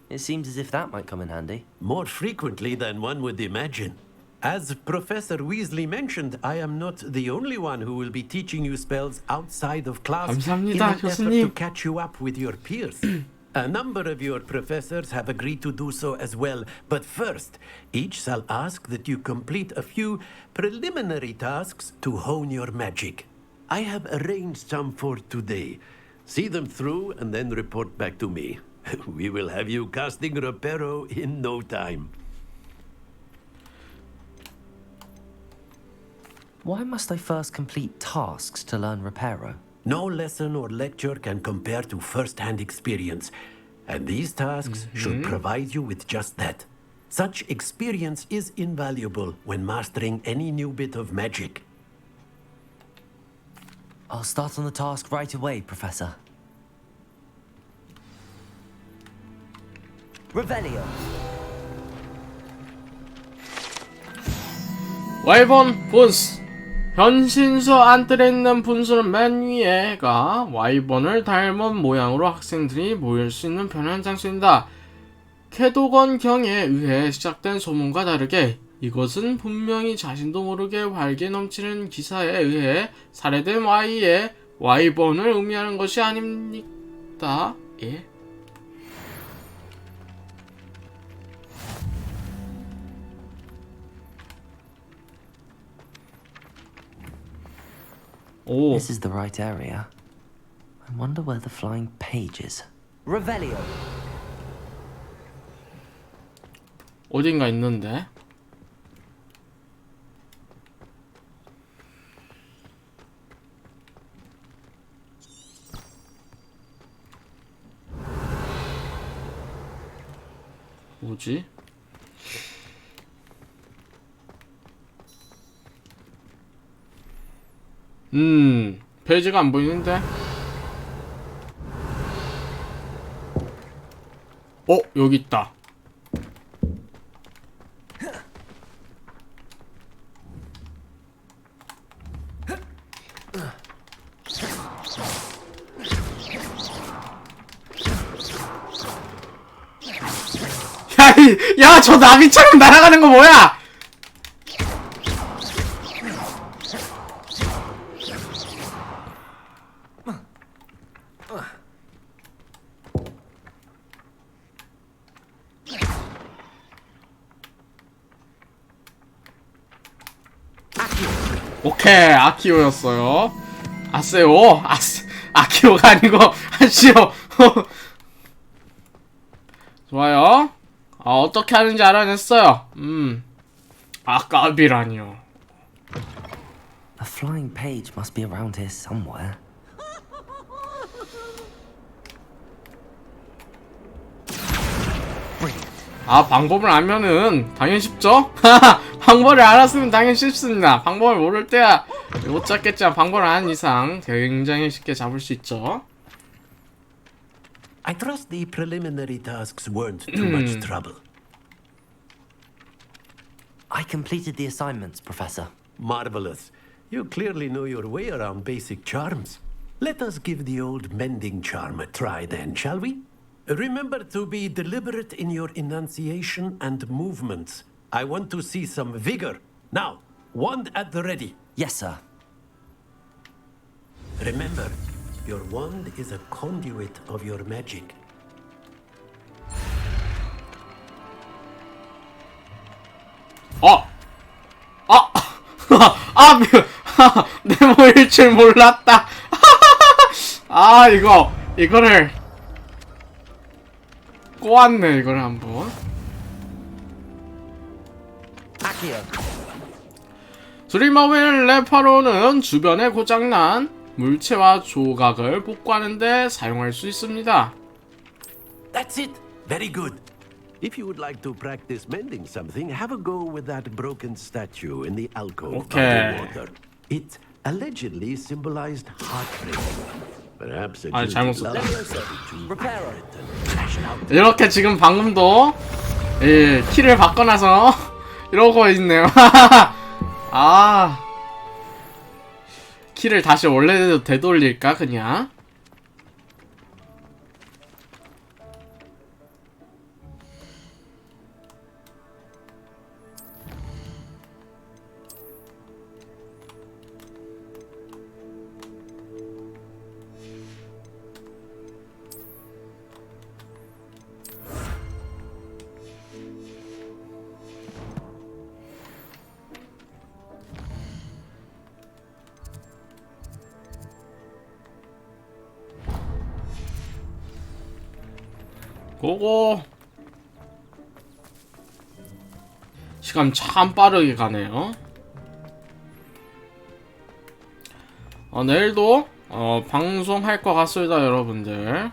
It seems as if that might come in handy. More frequently than one would imagine. As Professor Weasley mentioned, I am not the only one who will be teaching you spells outside of class 감사합니다, in an effort 교수님. to catch you up with your peers. A number of your professors have agreed to do so as well, but first, each shall ask that you complete a few preliminary tasks to hone your magic. I have arranged some for today. See them through and then report back to me. We will have you casting Reparo in no time. Why must I first complete tasks to learn Reparo? No lesson or lecture can compare to first-hand experience, and these tasks should provide you with just that. Such experience is invaluable when mastering any new bit of magic. I'll start on the task right away, Professor. Revelio. 와이번 분수. 현신서 안뜰에 있는 분수는 맨 위에가 와이번을 닮은 모양으로 학생들이 모일 수 있는 편한 장소입니다. 캐도건 경에 의해 시작된 소문과 다르게 이것은 분명히 자신도 모르게 활기 넘치는 기사에 의해 살해된 Y의 와이번을 의미하는 것이 아닙니까? 예? 오. This is the right area. I wonder where the flying page is. Revelio. 어딘가 있는데. 뭐지? 페이지가 안 보이는데? 여기 있다. 야, 저 나비처럼 날아가는 거 뭐야? 오케이, 아키오였어요. 아세오? 아키오가 아니고 아시오. 좋아요. 어떻게 하는지 알아냈어요. 까비라니요. A flying page must be around here somewhere. 방법을 알면은 당연히 쉽죠? 방법을 알았으면 당연히 쉽습니다. 방법을 모를 때야 못 잡겠지만 방법을 아는 이상 굉장히 쉽게 잡을 수 있죠. I trust the preliminary tasks weren't too much trouble. I completed the assignments, Professor. Marvelous. You clearly know your way around basic charms. Let us give the old mending charm a try then, shall we? Remember to be deliberate in your enunciation and movements. I want to see some vigor. Now, wand at the ready. Yes, sir. Remember, your wand is a conduit of your magic. 네모일 줄 몰랐다. 이거를 꼬았네. 이거를 한번. 드리머웰 레파로는 주변에 고장난 물체와 조각을 복구하는데 사용할 수 있습니다. That's it. Very good. If you would like to practice mending something, have a go with that broken statue in the alcove by the water. It allegedly symbolized heartbreak. Perhaps a 잘못 guilty 썼다. lover started to repair it and lash out. 이렇게 지금 방금도 키를 바꿔놔서 이러고 있네요. 키를 다시 원래대로 되돌릴까 그냥? 고고. 시간 참 빠르게 가네요. 내일도 방송할 것 같습니다, 여러분들.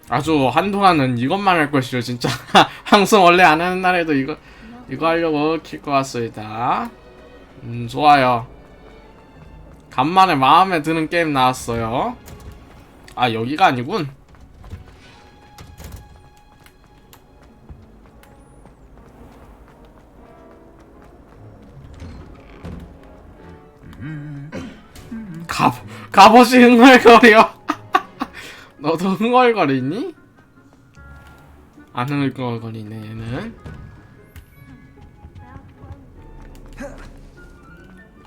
아주 한동안은 이것만 할 것이죠, 진짜. 방송 원래 안 하는 날에도 이거 하려고 킬 것 같습니다. 좋아요. 간만에 마음에 드는 게임 나왔어요. 여기가 아니군. 갑옷이 흥얼거려. 너도 흥얼거리니? 안 흥얼거리네 얘는.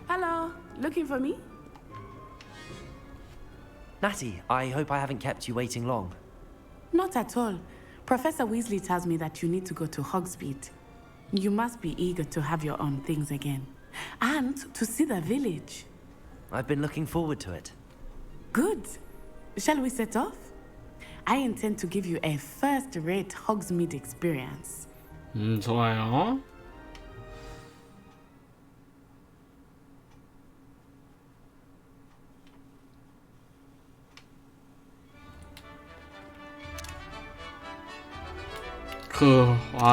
Hello, looking for me? Natty, I hope I haven't kept you waiting long. Not at all. Professor Weasley tells me that you need to go to Hogsmeade. You must be eager to have your own things again. And to see the village. I've been looking forward to it. Good. Shall we set off? I intend to give you a first-rate Hogsmeade experience. 좋아요.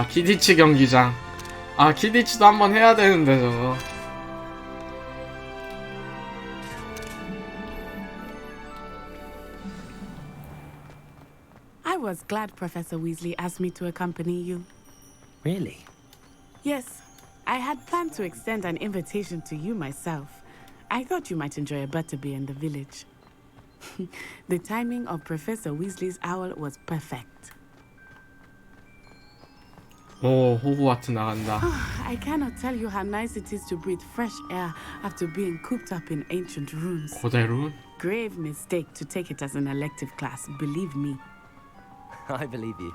키디치 경기장. 키디치도 한번 해야 되는데 저거. was glad Professor Weasley asked me to accompany you. Really? Yes, I had planned to extend an invitation to you myself. I thought you might enjoy a butterbeer in the village. The timing of Professor Weasley's owl was perfect. 오, 호그와트 나간다. I cannot tell you how nice it is to breathe fresh air after being cooped up in ancient rooms. 고대룬? Grave mistake to take it as an elective class, believe me. I believe you.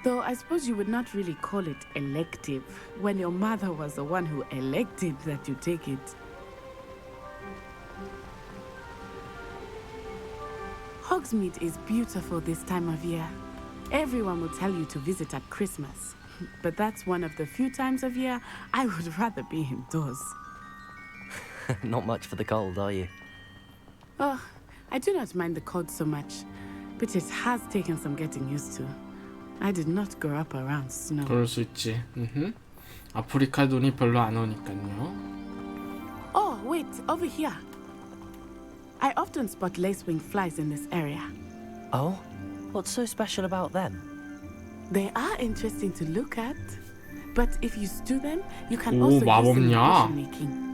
Though I suppose you would not really call it elective when your mother was the one who elected that you take it. Hogsmeade is beautiful this time of year. Everyone will tell you to visit at Christmas. But that's one of the few times of year I would rather be indoors. Not much for the cold, are you? Oh, I do not mind the cold so much, but it has taken some getting used to. I did not grow up around snow. 그럴 수 있지. 아프리카 눈이 별로 안 오니까요. Oh, wait, over here. I often spot lacewing flies in this area. Oh? What's so special about them? They are interesting to look at, but if you stew them, you can 오, also use them in 마법냐? potion making.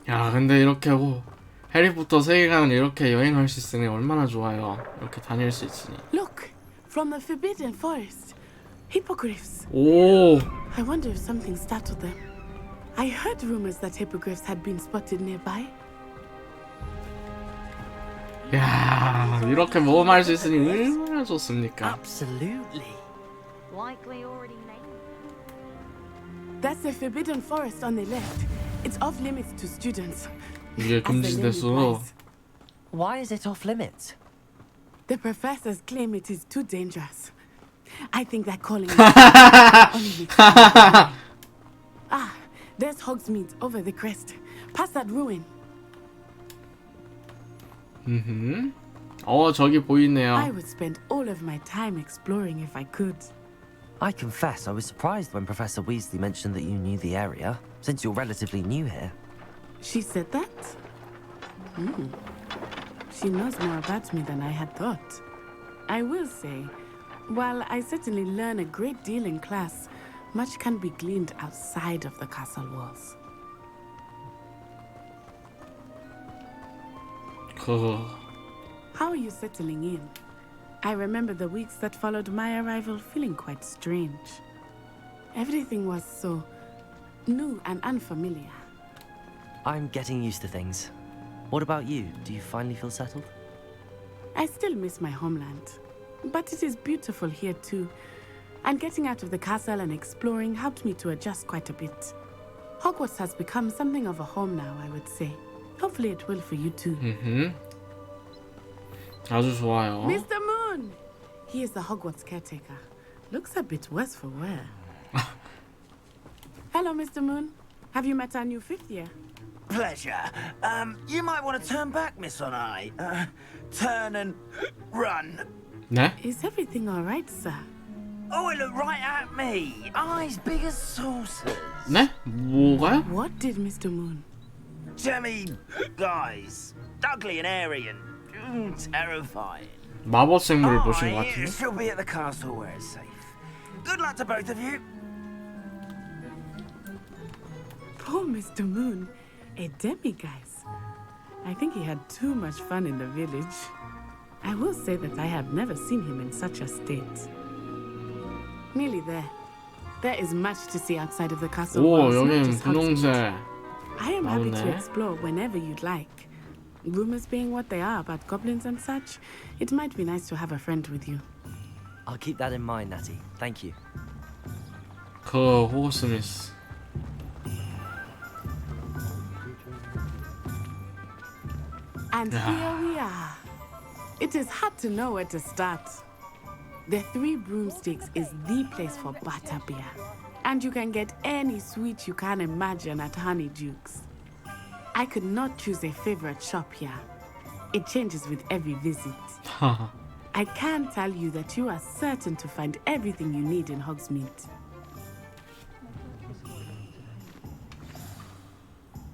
야, 근데 이렇게 해리포터 세계관을 이렇게 여행할 수 있으니 얼마나 좋아요. 이렇게 다닐 수 있으니. Look, from the Forbidden Forest, hippogriffs. 오, I wonder if something startled them. I heard rumors that hippogriffs had been spotted nearby. 야, 이렇게 모험할 수 있으니 얼마나 좋습니까? Absolutely. Likely already named. That's the Forbidden Forest on the left. It's off limits to students. 이게 금지됐어. Why is it off limits? The professors claim it is too dangerous. I think that calling it Ah, there's Hogsmeade over the crest. Past that ruin. 저기 보이네요. I would spend all of my time exploring if I could. I confess I was surprised when Professor Weasley mentioned that you knew the area, since you're relatively new here. She said that? She knows more about me than I had thought. I will say, while I certainly learn a great deal in class, much can be gleaned outside of the castle walls. How are you settling in? I remember the weeks that followed my arrival feeling quite strange. Everything was so new and unfamiliar. I'm getting used to things. What about you? Do you finally feel settled? I still miss my homeland, but it is beautiful here too. And getting out of the castle and exploring helped me to adjust quite a bit. Hogwarts has become something of a home now, I would say. Hopefully it will for you too. 아주 좋아요. Mr. Moon! He is the Hogwarts caretaker. Looks a bit worse for wear. Hello, Mr. Moon. Have you met our new fifth year? Pleasure. You might want to turn back, Miss Onai. Turn and run. 네? Is everything all right, sir? Oh, it looked right at me. Eyes big as saucers. 네? 뭐가요? What did Mr. Moon? Jemmy guys. Ugly and airy and terrifying. 마법 생물을 보신 것 같은데? She'll be at the castle where it's safe. Good luck to both of you. Poor Mr. Moon. A demiguise. I think he had too much fun in the village. I will say that I have never seen him in such a state. Nearly there. There is much to see outside of the castle 오, walls, not 여긴 just 분홍색. Hogsmeade. I am happy to 나오네. explore whenever you'd like. Rumors being what they are about goblins and such, it might be nice to have a friend with you. I'll keep that in mind, Natty. Thank you. 그 호그스미스. And here we are. It is hard to know where to start. The Three Broomsticks is the place for butterbeer. And you can get any sweet you can imagine at Honeydukes. I could not choose a favorite shop here. It changes with every visit. I can tell you that you are certain to find everything you need in Hogsmeade.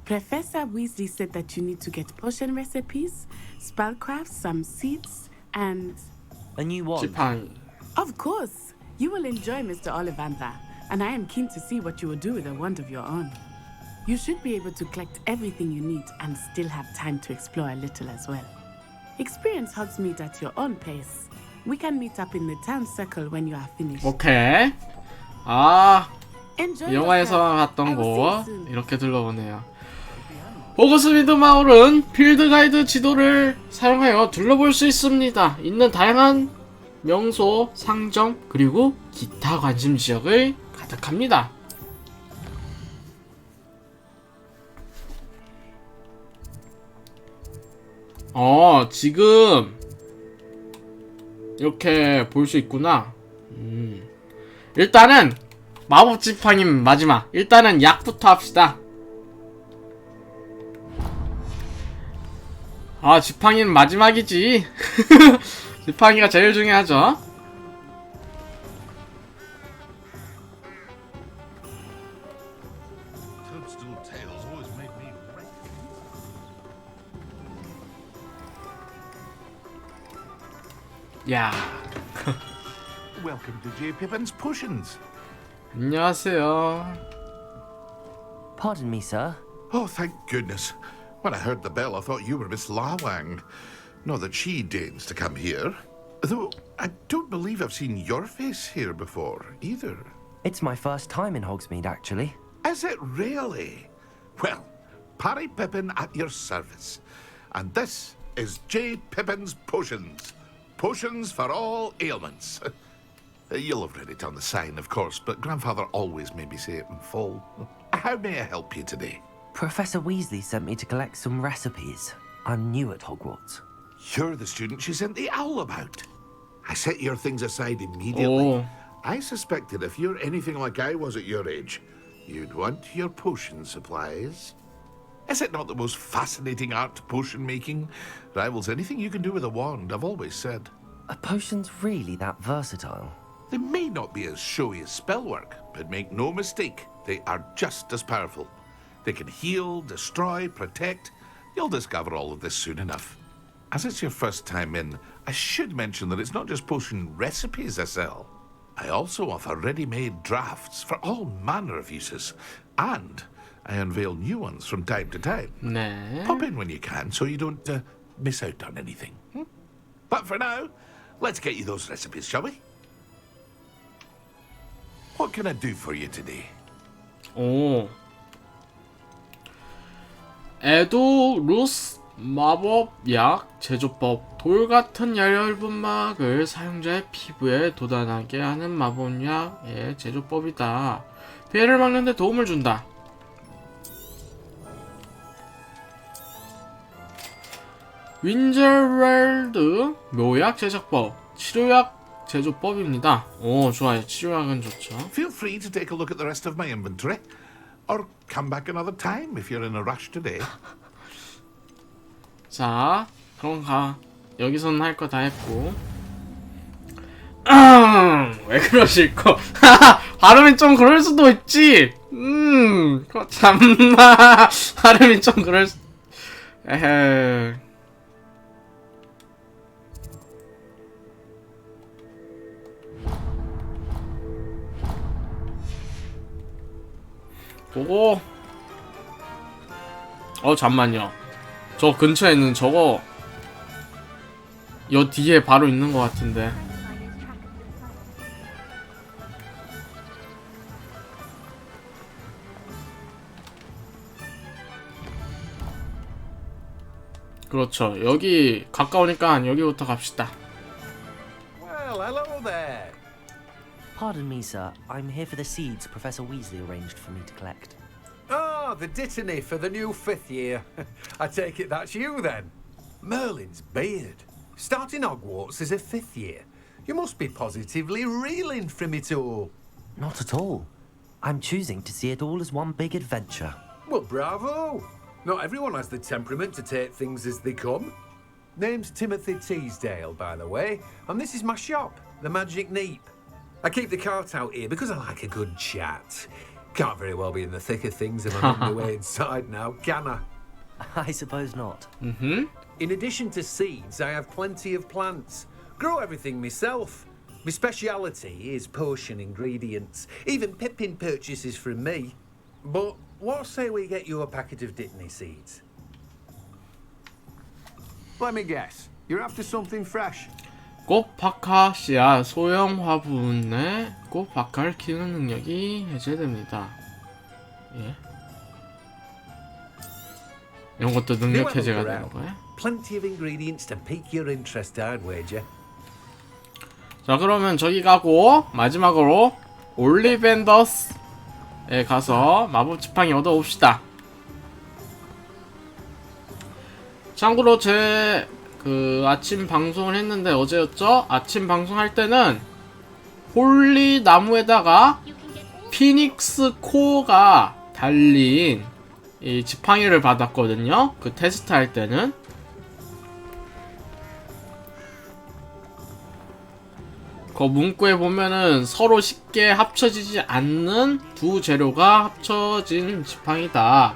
Professor Weasley said that you need to get potion recipes, spellcrafts, some seeds, and... A new wand? 지팡이. Of course! You will enjoy Mr. Ollivander, and I am keen to see what you will do with a wand of your own. You should be able to collect everything you need and still have time to explore a little as well. Experience Hogsmeade at your own pace. We can meet up in the town circle when you are finished. 오케이. 아, Enjoy 영화에서 yourself. 봤던 I will see you 곳 soon. 이렇게 둘러보네요. 호그스미드 마을은 필드 가이드 지도를 사용하여 둘러볼 수 있습니다. 있는 다양한 명소, 상점, 그리고 기타 관심 지역을 가득합니다. 지금 이렇게 볼 수 있구나. 일단은 마법 지팡이 마지막. 일단은 약부터 합시다. 아, 지팡이는 마지막이지. 지팡이가 제일 중요하죠. 야. Welcome to J. Pippin's Potions. 안녕하세요. Pardon me, sir. Oh, thank goodness. When I heard the bell, I thought you were Miss Lawang. Not that she deigns to come here. Though, I don't believe I've seen your face here before, either. It's my first time in Hogsmeade, actually. Is it really? Well, Parry Pippin at your service. And this is J. Pippin's Potions. Potions for all ailments. You'll have read it on the sign, of course, but Grandfather always made me say it in full. How may I help you today? Professor Weasley sent me to collect some recipes. I'm new at Hogwarts. You're the student she sent the owl about. I set your things aside immediately. I suspected if you're anything like I was at your age, you'd want your potion supplies. Is it not the most fascinating art, potion making? Rivals anything you can do with a wand, I've always said. Are potions really that versatile? They may not be as showy as spellwork, but make no mistake, they are just as powerful. They can heal, destroy, protect. You'll discover all of this soon enough. As it's your first time in, I should mention that it's not just potion recipes I sell. I also offer ready-made drafts for all manner of uses, and I unveil new ones from time to time. 네. Pop in when you can so you don't miss out on anything. But for now, let's get you those recipes, shall we? What can I do for you today? 오. 에도루스 마법약 제조법. 돌 같은 얇은 막을 사용자의 피부에 돋아나게 하는 마법약의 제조법이다. 피해를 막는 데 도움을 준다. 윈저월드 묘약 제작법. 치료약 제조법입니다. 오, 좋아요. 치료약은 좋죠. Feel free to take a look at the rest of my inventory. Or come back another time if you're in a rush today. 자, 그럼 가. 여기서는 할 거 다 했고. 왜 그러실까? 발음이 좀 그럴 수도 있지. 참나. 발음이 좀 그럴 수. 에헤. 보고. 잠만요. 저 근처에 있는 저거 요 뒤에 바로 있는 것 같은데. 그렇죠. 여기 가까우니까 여기부터 갑시다. Well, hello there. Pardon me, sir. I'm here for the seeds Professor Weasley arranged for me to collect. Ah, the dittany for the new 5th year. I take it that's you then. Merlin's beard. Starting Hogwarts as a 5th year. You must be positively reeling from it all. Not at all. I'm choosing to see it all as one big adventure. Well, bravo. Not everyone has the temperament to take things as they come. Name's Timothy Teasdale, by the way, and this is my shop, the Magic Neep. I keep the cart out here because I like a good chat. Can't very well be in the thick of things if I'm on my way inside now, can I? I suppose not. In addition to seeds, I have plenty of plants. Grow everything myself. My speciality is potion ingredients. Even Pippin purchases from me. But what say we get you a packet of Dittany seeds? Let me guess. You're after something fresh. 꽃박하 씨앗 소형 화분에 꽃박하를 키우는 능력이 해제됩니다. 예. 이런 것도 능력 해제가 되는 거야? Plenty of ingredients to pique your interest, I'd wager. 자, 그러면 저기 가고 마지막으로 올리벤더스에 가서 마법 지팡이 얻어옵시다. 참고로 제 아침 방송을 했는데 어제였죠? 아침 방송할 때는 홀리 나무에다가 피닉스 코어가 달린 이 지팡이를 받았거든요. 그 테스트 할 때는. 그 문구에 보면은 서로 쉽게 합쳐지지 않는 두 재료가 합쳐진 지팡이다.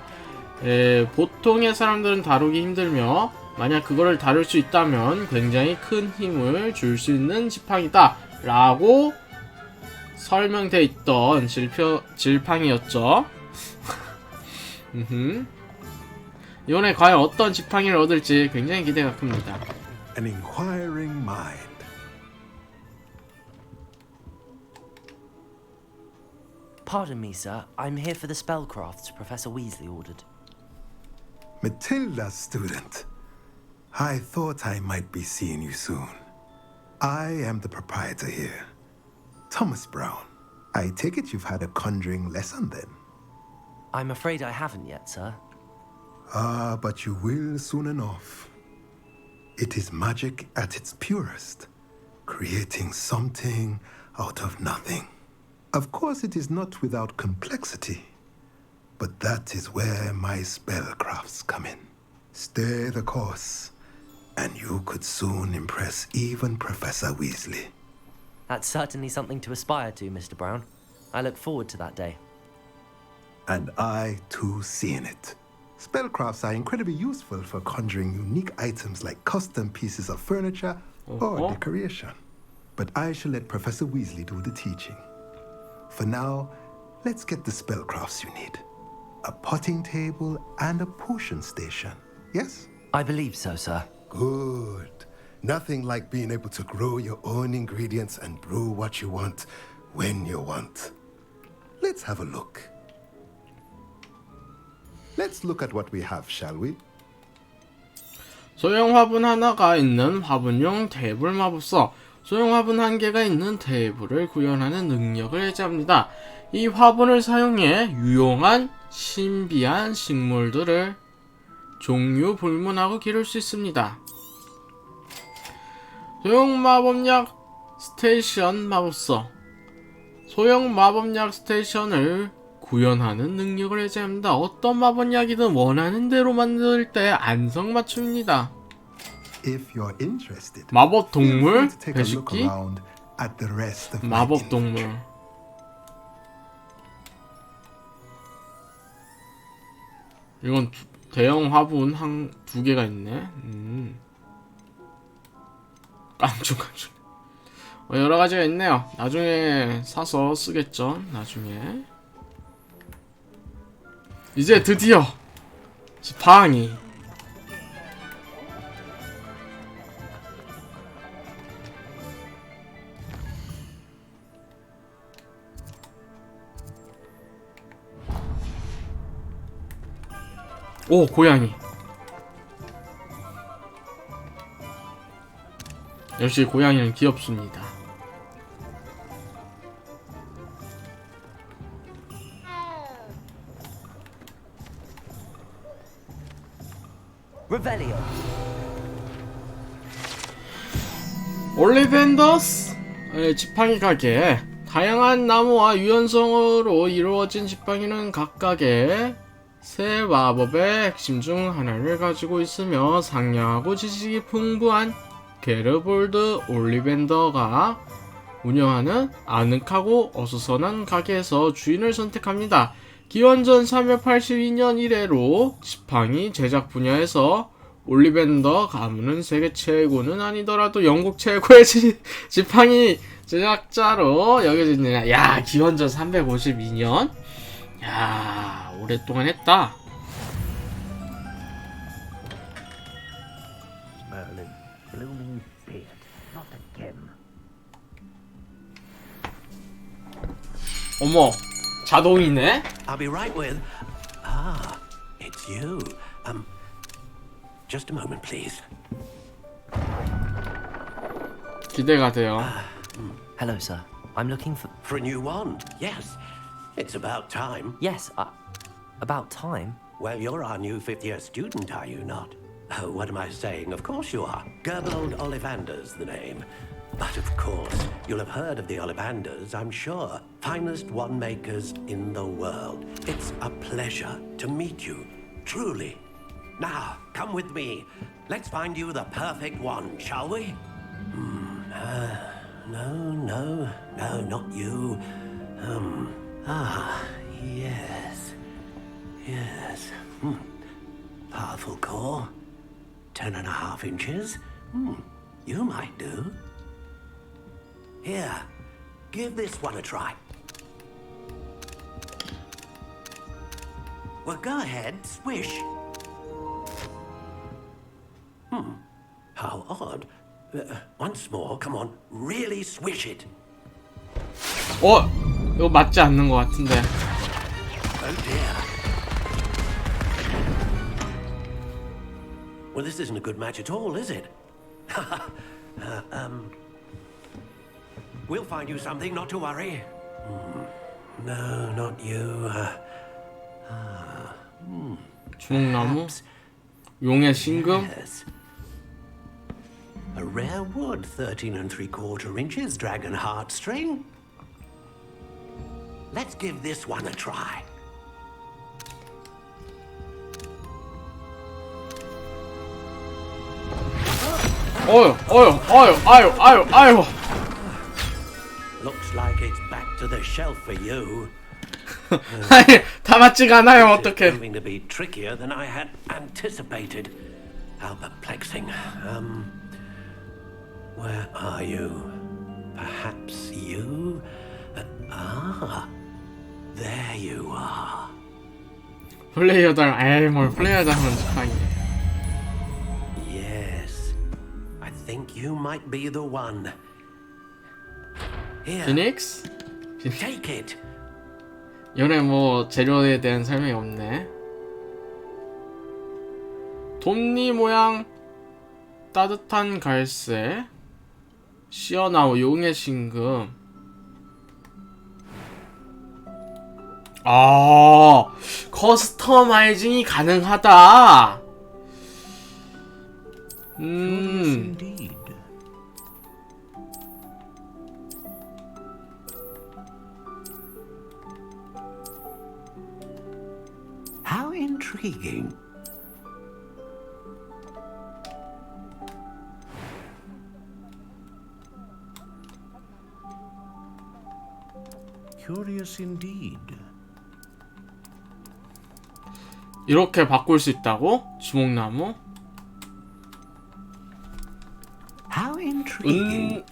보통의 사람들은 다루기 힘들며 만약 그거를 다룰 수 있다면 굉장히 큰 힘을 줄 수 있는 지팡이다 라고 설명되어 있던 지팡이였죠. 이번에 과연 어떤 지팡이를 얻을지 굉장히 기대가 큽니다. An inquiring mind. Pardon me, sir. I'm here for the spellcrafts Professor Weasley ordered. Matilda's student. I thought I might be seeing you soon. I am the proprietor here, Thomas Brown. I take it you've had a conjuring lesson then? I'm afraid I haven't yet, sir. Ah, but you will soon enough. It is magic at its purest, creating something out of nothing. Of course, it is not without complexity, but that is where my spellcrafts come in. Stay the course, and you could soon impress even Professor Weasley. That's certainly something to aspire to, Mr. Brown. I look forward to that day. And I, too, see in it. Spellcrafts are incredibly useful for conjuring unique items like custom pieces of furniture or decoration. But I shall let Professor Weasley do the teaching. For now, let's get the spellcrafts you need. A potting table and a potion station, yes? I believe so, sir. Good. Nothing like being able to grow your own ingredients and brew what you want when you want. Let's have a look. Let's look at what we have, shall we? 소형 화분 하나가 있는 화분용 테이블 마법서. 소형 화분 한 개가 있는 테이블을 구현하는 능력을 해제합니다. 이 화분을 사용해 유용한 신비한 식물들을 종류 불문하고 기를 수 있습니다. 소형 마법약 스테이션 마법서. 소형 마법약 스테이션을 구현하는 능력을 해제합니다. 어떤 마법약이든 원하는 대로 만들 때 안성맞춤입니다. If you're interested, 마법 feel free 동물 to take a look 배식기 around at the rest of my 마법 동물. 이건 대형 화분 두 개가 있네. 깡충깡충. 여러 가지가 있네요. 나중에 사서 쓰겠죠. 나중에. 이제 드디어 지팡이. 오, 고양이. 역시 고양이는 귀엽습니다. Revelio. 올리벤더스 지팡이 가게. 다양한 나무와 유연성으로 이루어진 지팡이는 각각의 새 마법의 핵심 중 하나를 가지고 있으며 상냥하고 지식이 풍부한 게르볼드 올리벤더가 운영하는 아늑하고 어수선한 가게에서 주인을 선택합니다. 기원전 382년 이래로 지팡이 제작 분야에서 올리벤더 가문은 세계 최고는 아니더라도 영국 최고의 지팡이 제작자로 여겨집니다. 야, 기원전 352년? 야, 오랫동안 했다. 어머, 자동이네? I'll be right with. Ah, it's you. Just a moment, please. 기대가 돼요. Hello, sir. I'm looking for a new wand. Yes, it's about time. Yes, about time? Well, you're our new fifth-year student, are you not? Oh, what am I saying? Of course you are. Gerbold Ollivander's the name. But of course, you'll have heard of the Ollivanders, I'm sure. Finest wand makers in the world. It's a pleasure to meet you, truly. Now, come with me. Let's find you the perfect wand, shall we? No, not you. Yes. Powerful core. 10.5 inches. You might do. Here, give this one a try. Well, go ahead, swish. How odd. Once more, come on, really swish it. 이거 맞지 않는 것 같은데. Oh dear. Well, this isn't a good match at all, is it? We'll find you something, not to worry. No, not you. 주먹나무? 용의 신금? Yes. A rare wood, 13 3/4 inches, dragon heartstring. Let's give this one a try. 아유. Looks like it's back to the shelf for you. 아니, 다 맞지가 않아요. 어떡해. Proving to be trickier than I had anticipated. How perplexing. Where are you? Perhaps you? There you are. 플레이어당, 에이, 뭘 플레이어당은 지팡이네. Yes, I think you might be the one. Here. 피닉스? Take it. 이번에 뭐 재료에 대한 설명이 없네. 톱니 모양 따뜻한 갈색, 시어나무 용의 신금. 커스터마이징이 가능하다. How intriguing. Curious indeed. 이렇게 바꿀 수 있다고? 주먹나무? How intriguing.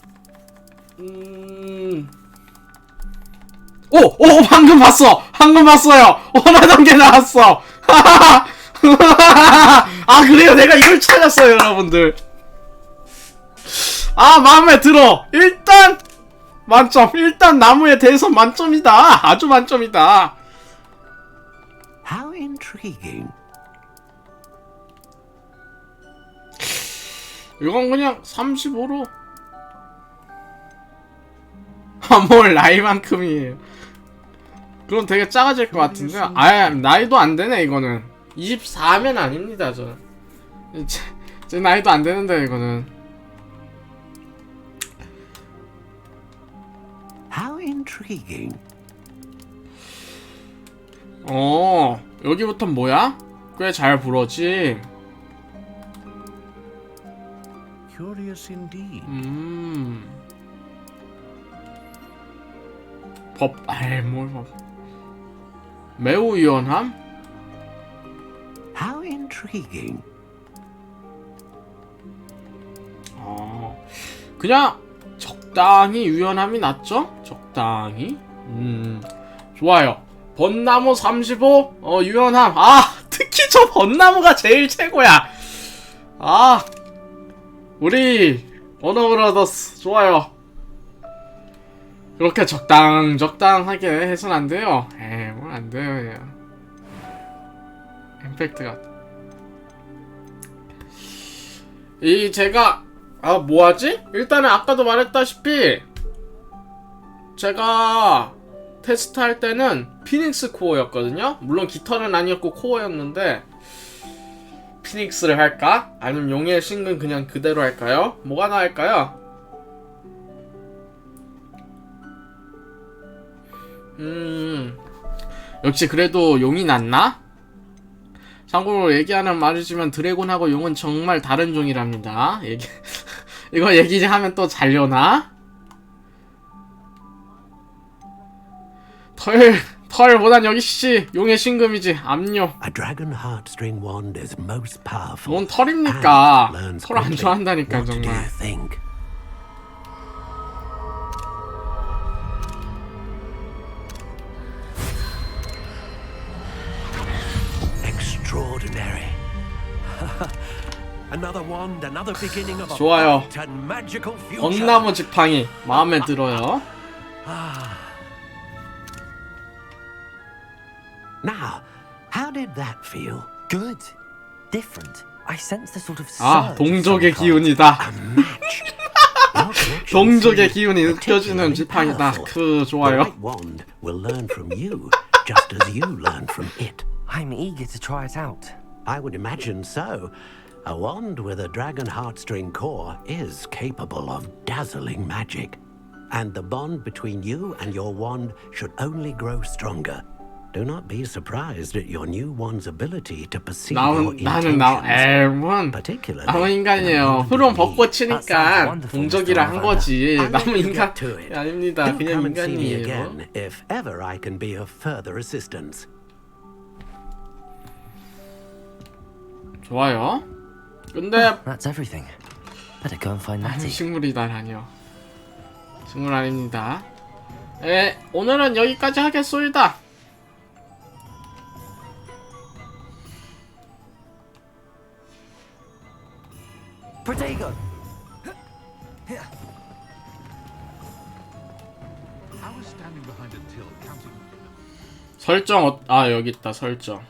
방금 봤어요. 원하던 게 나왔어. 그래요. 내가 이걸 찾았어요, 여러분들. 마음에 들어. 일단 만점. 일단 나무에 대해서 만점이다. 아주 만점이다. How intriguing. 이건 그냥 35로. 뭘 나이만큼이에요. 그럼 되게 작아질 것 같은데. 나이도 안 되네, 이거는. 24면 아닙니다, 저. 제 나이도 안 되는데, 이거는. How intriguing. 여기부터 뭐야? 꽤 잘 부러지. Curious indeed. 매우 유연함? How intriguing. 그냥 적당히 유연함이 낫죠? 적당히. 좋아요. 벚나무 35 유연함. 특히 저 벚나무가 제일 최고야. 우리 워너브라더스 좋아요. 그렇게 적당하게 해선 안 돼요. 뭘 안 돼요. 임팩트가 제가 뭐하지? 일단은 아까도 말했다시피 제가 테스트할 때는 피닉스 코어였거든요. 물론 깃털은 아니었고 코어였는데 피닉스를 할까? 아니면 용의 신근 그냥 그대로 할까요? 뭐가 나을까요? 역시 그래도 용이 낫나? 참고로 얘기하는 말이지만 드래곤하고 용은 정말 다른 종이랍니다. 이거 얘기하면 또 잘려나? 털보단 여기 용의 신금이지. 압류. A dragon heartstring wand is most powerful. 뭔 털입니까? 털 안 좋아한다니까 What do 정말. you think? Extraordinary. Another wand, another beginning of a 좋아요. bright and magical future. 벚나무 지팡이 마음에 들어요. Now, how did that feel? Good. Different. I sense the sort of surge 동족의 of some kind. 기운이다. 동족의 기운이 느껴지는 지팡이다. 좋아요. The right wand will learn from you, just as you learn from it. I'm eager to try it out. I would imagine so. A wand with a dragon heartstring core is capable of dazzling magic. And the bond between you and your wand should only grow stronger. Do not be surprised at your new wand's ability to perceive your intentions. 나무 인간이에요. 흐름 벗고 치니까 동족이라 한 거지. 나무 인간 아닙니다. 그냥 인간이에요. Again, if ever I can be of further assistance. 좋아요. 근데 That's everything. Better go and find Natty. 식물이다라뇨. 식물 아닙니다. 오늘은 여기까지 하겠소이다. Protego. 설정 여기 있다. 설정.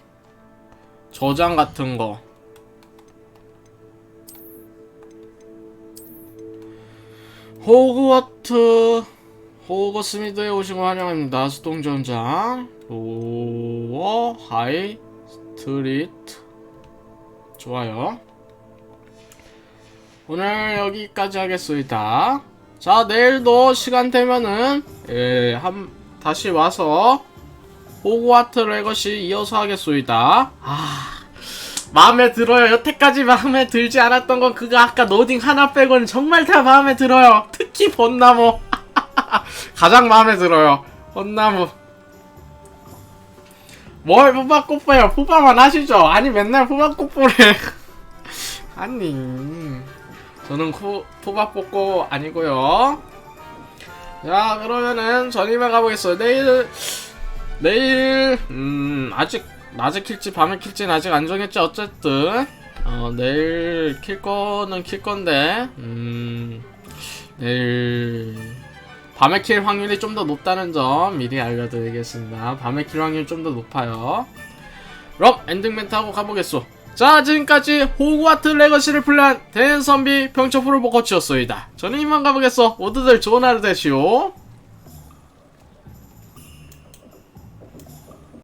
저장 같은 거. 호그스미드에 오신 거 환영합니다. 수동전장 로어 하이 스트리트. 좋아요. 오늘 여기까지 하겠습니다. 자, 내일도 시간 되면은 다시 와서 호그와트 레거시 이어서 하겠습니다. 마음에 들어요. 여태까지 마음에 들지 않았던 건 그거 아까 노딩 하나 빼고는 정말 다 마음에 들어요. 특히 벚나무. 가장 마음에 들어요. 벚나무. 뭘 푸바꽃보예요. 푸바만 하시죠. 아니 맨날 푸바꽃보래. 아니 저는 푸바꽃보 아니고요. 자, 그러면은 전 이만 가보겠어요. 내일 아직 낮에 킬지 밤에 킬지는 아직 안 정했지. 어쨌든 내일 킬 거는 킬 건데 내일 밤에 킬 확률이 좀 더 높다는 점 미리 알려드리겠습니다. 밤에 킬 확률이 좀 더 높아요. 그럼 엔딩 멘트 하고 가보겠소. 자, 지금까지 호그와트 레거시를 플레이한 댄선비 평초프로 보코치였습니다. 저는 이만 가보겠어. 모두들 좋은 하루 되시오.